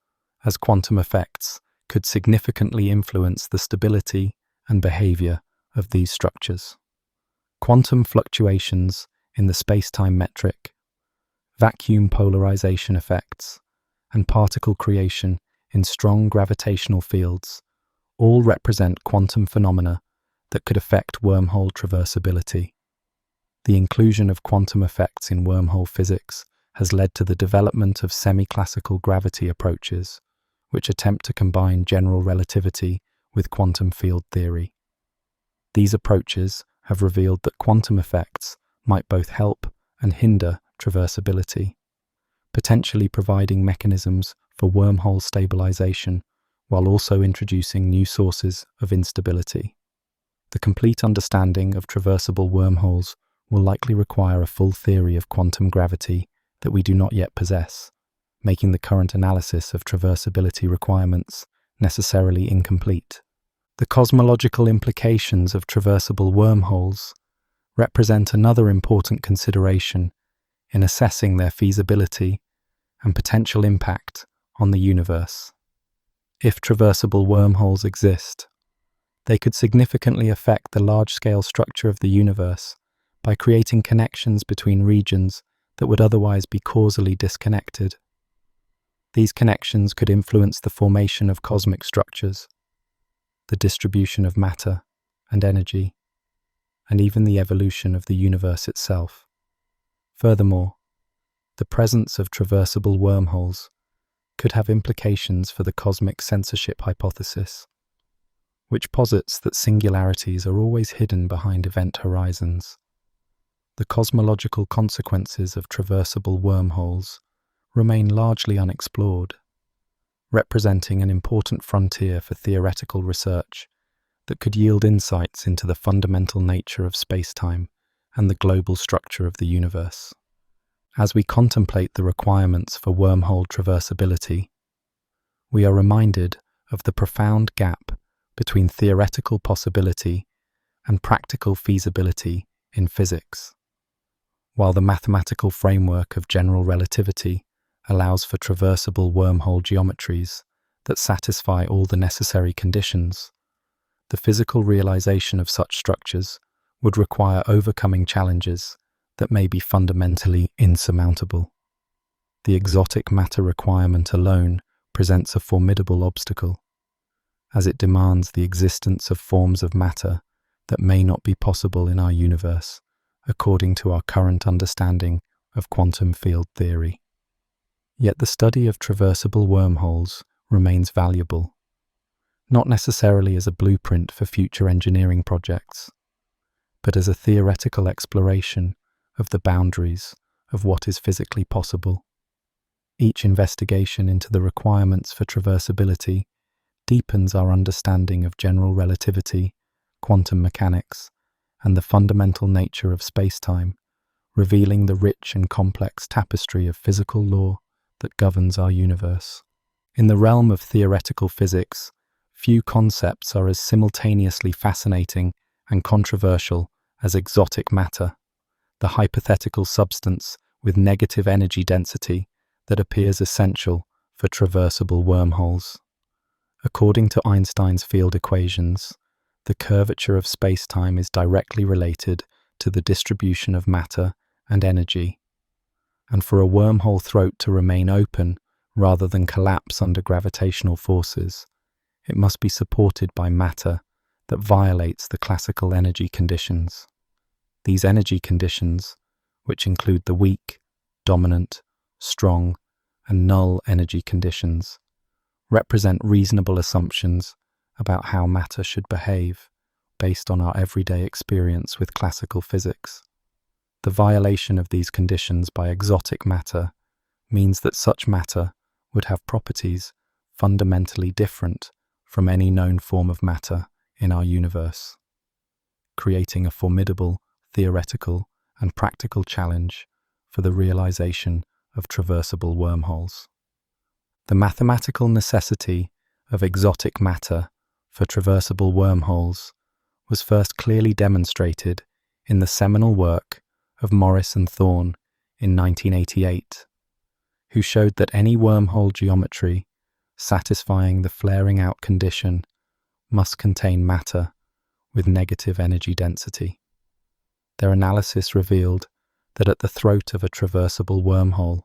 as quantum effects could significantly influence the stability and behavior of these structures. Quantum fluctuations in the space-time metric, vacuum polarization effects, and particle creation in strong gravitational fields all represent quantum phenomena that could affect wormhole traversability. The inclusion of quantum effects in wormhole physics has led to the development of semi-classical gravity approaches, which attempt to combine general relativity with quantum field theory. These approaches have revealed that quantum effects might both help and hinder traversability, potentially providing mechanisms for wormhole stabilization while also introducing new sources of instability. The complete understanding of traversable wormholes will likely require a full theory of quantum gravity that we do not yet possess, making the current analysis of traversability requirements necessarily incomplete. The cosmological implications of traversable wormholes represent another important consideration in assessing their feasibility and potential impact on the universe. If traversable wormholes exist, they could significantly affect the large-scale structure of the universe by creating connections between regions that would otherwise be causally disconnected. These connections could influence the formation of cosmic structures, the distribution of matter and energy, and even the evolution of the universe itself. Furthermore, the presence of traversable wormholes could have implications for the cosmic censorship hypothesis, which posits that singularities are always hidden behind event horizons. The cosmological consequences of traversable wormholes remain largely unexplored, representing an important frontier for theoretical research that could yield insights into the fundamental nature of space-time and the global structure of the universe. As we contemplate the requirements for wormhole traversability, we are reminded of the profound gap between theoretical possibility and practical feasibility in physics. While the mathematical framework of general relativity allows for traversable wormhole geometries that satisfy all the necessary conditions, the physical realization of such structures would require overcoming challenges that may be fundamentally insurmountable. The exotic matter requirement alone presents a formidable obstacle, as it demands the existence of forms of matter that may not be possible in our universe according to our current understanding of quantum field theory. Yet the study of traversable wormholes remains valuable, not necessarily as a blueprint for future engineering projects, but as a theoretical exploration of the boundaries of what is physically possible. Each investigation into the requirements for traversability deepens our understanding of general relativity, quantum mechanics, and the fundamental nature of spacetime, revealing the rich and complex tapestry of physical law that governs our universe. In the realm of theoretical physics, few concepts are as simultaneously fascinating and controversial as exotic matter, the hypothetical substance with negative energy density that appears essential for traversable wormholes. According to Einstein's field equations, the curvature of spacetime is directly related to the distribution of matter and energy, and for a wormhole throat to remain open rather than collapse under gravitational forces, it must be supported by matter that violates the classical energy conditions. These energy conditions, which include the weak, dominant, strong, and null energy conditions, represent reasonable assumptions about how matter should behave based on our everyday experience with classical physics. The violation of these conditions by exotic matter means that such matter would have properties fundamentally different from any known form of matter in our universe, creating a formidable theoretical and practical challenge for the realization of traversable wormholes. The mathematical necessity of exotic matter for traversable wormholes was first clearly demonstrated in the seminal work of Morris and Thorne in 1988, who showed that any wormhole geometry satisfying the flaring out condition must contain matter with negative energy density. Their analysis revealed that at the throat of a traversable wormhole,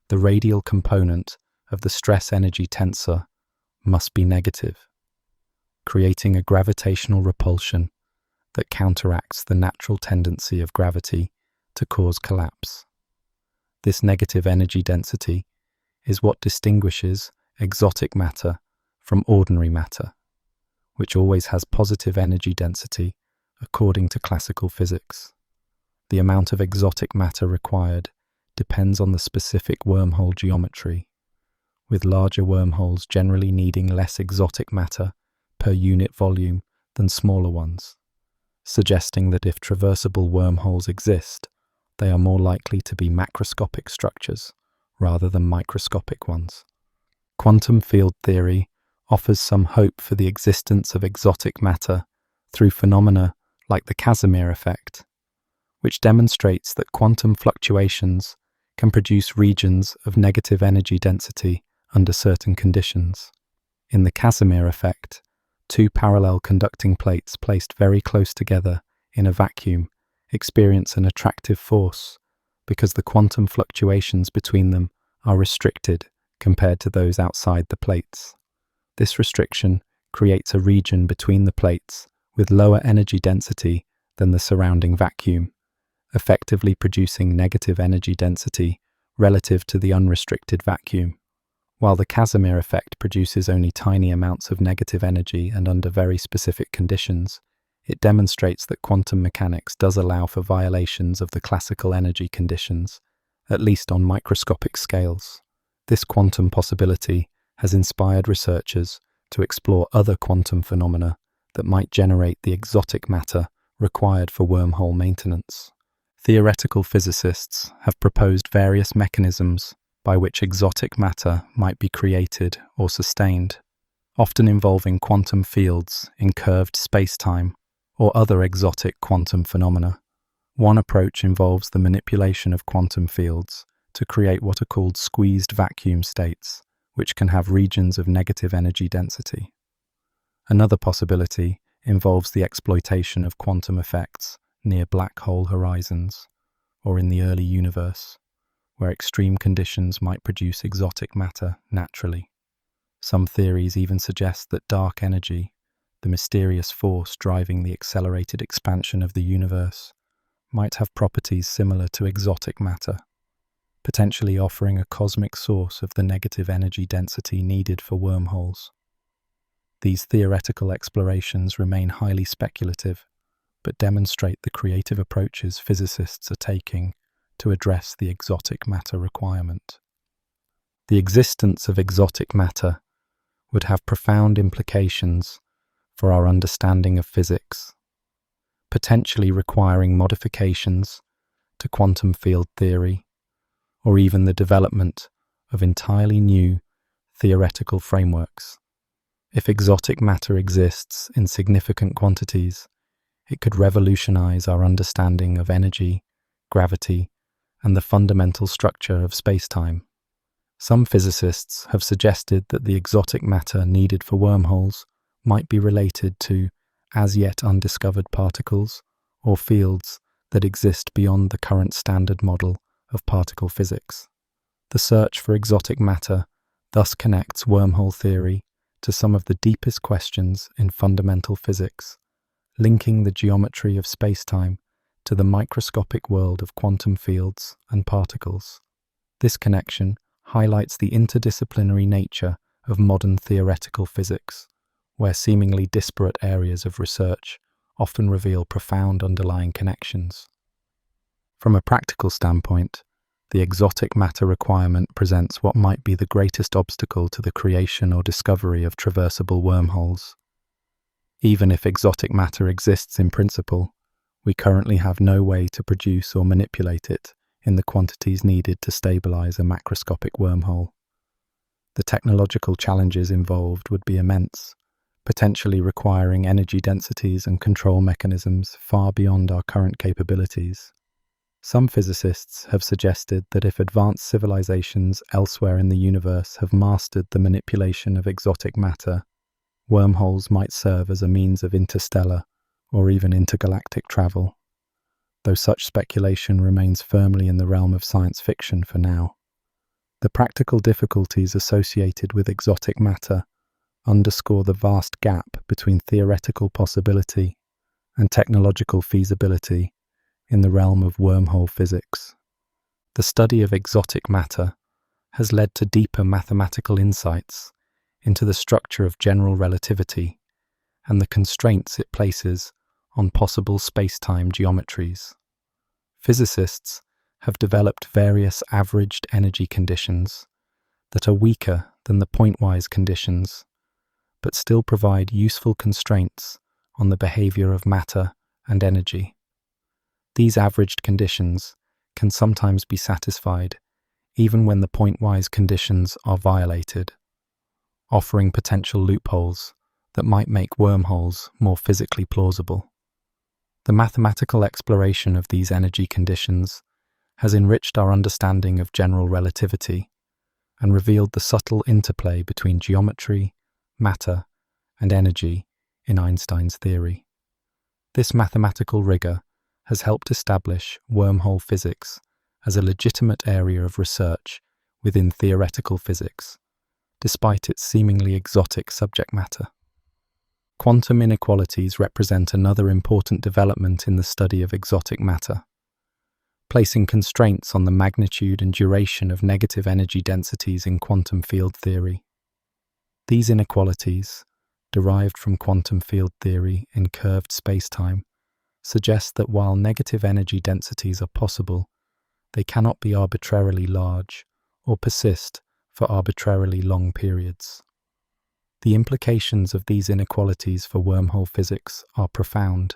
the radial component of the stress-energy tensor must be negative, creating a gravitational repulsion that counteracts the natural tendency of gravity to cause collapse. This negative energy density is what distinguishes exotic matter from ordinary matter, which always has positive energy density according to classical physics. The amount of exotic matter required depends on the specific wormhole geometry, with larger wormholes generally needing less exotic matter per unit volume than smaller ones, suggesting that if traversable wormholes exist, they are more likely to be macroscopic structures rather than microscopic ones. Quantum field theory offers some hope for the existence of exotic matter through phenomena like the Casimir effect, which demonstrates that quantum fluctuations can produce regions of negative energy density under certain conditions. In the Casimir effect, two parallel conducting plates placed very close together in a vacuum experience an attractive force because the quantum fluctuations between them are restricted compared to those outside the plates. This restriction creates a region between the plates with lower energy density than the surrounding vacuum, effectively producing negative energy density relative to the unrestricted vacuum. While the Casimir effect produces only tiny amounts of negative energy and under very specific conditions, it demonstrates that quantum mechanics does allow for violations of the classical energy conditions, at least on microscopic scales. This quantum possibility has inspired researchers to explore other quantum phenomena that might generate the exotic matter required for wormhole maintenance. Theoretical physicists have proposed various mechanisms by which exotic matter might be created or sustained, often involving quantum fields in curved spacetime or other exotic quantum phenomena. One approach involves the manipulation of quantum fields to create what are called squeezed vacuum states, which can have regions of negative energy density. Another possibility involves the exploitation of quantum effects near black hole horizons or in the early universe, where extreme conditions might produce exotic matter naturally. Some theories even suggest that dark energy, the mysterious force driving the accelerated expansion of the universe, might have properties similar to exotic matter, potentially offering a cosmic source of the negative energy density needed for wormholes. These theoretical explorations remain highly speculative, but demonstrate the creative approaches physicists are taking to address the exotic matter requirement. The existence of exotic matter would have profound implications for our understanding of physics, potentially requiring modifications to quantum field theory, or even the development of entirely new theoretical frameworks. If exotic matter exists in significant quantities, it could revolutionize our understanding of energy, gravity, and the fundamental structure of spacetime. Some physicists have suggested that the exotic matter needed for wormholes might be related to as yet undiscovered particles or fields that exist beyond the current standard model of particle physics. The search for exotic matter thus connects wormhole theory to some of the deepest questions in fundamental physics, linking the geometry of spacetime to the microscopic world of quantum fields and particles. This connection highlights the interdisciplinary nature of modern theoretical physics, where seemingly disparate areas of research often reveal profound underlying connections. From a practical standpoint, the exotic matter requirement presents what might be the greatest obstacle to the creation or discovery of traversable wormholes. Even if exotic matter exists in principle, we currently have no way to produce or manipulate it in the quantities needed to stabilize a macroscopic wormhole. The technological challenges involved would be immense, potentially requiring energy densities and control mechanisms far beyond our current capabilities. Some physicists have suggested that if advanced civilizations elsewhere in the universe have mastered the manipulation of exotic matter, wormholes might serve as a means of interstellar or even intergalactic travel, though such speculation remains firmly in the realm of science fiction for now. The practical difficulties associated with exotic matter underscore the vast gap between theoretical possibility and technological feasibility in the realm of wormhole physics. The study of exotic matter has led to deeper mathematical insights into the structure of general relativity and the constraints it places on possible spacetime geometries. Physicists have developed various averaged energy conditions that are weaker than the pointwise conditions, but still provide useful constraints on the behavior of matter and energy. These averaged conditions can sometimes be satisfied even when the pointwise conditions are violated, offering potential loopholes that might make wormholes more physically plausible. The mathematical exploration of these energy conditions has enriched our understanding of general relativity and revealed the subtle interplay between geometry, matter, and energy in Einstein's theory. This mathematical rigor has helped establish wormhole physics as a legitimate area of research within theoretical physics, despite its seemingly exotic subject matter. Quantum inequalities represent another important development in the study of exotic matter, placing constraints on the magnitude and duration of negative energy densities in quantum field theory. These inequalities, derived from quantum field theory in curved spacetime, suggest that while negative energy densities are possible, they cannot be arbitrarily large or persist for arbitrarily long periods. The implications of these inequalities for wormhole physics are profound,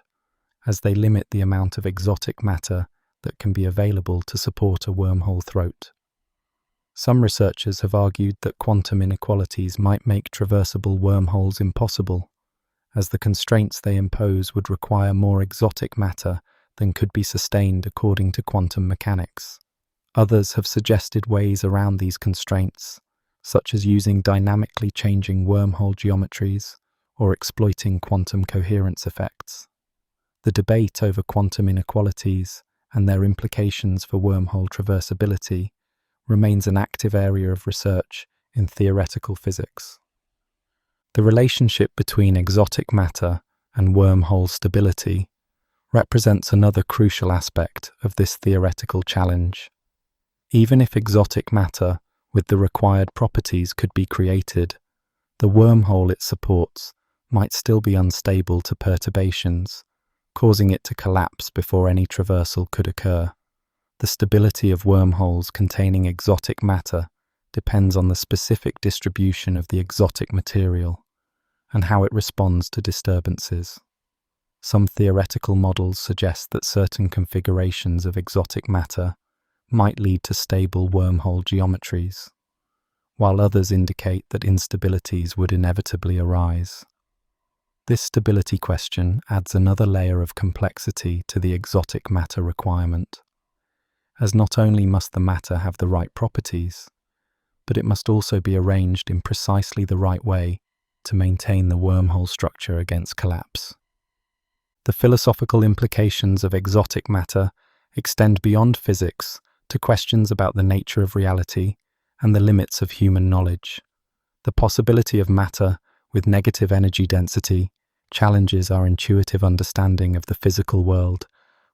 as they limit the amount of exotic matter that can be available to support a wormhole throat. Some researchers have argued that quantum inequalities might make traversable wormholes impossible, as the constraints they impose would require more exotic matter than could be sustained according to quantum mechanics. Others have suggested ways around these constraints, such as using dynamically changing wormhole geometries or exploiting quantum coherence effects. The debate over quantum inequalities and their implications for wormhole traversability remains an active area of research in theoretical physics. The relationship between exotic matter and wormhole stability represents another crucial aspect of this theoretical challenge. Even if exotic matter with the required properties could be created, the wormhole it supports might still be unstable to perturbations, causing it to collapse before any traversal could occur. The stability of wormholes containing exotic matter depends on the specific distribution of the exotic material and how it responds to disturbances. Some theoretical models suggest that certain configurations of exotic matter might lead to stable wormhole geometries, while others indicate that instabilities would inevitably arise. This stability question adds another layer of complexity to the exotic matter requirement, as not only must the matter have the right properties, but it must also be arranged in precisely the right way to maintain the wormhole structure against collapse. The philosophical implications of exotic matter extend beyond physics to questions about the nature of reality and the limits of human knowledge. The possibility of matter with negative energy density challenges our intuitive understanding of the physical world,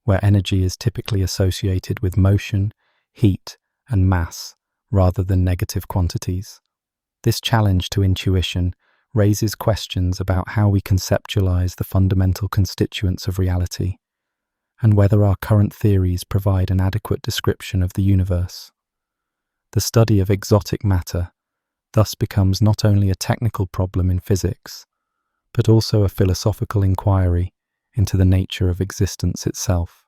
where energy is typically associated with motion, heat, and mass, rather than negative quantities. This challenge to intuition raises questions about how we conceptualize the fundamental constituents of reality, and whether our current theories provide an adequate description of the universe. The study of exotic matter thus becomes not only a technical problem in physics, but also a philosophical inquiry into the nature of existence itself.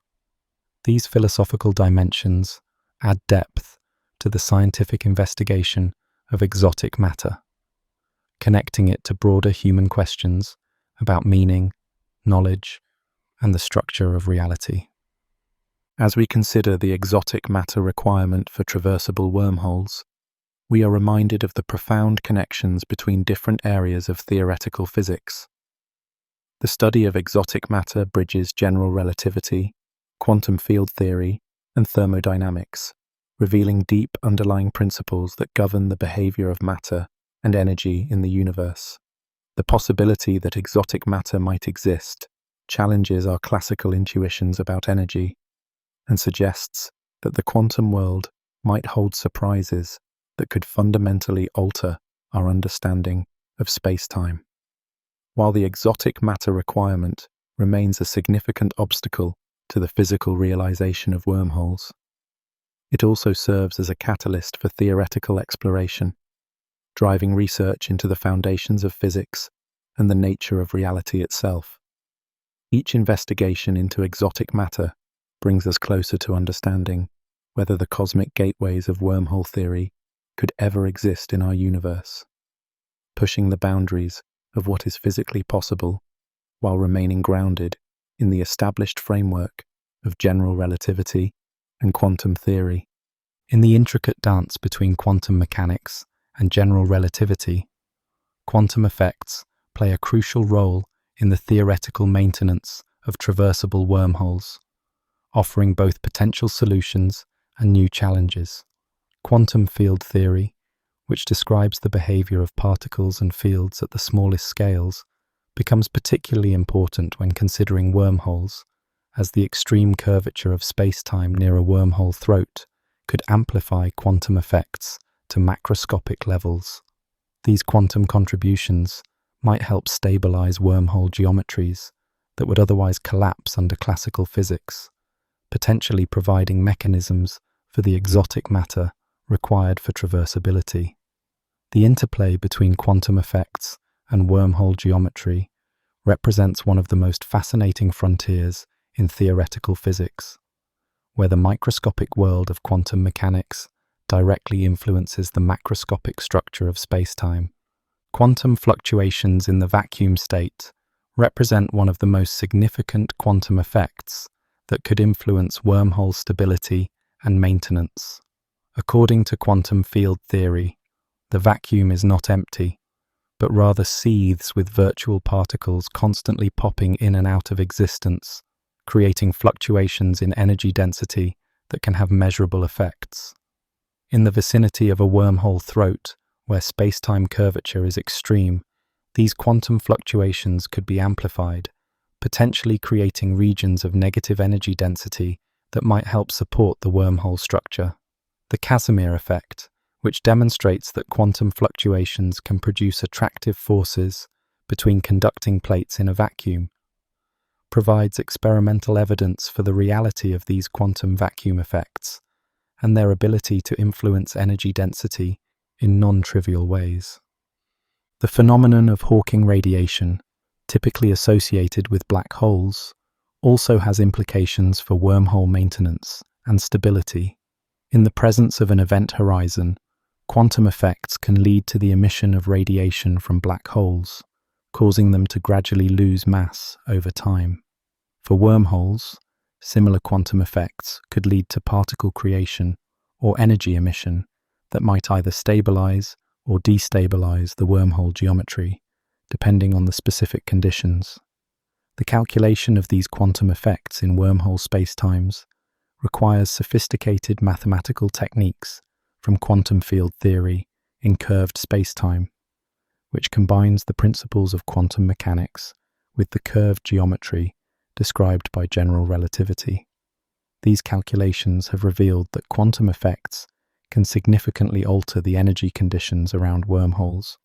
These philosophical dimensions add depth to the scientific investigation of exotic matter, connecting it to broader human questions about meaning, knowledge, and the structure of reality. As we consider the exotic matter requirement for traversable wormholes, we are reminded of the profound connections between different areas of theoretical physics. The study of exotic matter bridges general relativity, quantum field theory, and thermodynamics, revealing deep underlying principles that govern the behavior of matter and energy in the universe. The possibility that exotic matter might exist challenges our classical intuitions about energy and suggests that the quantum world might hold surprises that could fundamentally alter our understanding of spacetime. While the exotic matter requirement remains a significant obstacle to the physical realization of wormholes, it also serves as a catalyst for theoretical exploration, driving research into the foundations of physics and the nature of reality itself. Each investigation into exotic matter brings us closer to understanding whether the cosmic gateways of wormhole theory could ever exist in our universe, pushing the boundaries of what is physically possible while remaining grounded in the established framework of general relativity and quantum theory. In the intricate dance between quantum mechanics and general relativity, quantum effects play a crucial role in the theoretical maintenance of traversable wormholes, offering both potential solutions and new challenges. Quantum field theory, which describes the behavior of particles and fields at the smallest scales, becomes particularly important when considering wormholes, as the extreme curvature of spacetime near a wormhole throat could amplify quantum effects to macroscopic levels. These quantum contributions might help stabilize wormhole geometries that would otherwise collapse under classical physics, potentially providing mechanisms for the exotic matter required for traversability. The interplay between quantum effects and wormhole geometry represents one of the most fascinating frontiers in theoretical physics, where the microscopic world of quantum mechanics directly influences the macroscopic structure of spacetime. Quantum fluctuations in the vacuum state represent one of the most significant quantum effects that could influence wormhole stability and maintenance. According to quantum field theory, the vacuum is not empty, but rather seethes with virtual particles constantly popping in and out of existence, creating fluctuations in energy density that can have measurable effects. In the vicinity of a wormhole throat, where spacetime curvature is extreme, these quantum fluctuations could be amplified, potentially creating regions of negative energy density that might help support the wormhole structure. The Casimir effect, which demonstrates that quantum fluctuations can produce attractive forces between conducting plates in a vacuum, provides experimental evidence for the reality of these quantum vacuum effects and their ability to influence energy density in non-trivial ways. The phenomenon of Hawking radiation, typically associated with black holes, also has implications for wormhole maintenance and stability. In the presence of an event horizon, quantum effects can lead to the emission of radiation from black holes, causing them to gradually lose mass over time. For wormholes, similar quantum effects could lead to particle creation or energy emission that might either stabilize or destabilize the wormhole geometry, depending on the specific conditions. The calculation of these quantum effects in wormhole spacetimes requires sophisticated mathematical techniques from quantum field theory in curved spacetime, which combines the principles of quantum mechanics with the curved geometry described by general relativity. These calculations have revealed that quantum effects can significantly alter the energy conditions around wormholes,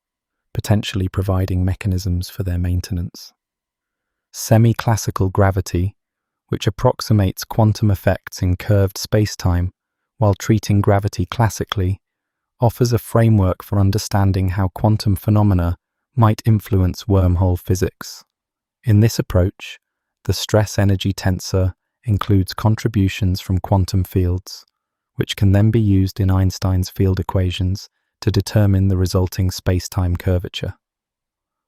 potentially providing mechanisms for their maintenance. Semi-classical gravity, which approximates quantum effects in curved spacetime while treating gravity classically, offers a framework for understanding how quantum phenomena might influence wormhole physics. In this approach, the stress-energy tensor includes contributions from quantum fields, which can then be used in Einstein's field equations to determine the resulting spacetime curvature.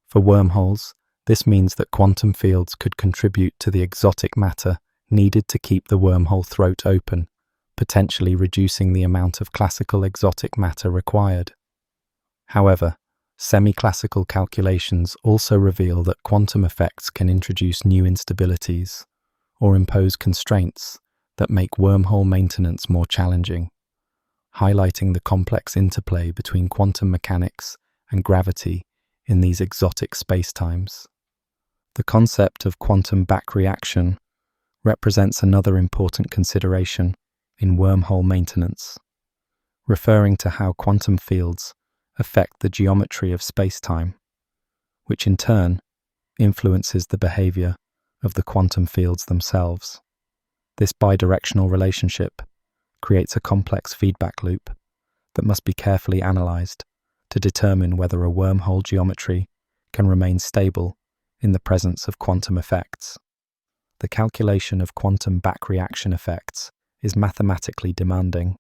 For wormholes, this means that quantum fields could contribute to the exotic matter needed to keep the wormhole throat open, potentially reducing the amount of classical exotic matter required. However, semi-classical calculations also reveal that quantum effects can introduce new instabilities or impose constraints that make wormhole maintenance more challenging, highlighting the complex interplay between quantum mechanics and gravity in these exotic spacetimes. The concept of quantum back reaction represents another important consideration in wormhole maintenance, referring to how quantum fields affect the geometry of spacetime, which in turn influences the behavior of the quantum fields themselves. This bidirectional relationship creates a complex feedback loop that must be carefully analyzed to determine whether a wormhole geometry can remain stable in the presence of quantum effects. The calculation of quantum back reaction effects is mathematically demanding,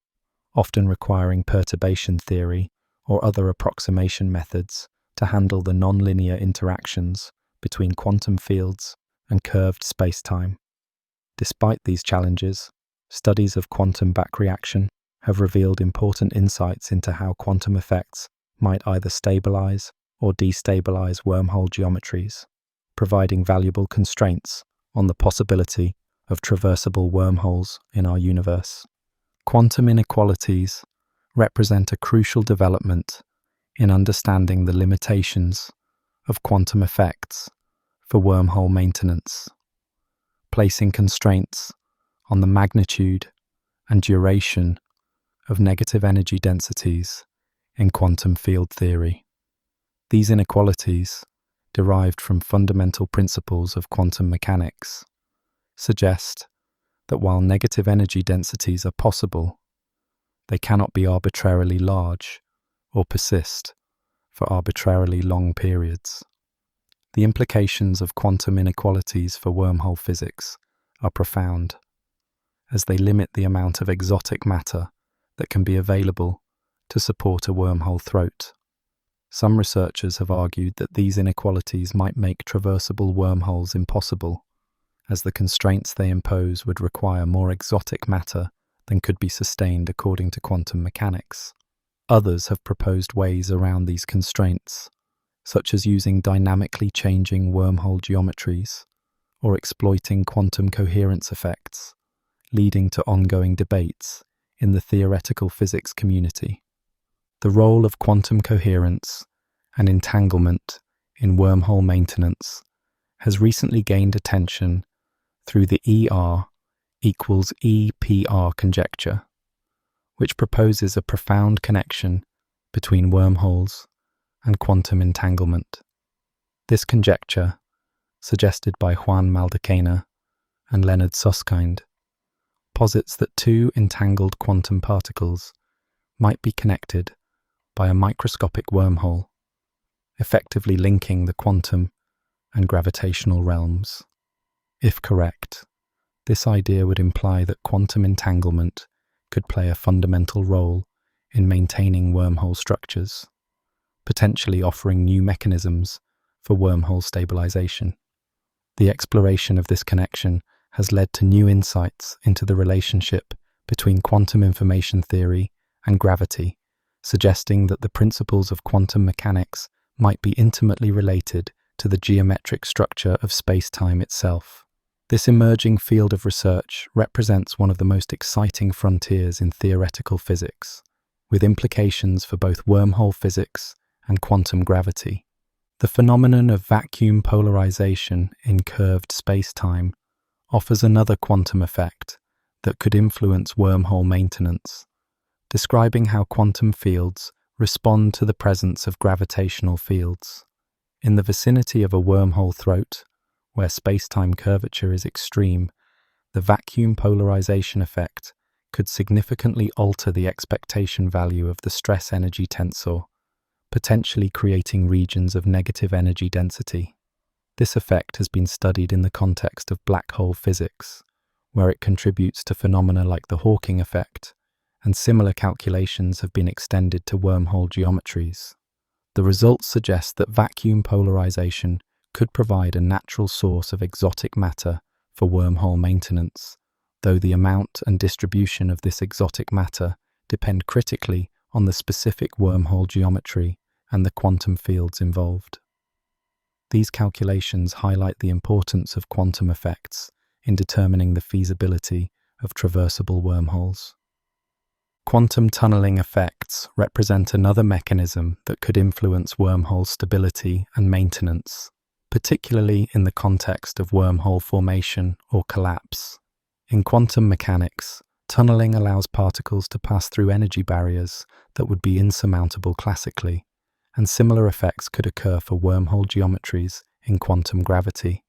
often requiring perturbation theory or other approximation methods to handle the nonlinear interactions between quantum fields and curved spacetime. Despite these challenges, studies of quantum back reaction have revealed important insights into how quantum effects might either stabilize or destabilize wormhole geometries, providing valuable constraints on the possibility of traversable wormholes in our universe. Quantum inequalities represent a crucial development in understanding the limitations of quantum effects for wormhole maintenance, placing constraints on the magnitude and duration of negative energy densities in quantum field theory. These inequalities, derived from fundamental principles of quantum mechanics, suggest that while negative energy densities are possible, they cannot be arbitrarily large or persist for arbitrarily long periods. The implications of quantum inequalities for wormhole physics are profound, as they limit the amount of exotic matter that can be available to support a wormhole throat. Some researchers have argued that these inequalities might make traversable wormholes impossible, as the constraints they impose would require more exotic matter than could be sustained according to quantum mechanics. Others have proposed ways around these constraints, such as using dynamically changing wormhole geometries or exploiting quantum coherence effects, leading to ongoing debates in the theoretical physics community. The role of quantum coherence and entanglement in wormhole maintenance has recently gained attention through the ER equals EPR conjecture, which proposes a profound connection between wormholes and quantum entanglement. This conjecture, suggested by Juan Maldacena and Leonard Susskind, posits that two entangled quantum particles might be connected by a microscopic wormhole, effectively linking the quantum and gravitational realms. If correct, this idea would imply that quantum entanglement could play a fundamental role in maintaining wormhole structures, potentially offering new mechanisms for wormhole stabilization. The exploration of this connection has led to new insights into the relationship between quantum information theory and gravity, suggesting that the principles of quantum mechanics might be intimately related to the geometric structure of space-time itself. This emerging field of research represents one of the most exciting frontiers in theoretical physics, with implications for both wormhole physics and quantum gravity. The phenomenon of vacuum polarization in curved space-time offers another quantum effect that could influence wormhole maintenance, describing how quantum fields respond to the presence of gravitational fields. In the vicinity of a wormhole throat, where space-time curvature is extreme, the vacuum polarization effect could significantly alter the expectation value of the stress-energy tensor, potentially creating regions of negative energy density. This effect has been studied in the context of black hole physics, where it contributes to phenomena like the Hawking effect, and similar calculations have been extended to wormhole geometries. The results suggest that vacuum polarization could provide a natural source of exotic matter for wormhole maintenance, though the amount and distribution of this exotic matter depend critically on the specific wormhole geometry and the quantum fields involved. These calculations highlight the importance of quantum effects in determining the feasibility of traversable wormholes. Quantum tunneling effects represent another mechanism that could influence wormhole stability and maintenance, particularly in the context of wormhole formation or collapse. In quantum mechanics, tunneling allows particles to pass through energy barriers that would be insurmountable classically, and similar effects could occur for wormhole geometries in quantum gravity.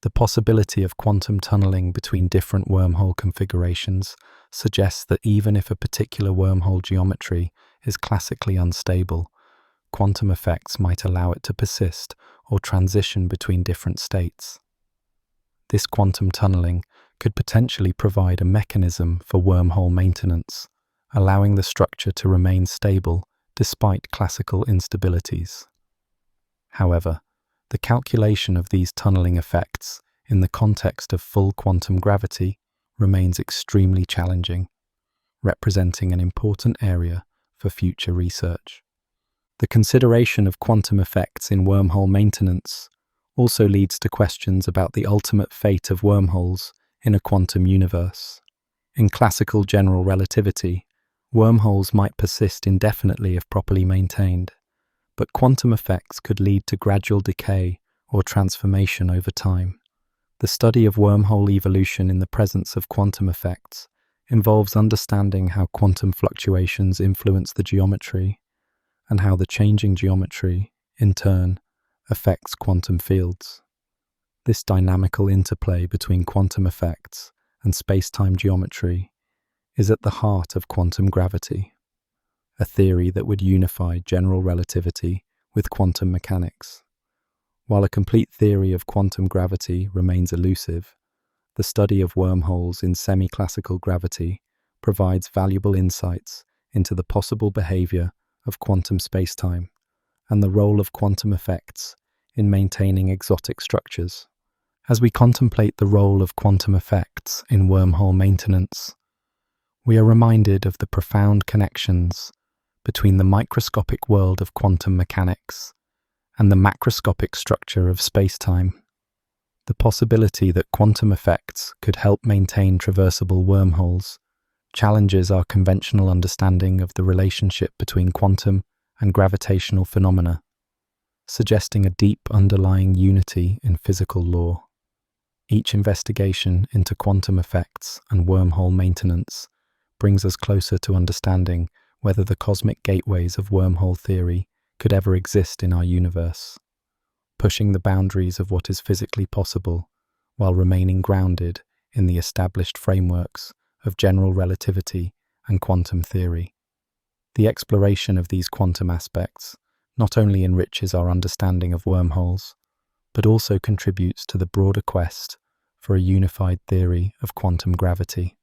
The possibility of quantum tunneling between different wormhole configurations suggests that even if a particular wormhole geometry is classically unstable, quantum effects might allow it to persist or transition between different states. This quantum tunneling could potentially provide a mechanism for wormhole maintenance, allowing the structure to remain stable despite classical instabilities. However, the calculation of these tunneling effects in the context of full quantum gravity remains extremely challenging, representing an important area for future research. The consideration of quantum effects in wormhole maintenance also leads to questions about the ultimate fate of wormholes in a quantum universe. In classical general relativity, wormholes might persist indefinitely if properly maintained, but quantum effects could lead to gradual decay or transformation over time. The study of wormhole evolution in the presence of quantum effects involves understanding how quantum fluctuations influence the geometry and how the changing geometry, in turn, affects quantum fields. This dynamical interplay between quantum effects and space-time geometry is at the heart of quantum gravity, a theory that would unify general relativity with quantum mechanics. While a complete theory of quantum gravity remains elusive, The study of wormholes in semi-classical gravity provides valuable insights into the possible behavior of quantum spacetime and the role of quantum effects in maintaining exotic structures. As we contemplate the role of quantum effects in wormhole maintenance, we are reminded of the profound connections between the microscopic world of quantum mechanics and the macroscopic structure of spacetime. The possibility that quantum effects could help maintain traversable wormholes challenges our conventional understanding of the relationship between quantum and gravitational phenomena, suggesting a deep underlying unity in physical law. Each investigation into quantum effects and wormhole maintenance brings us closer to understanding whether the cosmic gateways of wormhole theory could ever exist in our universe, pushing the boundaries of what is physically possible while remaining grounded in the established frameworks of general relativity and quantum theory. The exploration of these quantum aspects not only enriches our understanding of wormholes, but also contributes to the broader quest for a unified theory of quantum gravity,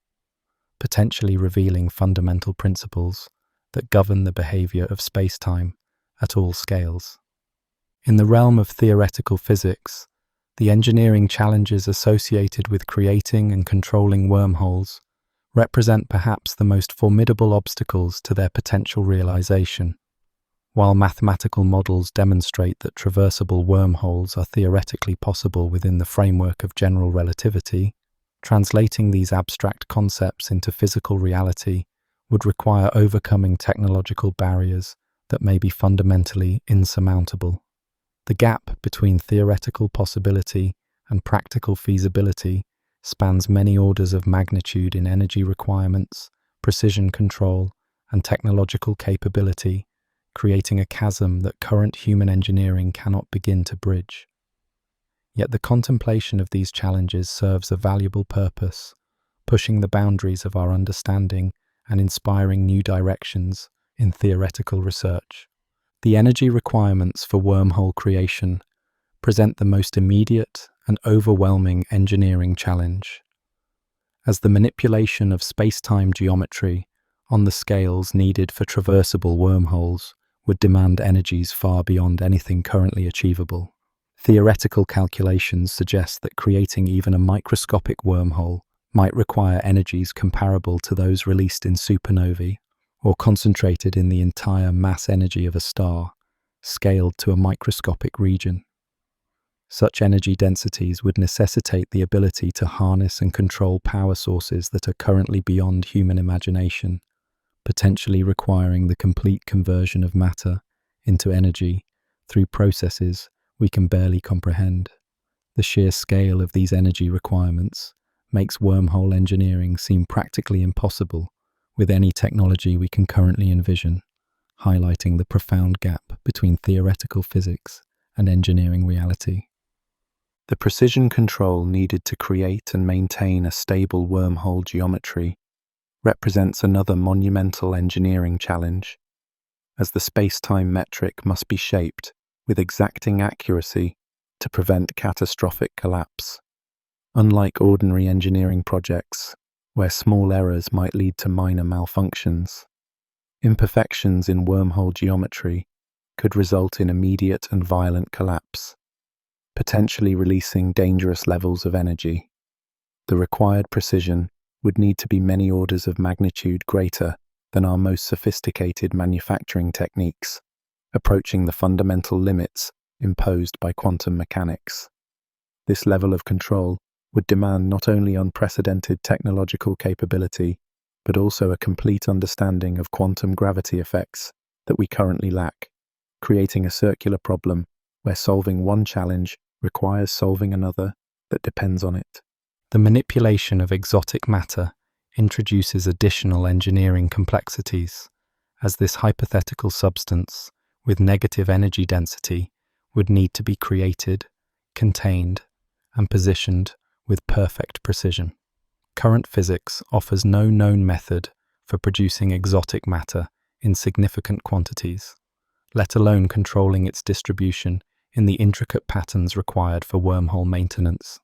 potentially revealing fundamental principles that govern the behavior of spacetime at all scales. In the realm of theoretical physics, the engineering challenges associated with creating and controlling wormholes represent perhaps the most formidable obstacles to their potential realization. While mathematical models demonstrate that traversable wormholes are theoretically possible within the framework of general relativity, translating these abstract concepts into physical reality would require overcoming technological barriers that may be fundamentally insurmountable. The gap between theoretical possibility and practical feasibility spans many orders of magnitude in energy requirements, precision control, and technological capability, creating a chasm that current human engineering cannot begin to bridge. Yet the contemplation of these challenges serves a valuable purpose, pushing the boundaries of our understanding and inspiring new directions in theoretical research. The energy requirements for wormhole creation present the most immediate and overwhelming engineering challenge, as the manipulation of space-time geometry on the scales needed for traversable wormholes would demand energies far beyond anything currently achievable. Theoretical calculations suggest that creating even a microscopic wormhole might require energies comparable to those released in supernovae, or concentrated in the entire mass energy of a star, scaled to a microscopic region. Such energy densities would necessitate the ability to harness and control power sources that are currently beyond human imagination, potentially requiring the complete conversion of matter into energy through processes we can barely comprehend. The sheer scale of these energy requirements makes wormhole engineering seem practically impossible with any technology we can currently envision, highlighting the profound gap between theoretical physics and engineering reality. The precision control needed to create and maintain a stable wormhole geometry represents another monumental engineering challenge, as the space-time metric must be shaped with exacting accuracy to prevent catastrophic collapse. Unlike ordinary engineering projects, where small errors might lead to minor malfunctions, imperfections in wormhole geometry could result in immediate and violent collapse, potentially releasing dangerous levels of energy. The required precision would need to be many orders of magnitude greater than our most sophisticated manufacturing techniques, approaching the fundamental limits imposed by quantum mechanics. This level of control would demand not only unprecedented technological capability, but also a complete understanding of quantum gravity effects that we currently lack, creating a circular problem where solving one challenge requires solving another that depends on it. The manipulation of exotic matter introduces additional engineering complexities, as this hypothetical substance with negative energy density would need to be created, contained, and positioned with perfect precision. Current physics offers no known method for producing exotic matter in significant quantities, let alone controlling its distribution in the intricate patterns required for wormhole maintenance.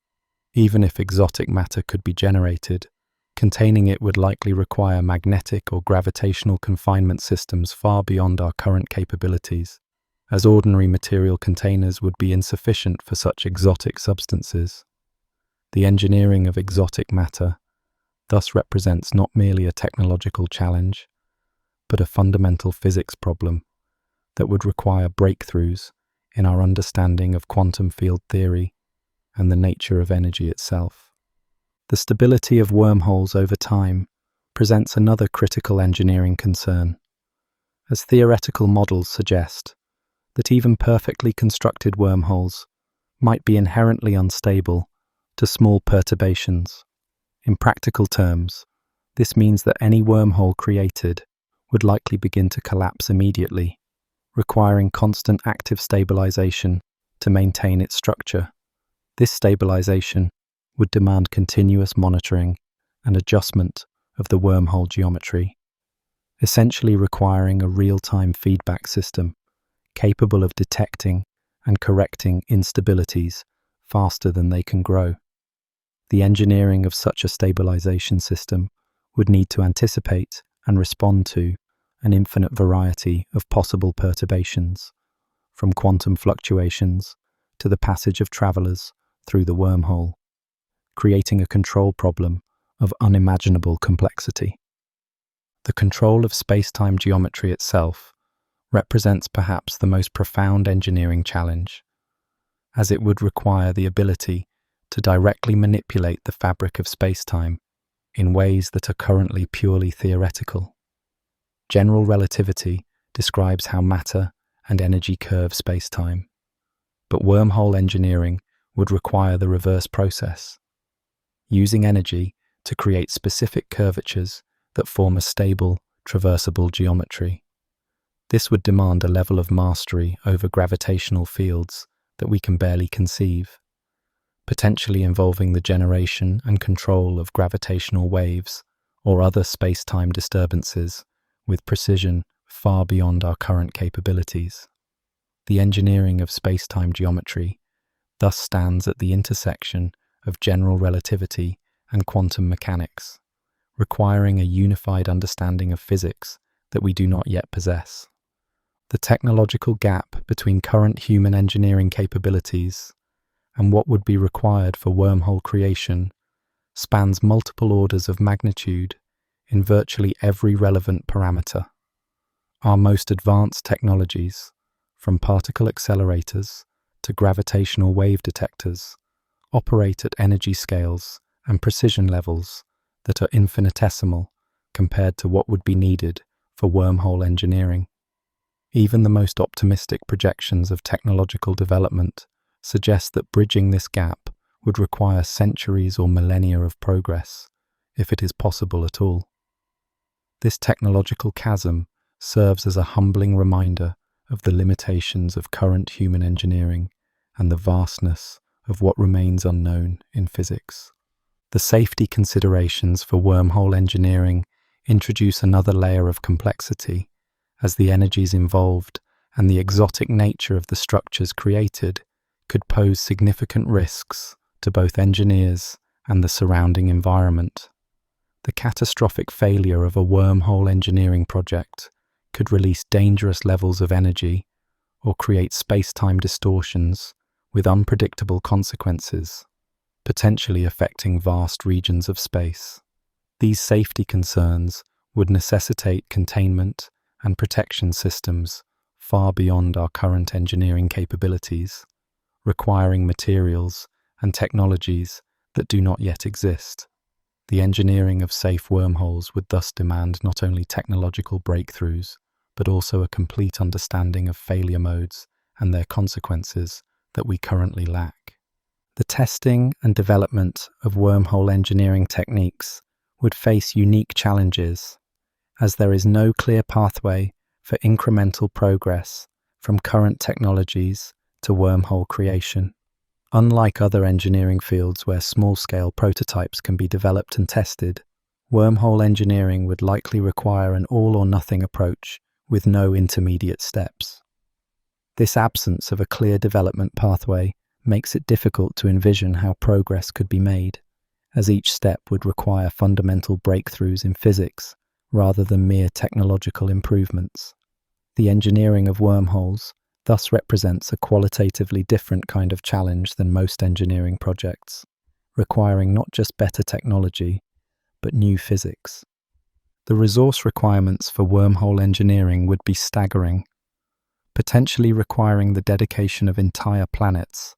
Even if exotic matter could be generated, containing it would likely require magnetic or gravitational confinement systems far beyond our current capabilities, as ordinary material containers would be insufficient for such exotic substances. The engineering of exotic matter thus represents not merely a technological challenge, but a fundamental physics problem that would require breakthroughs in our understanding of quantum field theory and the nature of energy itself. The stability of wormholes over time presents another critical engineering concern, as theoretical models suggest that even perfectly constructed wormholes might be inherently unstable to small perturbations. In practical terms, this means that any wormhole created would likely begin to collapse immediately, requiring constant active stabilization to maintain its structure. This stabilization would demand continuous monitoring and adjustment of the wormhole geometry, essentially requiring a real-time feedback system capable of detecting and correcting instabilities faster than they can grow. The engineering of such a stabilization system would need to anticipate and respond to an infinite variety of possible perturbations, from quantum fluctuations to the passage of travelers through the wormhole, creating a control problem of unimaginable complexity. The control of space-time geometry itself represents perhaps the most profound engineering challenge, as it would require the ability to directly manipulate the fabric of space-time in ways that are currently purely theoretical. General relativity describes how matter and energy curve space-time, but wormhole engineering would require the reverse process, using energy to create specific curvatures that form a stable, traversable geometry. This would demand a level of mastery over gravitational fields that we can barely conceive, potentially involving the generation and control of gravitational waves or other space-time disturbances with precision far beyond our current capabilities. The engineering of space-time geometry thus stands at the intersection of general relativity and quantum mechanics, requiring a unified understanding of physics that we do not yet possess. The technological gap between current human engineering capabilities and what would be required for wormhole creation spans multiple orders of magnitude in virtually every relevant parameter. Our most advanced technologies, from particle accelerators to gravitational wave detectors, operate at energy scales and precision levels that are infinitesimal compared to what would be needed for wormhole engineering. Even the most optimistic projections of technological development suggest that bridging this gap would require centuries or millennia of progress, if it is possible at all. This technological chasm serves as a humbling reminder of the limitations of current human engineering and the vastness of what remains unknown in physics. The safety considerations for wormhole engineering introduce another layer of complexity, as the energies involved and the exotic nature of the structures created could pose significant risks to both engineers and the surrounding environment. The catastrophic failure of a wormhole engineering project could release dangerous levels of energy or create space-time distortions with unpredictable consequences, potentially affecting vast regions of space. These safety concerns would necessitate containment and protection systems far beyond our current engineering capabilities, requiring materials and technologies that do not yet exist. The engineering of safe wormholes would thus demand not only technological breakthroughs, but also a complete understanding of failure modes and their consequences that we currently lack. The testing and development of wormhole engineering techniques would face unique challenges, as there is no clear pathway for incremental progress from current technologies to wormhole creation. Unlike other engineering fields where small-scale prototypes can be developed and tested, wormhole engineering would likely require an all-or-nothing approach with no intermediate steps. This absence of a clear development pathway makes it difficult to envision how progress could be made, as each step would require fundamental breakthroughs in physics rather than mere technological improvements. The engineering of wormholes thus represents a qualitatively different kind of challenge than most engineering projects, requiring not just better technology, but new physics. The resource requirements for wormhole engineering would be staggering, potentially requiring the dedication of entire planets,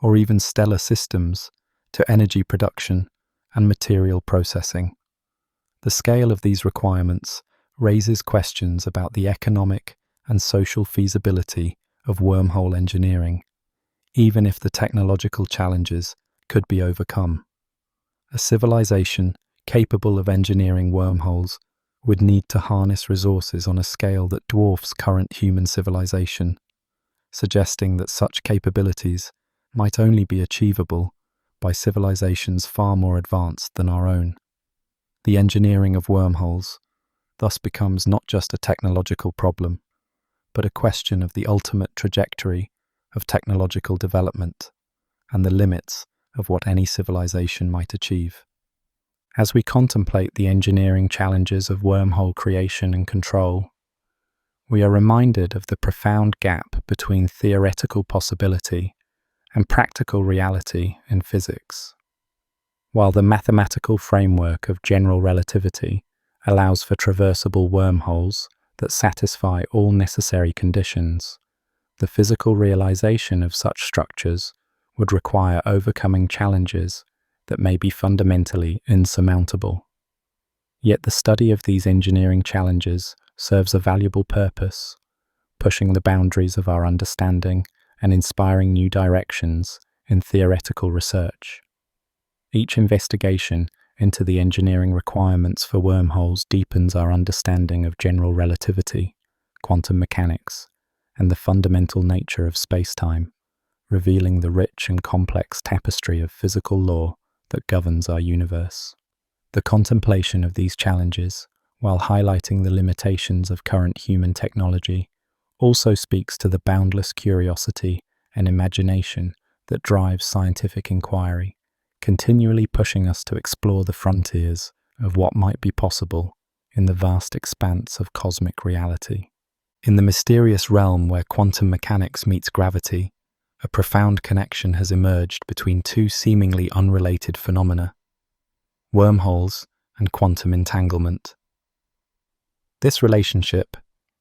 or even stellar systems, to energy production and material processing. The scale of these requirements raises questions about the economic and social feasibility of wormhole engineering, even if the technological challenges could be overcome. A civilization capable of engineering wormholes would need to harness resources on a scale that dwarfs current human civilization, suggesting that such capabilities might only be achievable by civilizations far more advanced than our own. The engineering of wormholes thus becomes not just a technological problem, but a question of the ultimate trajectory of technological development and the limits of what any civilization might achieve. As we contemplate the engineering challenges of wormhole creation and control, we are reminded of the profound gap between theoretical possibility and practical reality in physics. While the mathematical framework of general relativity allows for traversable wormholes that satisfy all necessary conditions, the physical realization of such structures would require overcoming challenges that may be fundamentally insurmountable. Yet the study of these engineering challenges serves a valuable purpose, pushing the boundaries of our understanding and inspiring new directions in theoretical research. Each investigation into the engineering requirements for wormholes deepens our understanding of general relativity, quantum mechanics, and the fundamental nature of spacetime, revealing the rich and complex tapestry of physical law that governs our universe. The contemplation of these challenges, while highlighting the limitations of current human technology, also speaks to the boundless curiosity and imagination that drives scientific inquiry, continually pushing us to explore the frontiers of what might be possible in the vast expanse of cosmic reality. In the mysterious realm where quantum mechanics meets gravity, a profound connection has emerged between two seemingly unrelated phenomena: wormholes and quantum entanglement. This relationship,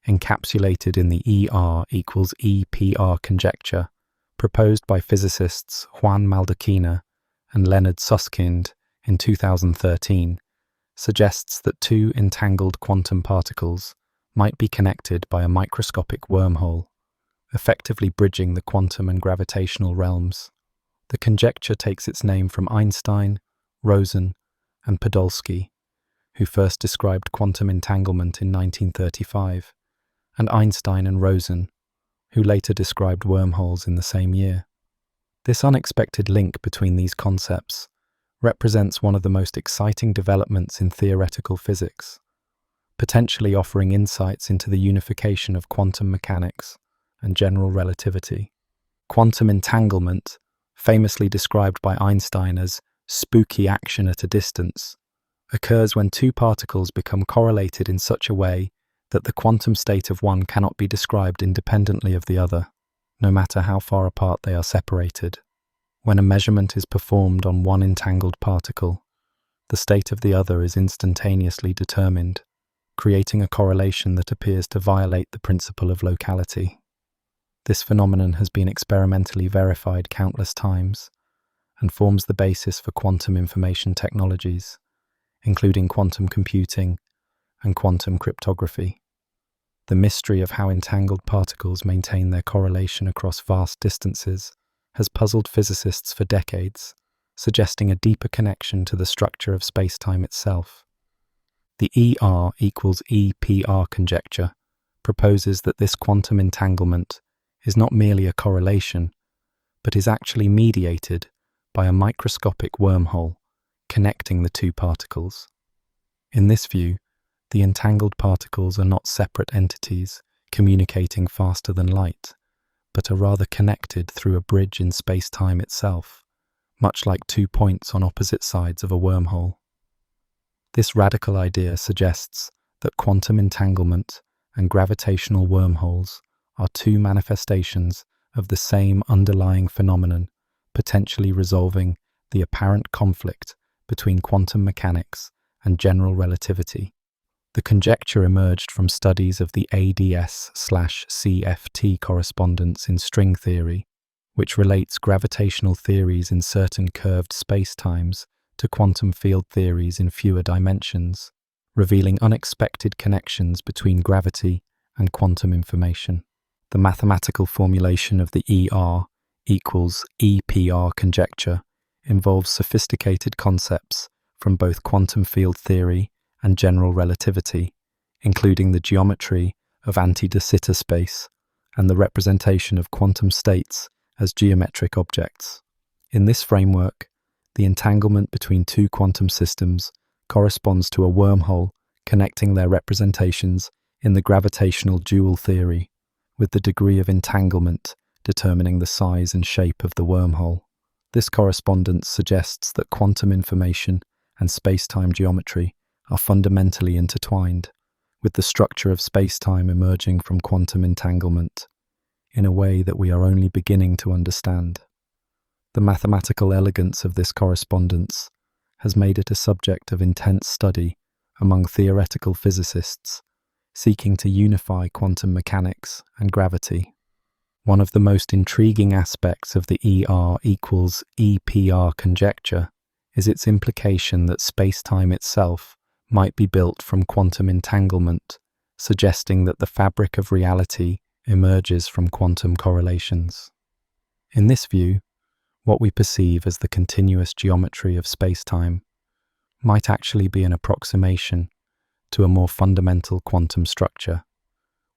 encapsulated in the ER equals EPR conjecture, proposed by physicists Juan Maldacena and Leonard Susskind in 2013, suggests that two entangled quantum particles might be connected by a microscopic wormhole, effectively bridging the quantum and gravitational realms. The conjecture takes its name from Einstein, Rosen, and Podolsky, who first described quantum entanglement in 1935, and Einstein and Rosen, who later described wormholes in the same year. This unexpected link between these concepts represents one of the most exciting developments in theoretical physics, potentially offering insights into the unification of quantum mechanics and general relativity. Quantum entanglement, famously described by Einstein as spooky action at a distance, occurs when two particles become correlated in such a way that the quantum state of one cannot be described independently of the other, no matter how far apart they are separated. When a measurement is performed on one entangled particle, the state of the other is instantaneously determined, creating a correlation that appears to violate the principle of locality. This phenomenon has been experimentally verified countless times and forms the basis for quantum information technologies, including quantum computing and quantum cryptography. The mystery of how entangled particles maintain their correlation across vast distances has puzzled physicists for decades, suggesting a deeper connection to the structure of spacetime itself. The ER equals EPR conjecture proposes that this quantum entanglement is not merely a correlation, but is actually mediated by a microscopic wormhole connecting the two particles. In this view, the entangled particles are not separate entities communicating faster than light, but are rather connected through a bridge in space-time itself, much like 2 points on opposite sides of a wormhole. This radical idea suggests that quantum entanglement and gravitational wormholes are two manifestations of the same underlying phenomenon, potentially resolving the apparent conflict between quantum mechanics and general relativity. The conjecture emerged from studies of the ADS/CFT correspondence in string theory, which relates gravitational theories in certain curved spacetimes to quantum field theories in fewer dimensions, revealing unexpected connections between gravity and quantum information. The mathematical formulation of the ER equals EPR conjecture involves sophisticated concepts from both quantum field theory and general relativity, including the geometry of anti-de Sitter space and the representation of quantum states as geometric objects. In this framework, the entanglement between two quantum systems corresponds to a wormhole connecting their representations in the gravitational dual theory, with the degree of entanglement determining the size and shape of the wormhole. This correspondence suggests that quantum information and space-time geometry are fundamentally intertwined, with the structure of space-time emerging from quantum entanglement in a way that we are only beginning to understand. The mathematical elegance of this correspondence has made it a subject of intense study among theoretical physicists seeking to unify quantum mechanics and gravity. One of the most intriguing aspects of the ER equals EPR conjecture is its implication that space-time itself might be built from quantum entanglement, suggesting that the fabric of reality emerges from quantum correlations. In this view, what we perceive as the continuous geometry of space-time might actually be an approximation to a more fundamental quantum structure,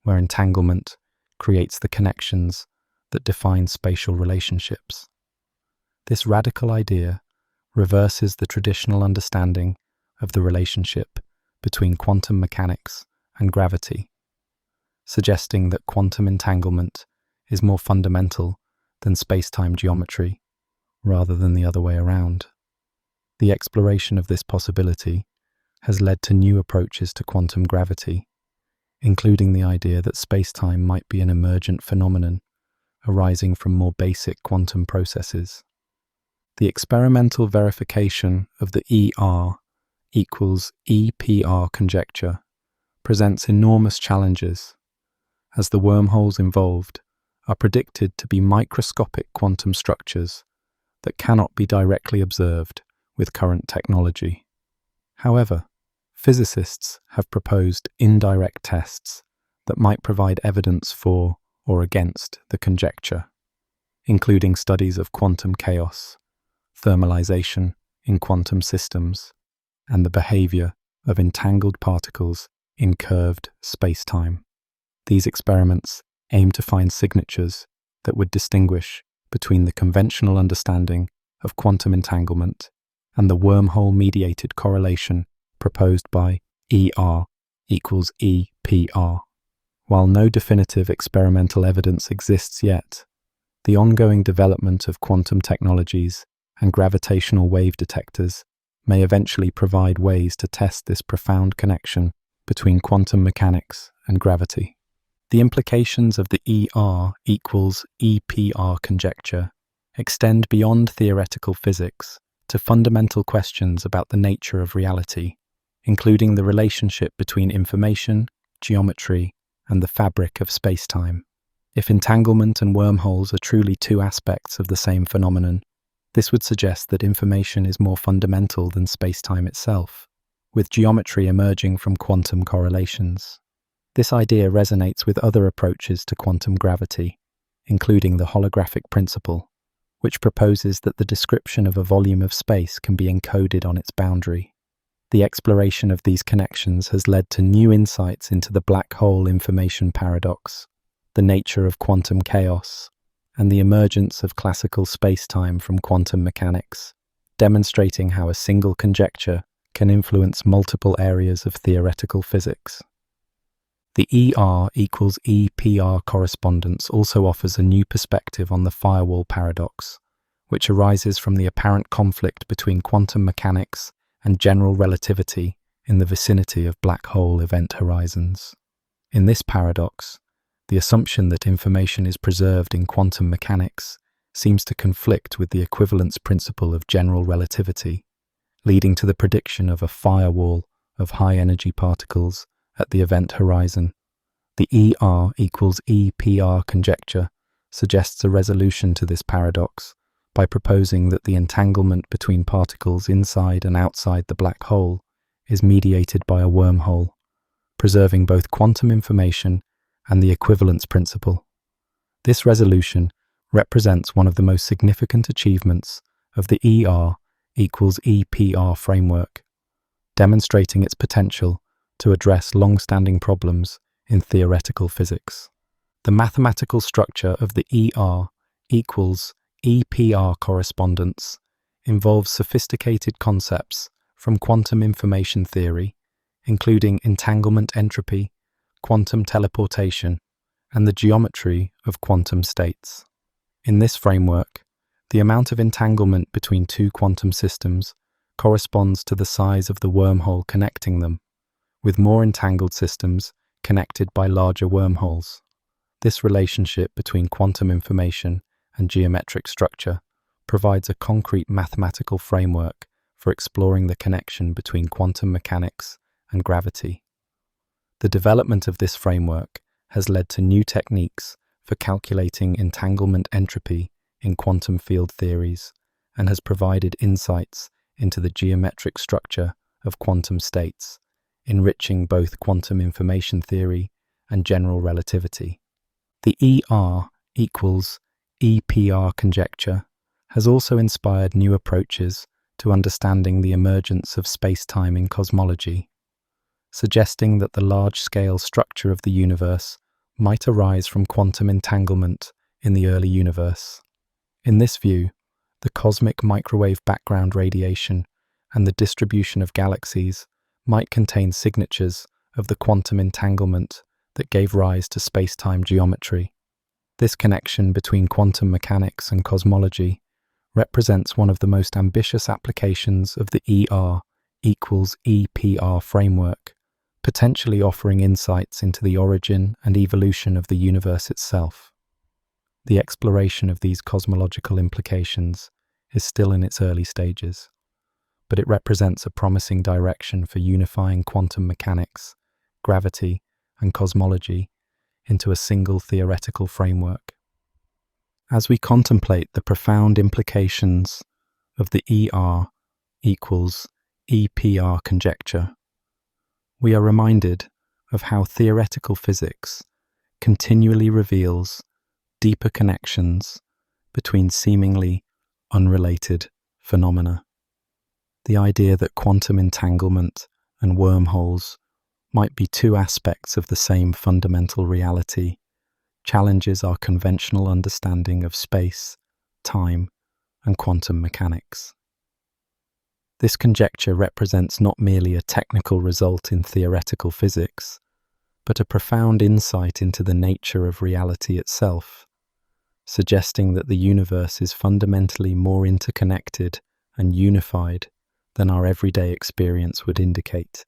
where entanglement creates the connections that define spatial relationships. This radical idea reverses the traditional understanding of the relationship between quantum mechanics and gravity, suggesting that quantum entanglement is more fundamental than space-time geometry, rather than the other way around. The exploration of this possibility has led to new approaches to quantum gravity, including the idea that space-time might be an emergent phenomenon arising from more basic quantum processes. The experimental verification of the ER equals EPR conjecture presents enormous challenges, as the wormholes involved are predicted to be microscopic quantum structures that cannot be directly observed with current technology. However, physicists have proposed indirect tests that might provide evidence for or against the conjecture, including studies of quantum chaos, thermalization in quantum systems, and the behavior of entangled particles in curved space-time. These experiments aim to find signatures that would distinguish between the conventional understanding of quantum entanglement and the wormhole-mediated correlation proposed by ER equals EPR. While no definitive experimental evidence exists yet, the ongoing development of quantum technologies and gravitational wave detectors may eventually provide ways to test this profound connection between quantum mechanics and gravity. The implications of the ER equals EPR conjecture extend beyond theoretical physics to fundamental questions about the nature of reality, including the relationship between information, geometry, and the fabric of space-time. If entanglement and wormholes are truly two aspects of the same phenomenon, this would suggest that information is more fundamental than space-time itself, with geometry emerging from quantum correlations. This idea resonates with other approaches to quantum gravity, including the holographic principle, which proposes that the description of a volume of space can be encoded on its boundary. The exploration of these connections has led to new insights into the black hole information paradox, the nature of quantum chaos, and the emergence of classical space-time from quantum mechanics, demonstrating how a single conjecture can influence multiple areas of theoretical physics. The ER equals EPR correspondence also offers a new perspective on the firewall paradox, which arises from the apparent conflict between quantum mechanics and general relativity in the vicinity of black hole event horizons. In this paradox, the assumption that information is preserved in quantum mechanics seems to conflict with the equivalence principle of general relativity, leading to the prediction of a firewall of high-energy particles at the event horizon. The ER equals EPR conjecture suggests a resolution to this paradox by proposing that the entanglement between particles inside and outside the black hole is mediated by a wormhole, preserving both quantum information and the equivalence principle. This resolution represents one of the most significant achievements of the ER equals EPR framework, demonstrating its potential to address long-standing problems in theoretical physics. The mathematical structure of the ER equals EPR correspondence involves sophisticated concepts from quantum information theory, including entanglement entropy, quantum teleportation, and the geometry of quantum states. In this framework, the amount of entanglement between two quantum systems corresponds to the size of the wormhole connecting them, with more entangled systems connected by larger wormholes. This relationship between quantum information and geometric structure provides a concrete mathematical framework for exploring the connection between quantum mechanics and gravity. The development of this framework has led to new techniques for calculating entanglement entropy in quantum field theories and has provided insights into the geometric structure of quantum states, enriching both quantum information theory and general relativity. The ER equals EPR conjecture has also inspired new approaches to understanding the emergence of spacetime in cosmology, suggesting that the large-scale structure of the universe might arise from quantum entanglement in the early universe. In this view, the cosmic microwave background radiation and the distribution of galaxies might contain signatures of the quantum entanglement that gave rise to spacetime geometry. This connection between quantum mechanics and cosmology represents one of the most ambitious applications of the ER equals EPR framework, potentially offering insights into the origin and evolution of the universe itself. The exploration of these cosmological implications is still in its early stages, but it represents a promising direction for unifying quantum mechanics, gravity, and cosmology into a single theoretical framework. As we contemplate the profound implications of the ER equals EPR conjecture, we are reminded of how theoretical physics continually reveals deeper connections between seemingly unrelated phenomena. The idea that quantum entanglement and wormholes might be two aspects of the same fundamental reality challenges our conventional understanding of space, time, and quantum mechanics. This conjecture represents not merely a technical result in theoretical physics, but a profound insight into the nature of reality itself, suggesting that the universe is fundamentally more interconnected and unified than our everyday experience would indicate.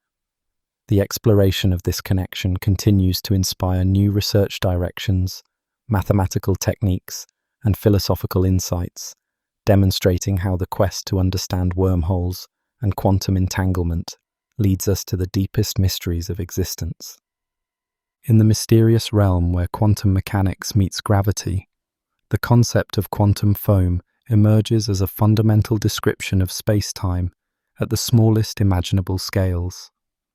The exploration of this connection continues to inspire new research directions, mathematical techniques, and philosophical insights, demonstrating how the quest to understand wormholes and quantum entanglement leads us to the deepest mysteries of existence. In the mysterious realm where quantum mechanics meets gravity, the concept of quantum foam emerges as a fundamental description of space-time at the smallest imaginable scales.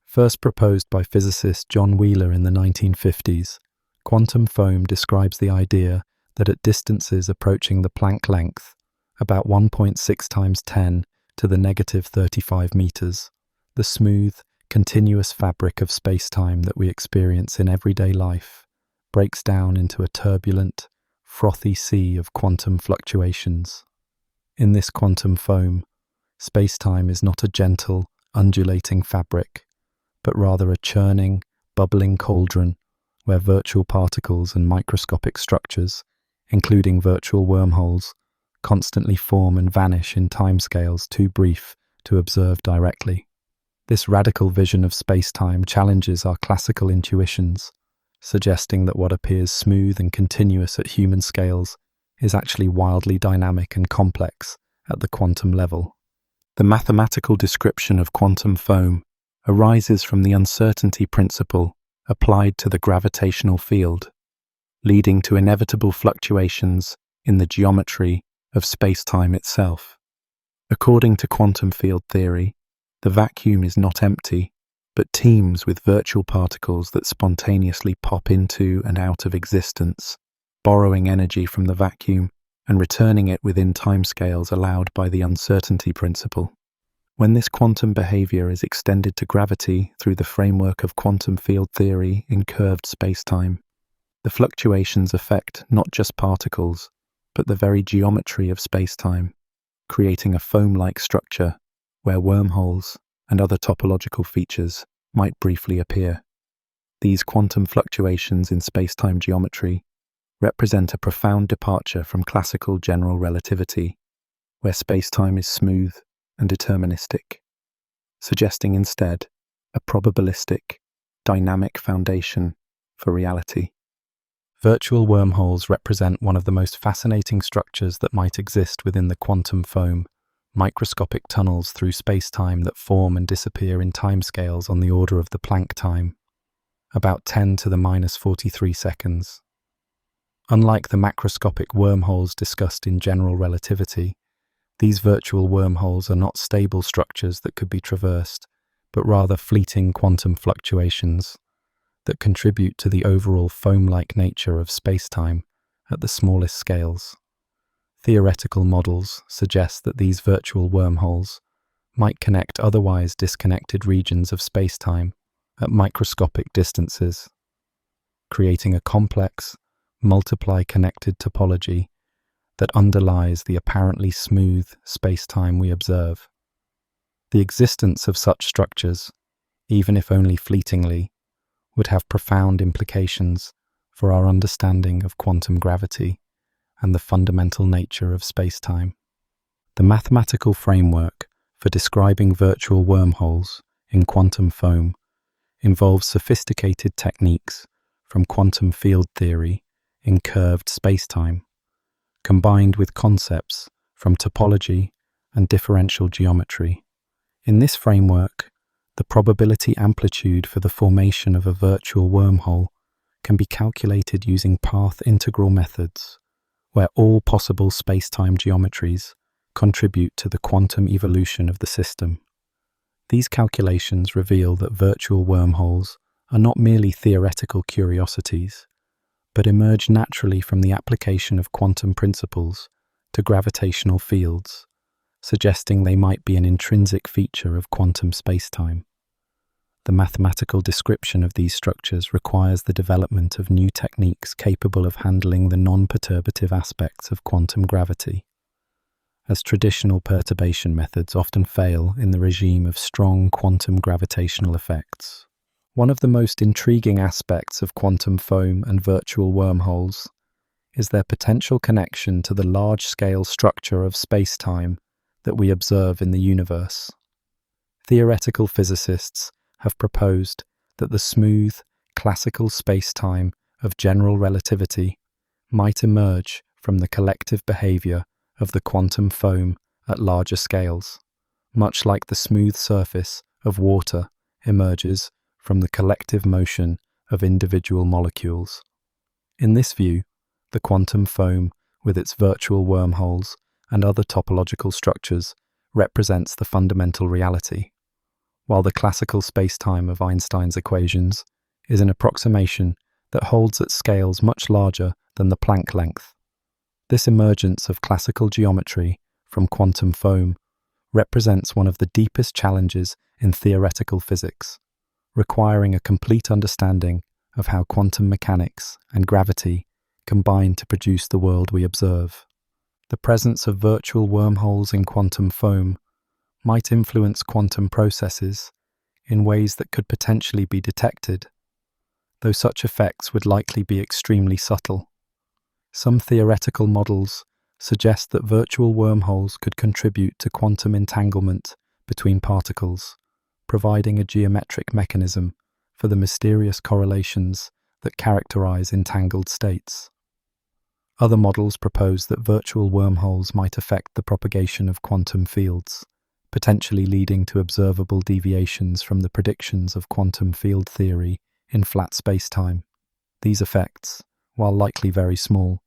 First proposed by physicist John Wheeler in the 1950s, quantum foam describes the idea that at distances approaching the Planck length, about 1.6 times 10 to the negative 35 meters, the smooth, continuous fabric of space-time that we experience in everyday life breaks down into a turbulent, frothy sea of quantum fluctuations. In this quantum foam, space-time is not a gentle, undulating fabric, but rather a churning, bubbling cauldron where virtual particles and microscopic structures, including virtual wormholes, constantly form and vanish in timescales too brief to observe directly. This radical vision of space-time challenges our classical intuitions, suggesting that what appears smooth and continuous at human scales is actually wildly dynamic and complex at the quantum level. The mathematical description of quantum foam arises from the uncertainty principle applied to the gravitational field, leading to inevitable fluctuations in the geometry of space-time itself. According to quantum field theory, the vacuum is not empty, but teems with virtual particles that spontaneously pop into and out of existence, borrowing energy from the vacuum and returning it within timescales allowed by the uncertainty principle. When this quantum behavior is extended to gravity through the framework of quantum field theory in curved spacetime, the fluctuations affect not just particles, but the very geometry of spacetime, creating a foam-like structure where wormholes and other topological features might briefly appear. These quantum fluctuations in spacetime geometry represent a profound departure from classical general relativity, where spacetime is smooth and deterministic, suggesting instead a probabilistic, dynamic foundation for reality. Virtual wormholes represent one of the most fascinating structures that might exist within the quantum foam, microscopic tunnels through spacetime that form and disappear in timescales on the order of the Planck time, about 10 to the minus 43 seconds. Unlike the macroscopic wormholes discussed in general relativity, these virtual wormholes are not stable structures that could be traversed, but rather fleeting quantum fluctuations that contribute to the overall foam-like nature of spacetime at the smallest scales. Theoretical models suggest that these virtual wormholes might connect otherwise disconnected regions of spacetime at microscopic distances, creating a complex, multiply-connected topology that underlies the apparently smooth spacetime we observe. The existence of such structures, even if only fleetingly, would have profound implications for our understanding of quantum gravity and the fundamental nature of spacetime. The mathematical framework for describing virtual wormholes in quantum foam involves sophisticated techniques from quantum field theory in curved spacetime, combined with concepts from topology and differential geometry. In this framework, the probability amplitude for the formation of a virtual wormhole can be calculated using path integral methods, where all possible spacetime geometries contribute to the quantum evolution of the system. These calculations reveal that virtual wormholes are not merely theoretical curiosities, but emerge naturally from the application of quantum principles to gravitational fields, suggesting they might be an intrinsic feature of quantum spacetime. The mathematical description of these structures requires the development of new techniques capable of handling the non-perturbative aspects of quantum gravity, as traditional perturbation methods often fail in the regime of strong quantum gravitational effects. One of the most intriguing aspects of quantum foam and virtual wormholes is their potential connection to the large-scale structure of spacetime that we observe in the universe. Theoretical physicists have proposed that the smooth, classical spacetime of general relativity might emerge from the collective behavior of the quantum foam at larger scales, much like the smooth surface of water emerges from the collective motion of individual molecules. In this view, the quantum foam, with its virtual wormholes and other topological structures, represents the fundamental reality, while the classical spacetime of Einstein's equations is an approximation that holds at scales much larger than the Planck length. This emergence of classical geometry from quantum foam represents one of the deepest challenges in theoretical physics, requiring a complete understanding of how quantum mechanics and gravity combine to produce the world we observe. The presence of virtual wormholes in quantum foam might influence quantum processes in ways that could potentially be detected, though such effects would likely be extremely subtle. Some theoretical models suggest that virtual wormholes could contribute to quantum entanglement between particles, providing a geometric mechanism for the mysterious correlations that characterize entangled states. Other models propose that virtual wormholes might affect the propagation of quantum fields, potentially leading to observable deviations from the predictions of quantum field theory in flat spacetime. These effects, while likely very small,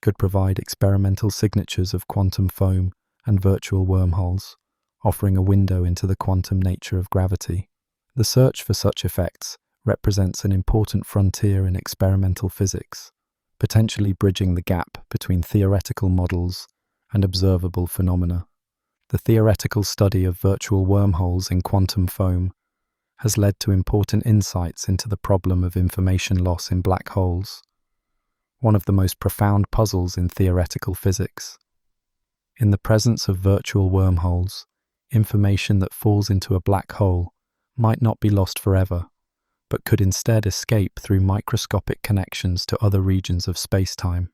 could provide experimental signatures of quantum foam and virtual wormholes, offering a window into the quantum nature of gravity. The search for such effects represents an important frontier in experimental physics, potentially bridging the gap between theoretical models and observable phenomena. The theoretical study of virtual wormholes in quantum foam has led to important insights into the problem of information loss in black holes, one of the most profound puzzles in theoretical physics. In the presence of virtual wormholes, information that falls into a black hole might not be lost forever, but could instead escape through microscopic connections to other regions of spacetime.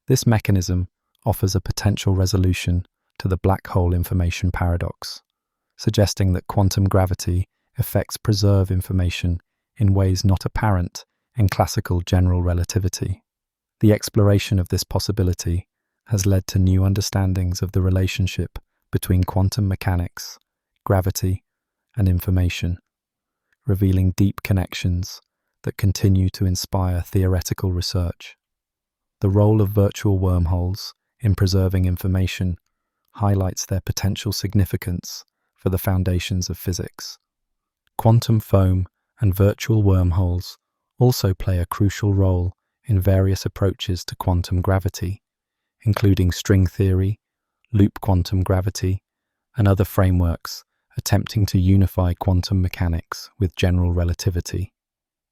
This mechanism offers a potential resolution to the black hole information paradox, suggesting that quantum gravity effects preserve information in ways not apparent in classical general relativity. The exploration of this possibility has led to new understandings of the relationship between quantum mechanics, gravity, and information, revealing deep connections that continue to inspire theoretical research. The role of virtual wormholes in preserving information highlights their potential significance for the foundations of physics. Quantum foam and virtual wormholes also play a crucial role in various approaches to quantum gravity, including string theory, loop quantum gravity, and other frameworks attempting to unify quantum mechanics with general relativity.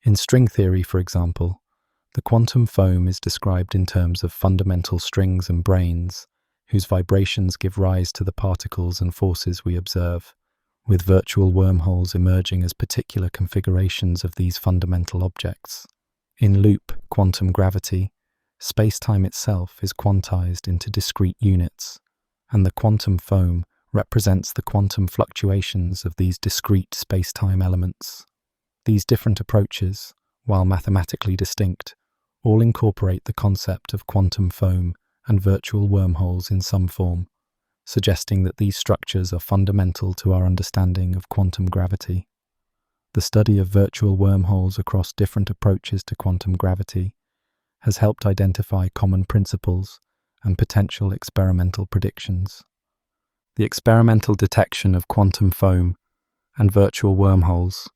In string theory, for example, the quantum foam is described in terms of fundamental strings and branes, whose vibrations give rise to the particles and forces we observe, with virtual wormholes emerging as particular configurations of these fundamental objects. In loop quantum gravity, spacetime itself is quantized into discrete units, and the quantum foam represents the quantum fluctuations of these discrete spacetime elements. These different approaches, while mathematically distinct, all incorporate the concept of quantum foam and virtual wormholes in some form, suggesting that these structures are fundamental to our understanding of quantum gravity. The study of virtual wormholes across different approaches to quantum gravity has helped identify common principles and potential experimental predictions. The experimental detection of quantum foam and virtual wormholes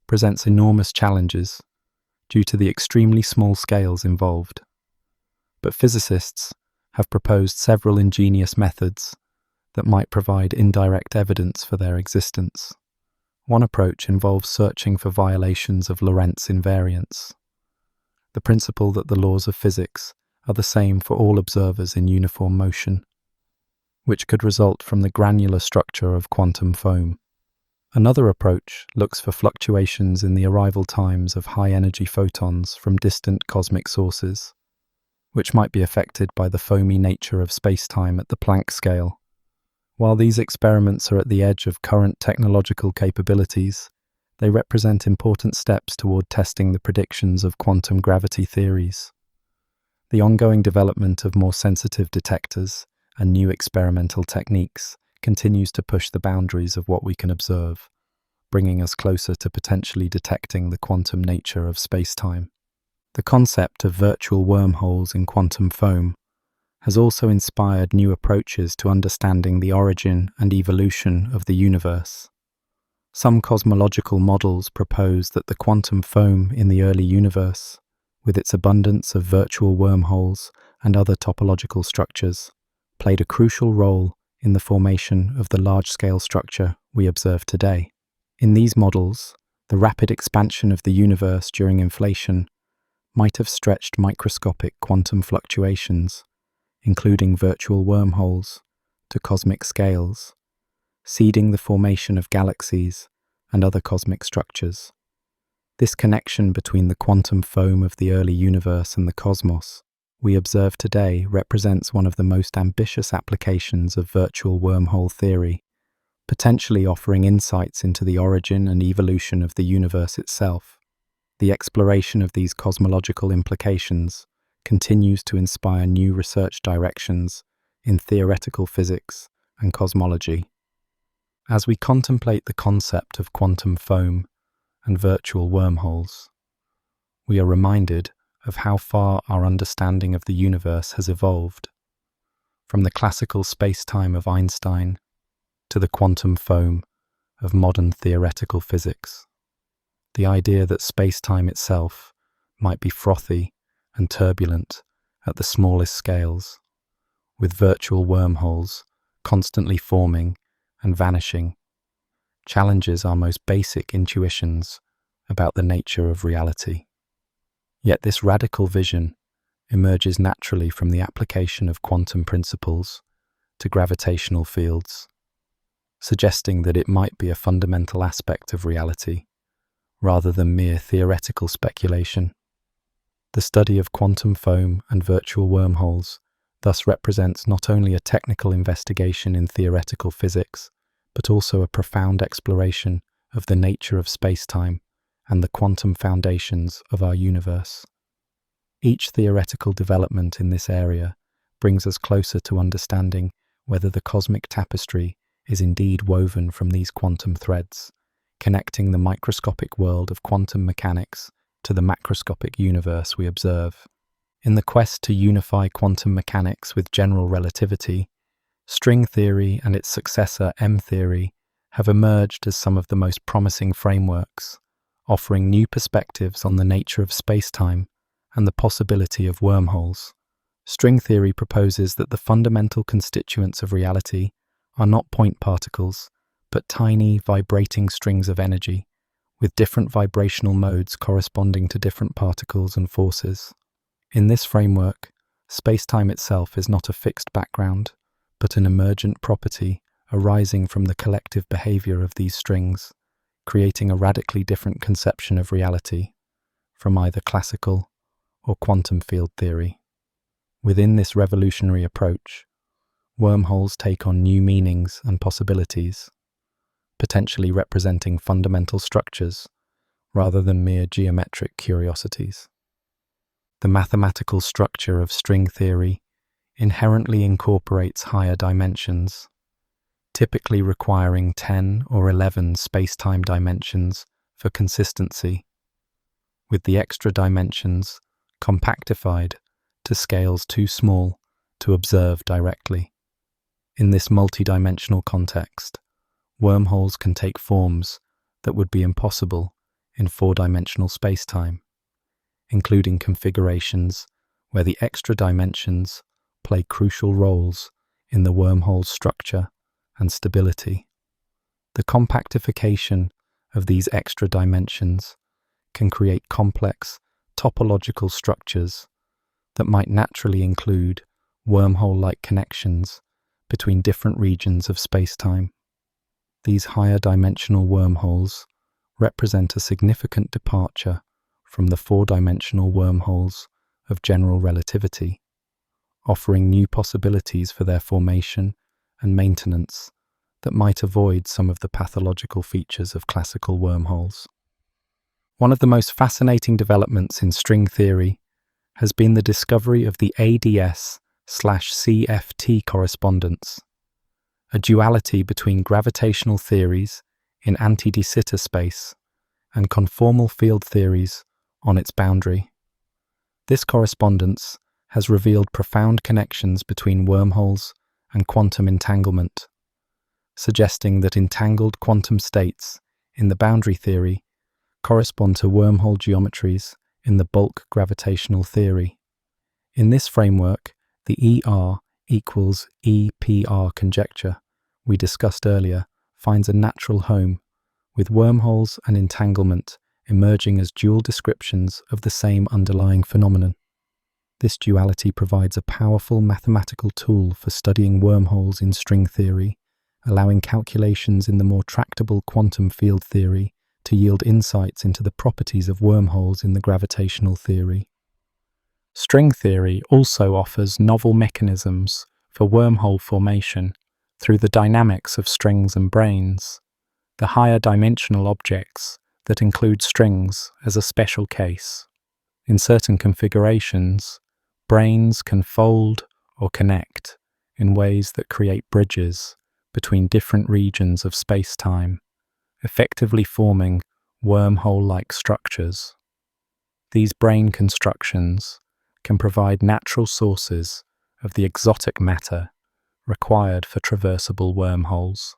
presents enormous challenges due to the extremely small scales involved. But physicists have proposed several ingenious methods that might provide indirect evidence for their existence. One approach involves searching for violations of Lorentz invariance, the principle that the laws of physics are the same for all observers in uniform motion, which could result from the granular structure of quantum foam. Another approach looks for fluctuations in the arrival times of high-energy photons from distant cosmic sources, which might be affected by the foamy nature of spacetime at the Planck scale. While these experiments are at the edge of current technological capabilities, they represent important steps toward testing the predictions of quantum gravity theories. The ongoing development of more sensitive detectors and new experimental techniques continues to push the boundaries of what we can observe, bringing us closer to potentially detecting the quantum nature of spacetime. The concept of virtual wormholes in quantum foam has also inspired new approaches to understanding the origin and evolution of the universe. Some cosmological models propose that the quantum foam in the early universe, with its abundance of virtual wormholes and other topological structures, played a crucial role in the formation of the large-scale structure we observe today. In these models, the rapid expansion of the universe during inflation might have stretched microscopic quantum fluctuations, including virtual wormholes, to cosmic scales, seeding the formation of galaxies and other cosmic structures. This connection between the quantum foam of the early universe and the cosmos we observe today represents one of the most ambitious applications of virtual wormhole theory, potentially offering insights into the origin and evolution of the universe itself. The exploration of these cosmological implications continues to inspire new research directions in theoretical physics and cosmology. As we contemplate the concept of quantum foam and virtual wormholes, we are reminded of how far our understanding of the universe has evolved, from the classical spacetime of Einstein to the quantum foam of modern theoretical physics. The idea that spacetime itself might be frothy and turbulent at the smallest scales, with virtual wormholes constantly forming and vanishing, challenges our most basic intuitions about the nature of reality. Yet this radical vision emerges naturally from the application of quantum principles to gravitational fields, suggesting that it might be a fundamental aspect of reality rather than mere theoretical speculation. The study of quantum foam and virtual wormholes thus represents not only a technical investigation in theoretical physics, but also a profound exploration of the nature of spacetime and the quantum foundations of our universe. Each theoretical development in this area brings us closer to understanding whether the cosmic tapestry is indeed woven from these quantum threads, connecting the microscopic world of quantum mechanics to the macroscopic universe we observe. In the quest to unify quantum mechanics with general relativity, string theory and its successor M-theory have emerged as some of the most promising frameworks, offering new perspectives on the nature of spacetime and the possibility of wormholes. String theory proposes that the fundamental constituents of reality are not point particles, but tiny vibrating strings of energy, with different vibrational modes corresponding to different particles and forces. In this framework, spacetime itself is not a fixed background, but an emergent property arising from the collective behavior of these strings, creating a radically different conception of reality from either classical or quantum field theory. Within this revolutionary approach, wormholes take on new meanings and possibilities, potentially representing fundamental structures rather than mere geometric curiosities. The mathematical structure of string theory inherently incorporates higher dimensions, typically requiring 10 or 11 space-time dimensions for consistency, with the extra dimensions compactified to scales too small to observe directly. In this multidimensional context, wormholes can take forms that would be impossible in four-dimensional spacetime, including configurations where the extra dimensions play crucial roles in the wormhole's structure and stability. The compactification of these extra dimensions can create complex topological structures that might naturally include wormhole-like connections between different regions of spacetime. These higher dimensional wormholes represent a significant departure from the four-dimensional wormholes of general relativity, offering new possibilities for their formation and maintenance that might avoid some of the pathological features of classical wormholes. One of the most fascinating developments in string theory has been the discovery of the ADS/CFT correspondence, a duality between gravitational theories in anti-de Sitter space and conformal field theories on its boundary. This correspondence has revealed profound connections between wormholes and quantum entanglement, suggesting that entangled quantum states in the boundary theory correspond to wormhole geometries in the bulk gravitational theory. In this framework, the ER equals EPR conjecture we discussed earlier finds a natural home, with wormholes and entanglement emerging as dual descriptions of the same underlying phenomenon. This duality provides a powerful mathematical tool for studying wormholes in string theory, allowing calculations in the more tractable quantum field theory to yield insights into the properties of wormholes in the gravitational theory. String theory also offers novel mechanisms for wormhole formation through the dynamics of strings and branes. The higher dimensional objects that include strings as a special case. In certain configurations, branes can fold or connect in ways that create bridges between different regions of spacetime, effectively forming wormhole-like structures. These brane constructions can provide natural sources of the exotic matter required for traversable wormholes,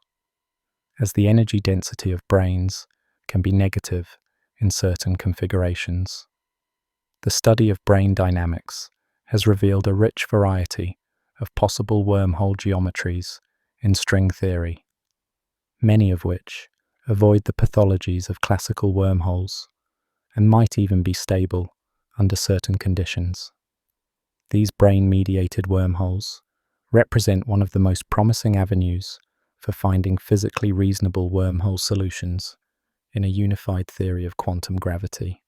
as the energy density of branes can be negative in certain configurations. The study of brane dynamics has revealed a rich variety of possible wormhole geometries in string theory, many of which avoid the pathologies of classical wormholes and might even be stable under certain conditions. These brane-mediated wormholes represent one of the most promising avenues for finding physically reasonable wormhole solutions in a unified theory of quantum gravity.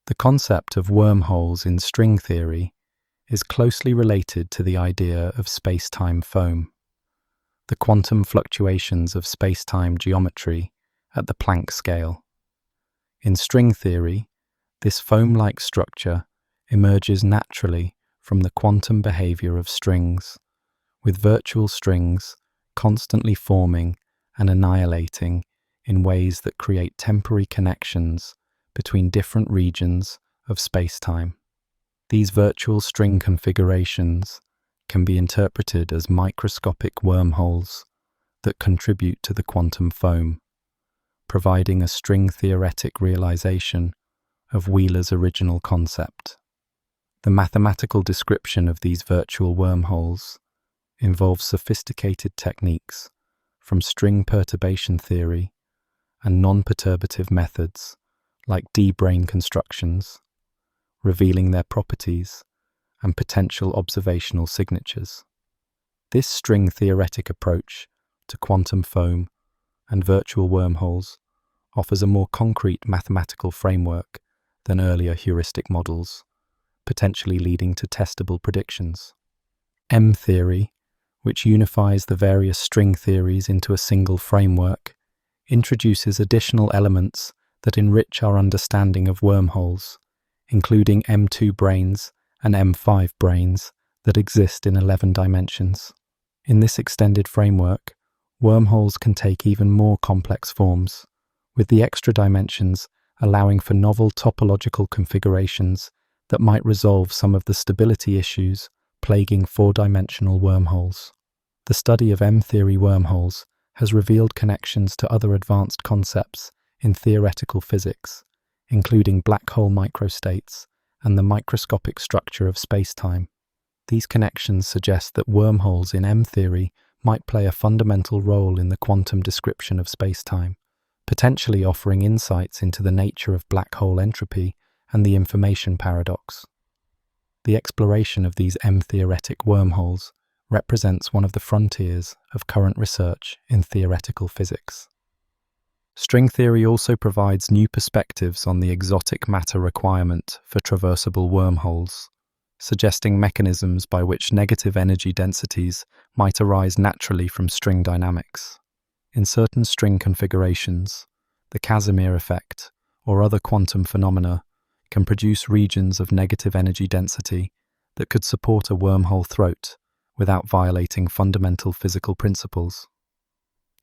The concept of wormholes in string theory is closely related to the idea of space-time foam, the quantum fluctuations of space-time geometry at the Planck scale. In string theory, this foam-like structure emerges naturally from the quantum behavior of strings, with virtual strings constantly forming and annihilating in ways that create temporary connections between different regions of spacetime. These virtual string configurations can be interpreted as microscopic wormholes that contribute to the quantum foam, providing a string-theoretic realization of Wheeler's original concept. The mathematical description of these virtual wormholes involves sophisticated techniques from string perturbation theory and non-perturbative methods like D-brane constructions, revealing their properties and potential observational signatures. This string-theoretic approach to quantum foam and virtual wormholes offers a more concrete mathematical framework than earlier heuristic models, potentially leading to testable predictions. M-theory, which unifies the various string theories into a single framework, introduces additional elements that enrich our understanding of wormholes, including M2 branes and M5 branes that exist in 11 dimensions. In this extended framework, wormholes can take even more complex forms, with the extra dimensions allowing for novel topological configurations that might resolve some of the stability issues plaguing four-dimensional wormholes. The study of M-theory wormholes has revealed connections to other advanced concepts in theoretical physics, including black hole microstates and the microscopic structure of spacetime. These connections suggest that wormholes in M-theory might play a fundamental role in the quantum description of spacetime, potentially offering insights into the nature of black hole entropy and the information paradox. The exploration of these M-theoretic wormholes represents one of the frontiers of current research in theoretical physics. String theory also provides new perspectives on the exotic matter requirement for traversable wormholes, suggesting mechanisms by which negative energy densities might arise naturally from string dynamics. In certain string configurations, the Casimir effect or other quantum phenomena can produce regions of negative energy density that could support a wormhole throat without violating fundamental physical principles.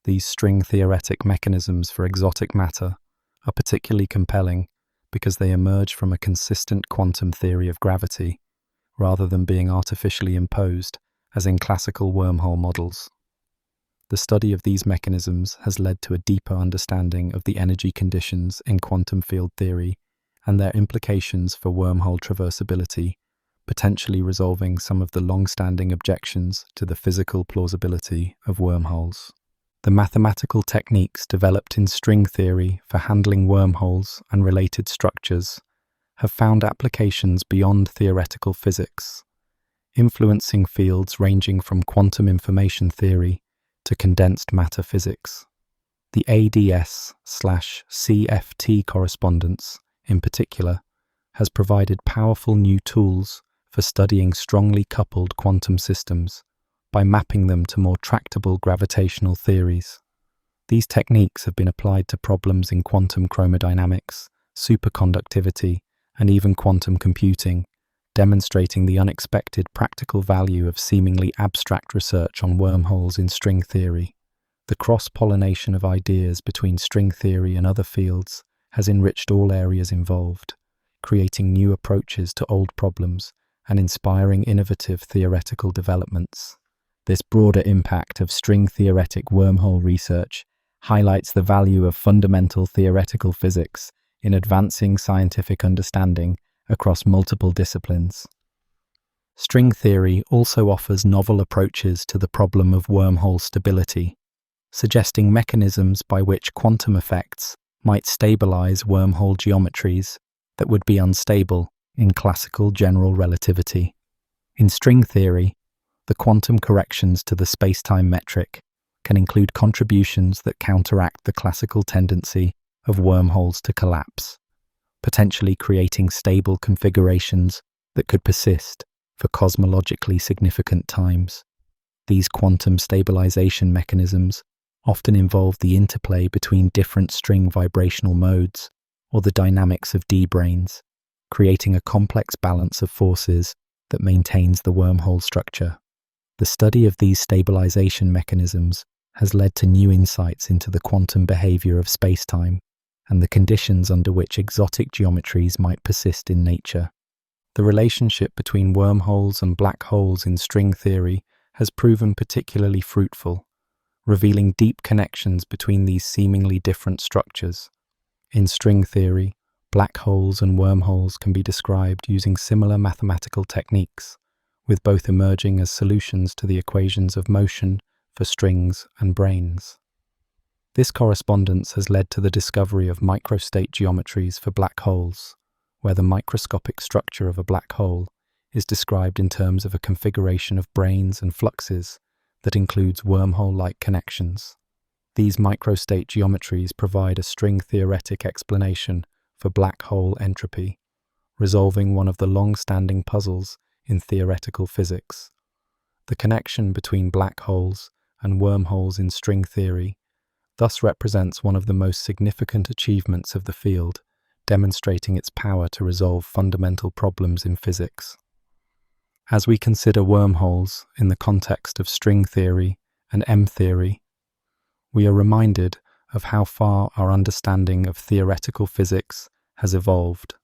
These string-theoretic mechanisms for exotic matter are particularly compelling because they emerge from a consistent quantum theory of gravity, rather than being artificially imposed as in classical wormhole models. The study of these mechanisms has led to a deeper understanding of the energy conditions in quantum field theory and their implications for wormhole traversability, potentially resolving some of the long-standing objections to the physical plausibility of wormholes. The mathematical techniques developed in string theory for handling wormholes and related structures have found applications beyond theoretical physics, influencing fields ranging from quantum information theory to condensed matter physics. The ADS/CFT correspondence, in particular, has provided powerful new tools for studying strongly coupled quantum systems by mapping them to more tractable gravitational theories. These techniques have been applied to problems in quantum chromodynamics, superconductivity, and even quantum computing, demonstrating the unexpected practical value of seemingly abstract research on wormholes in string theory. The cross-pollination of ideas between string theory and other fields has enriched all areas involved, creating new approaches to old problems and inspiring innovative theoretical developments. This broader impact of string-theoretic wormhole research highlights the value of fundamental theoretical physics in advancing scientific understanding across multiple disciplines. String theory also offers novel approaches to the problem of wormhole stability, suggesting mechanisms by which quantum effects might stabilize wormhole geometries that would be unstable in classical general relativity. In string theory, the quantum corrections to the spacetime metric can include contributions that counteract the classical tendency of wormholes to collapse, potentially creating stable configurations that could persist for cosmologically significant times. These quantum stabilization mechanisms often involve the interplay between different string vibrational modes or the dynamics of d-branes, creating a complex balance of forces that maintains the wormhole structure. The study of these stabilization mechanisms has led to new insights into the quantum behavior of spacetime and the conditions under which exotic geometries might persist in nature. The relationship between wormholes and black holes in string theory has proven particularly fruitful, revealing deep connections between these seemingly different structures. In string theory, black holes and wormholes can be described using similar mathematical techniques, with both emerging as solutions to the equations of motion for strings and branes. This correspondence has led to the discovery of microstate geometries for black holes, where the microscopic structure of a black hole is described in terms of a configuration of branes and fluxes that includes wormhole-like connections. These microstate geometries provide a string-theoretic explanation for black hole entropy, resolving one of the long-standing puzzles in theoretical physics. The connection between black holes and wormholes in string theory thus represents one of the most significant achievements of the field, demonstrating its power to resolve fundamental problems in physics. As we consider wormholes in the context of string theory and M-theory, we are reminded of how far our understanding of theoretical physics has evolved.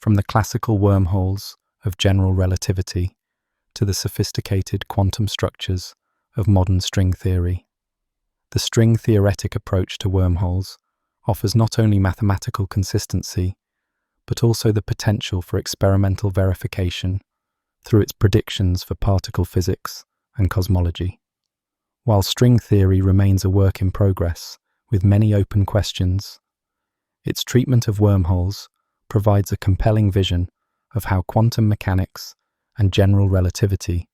From the classical wormholes of general relativity to the sophisticated quantum structures of modern string theory. The string-theoretic approach to wormholes offers not only mathematical consistency, but also the potential for experimental verification through its predictions for particle physics and cosmology. While string theory remains a work in progress, with many open questions, its treatment of wormholes provides a compelling vision of how quantum mechanics and general relativity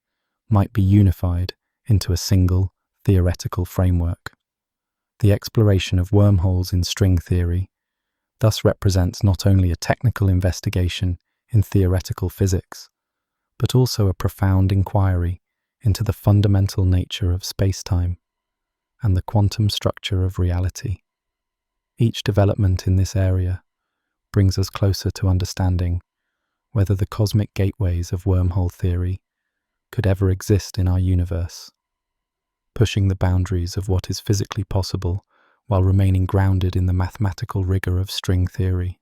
might be unified into a single theoretical framework. The exploration of wormholes in string theory thus represents not only a technical investigation in theoretical physics, but also a profound inquiry into the fundamental nature of spacetime and the quantum structure of reality. Each development in this area brings us closer to understanding whether the cosmic gateways of wormhole theory could ever exist in our universe, pushing the boundaries of what is physically possible while remaining grounded in the mathematical rigor of string theory.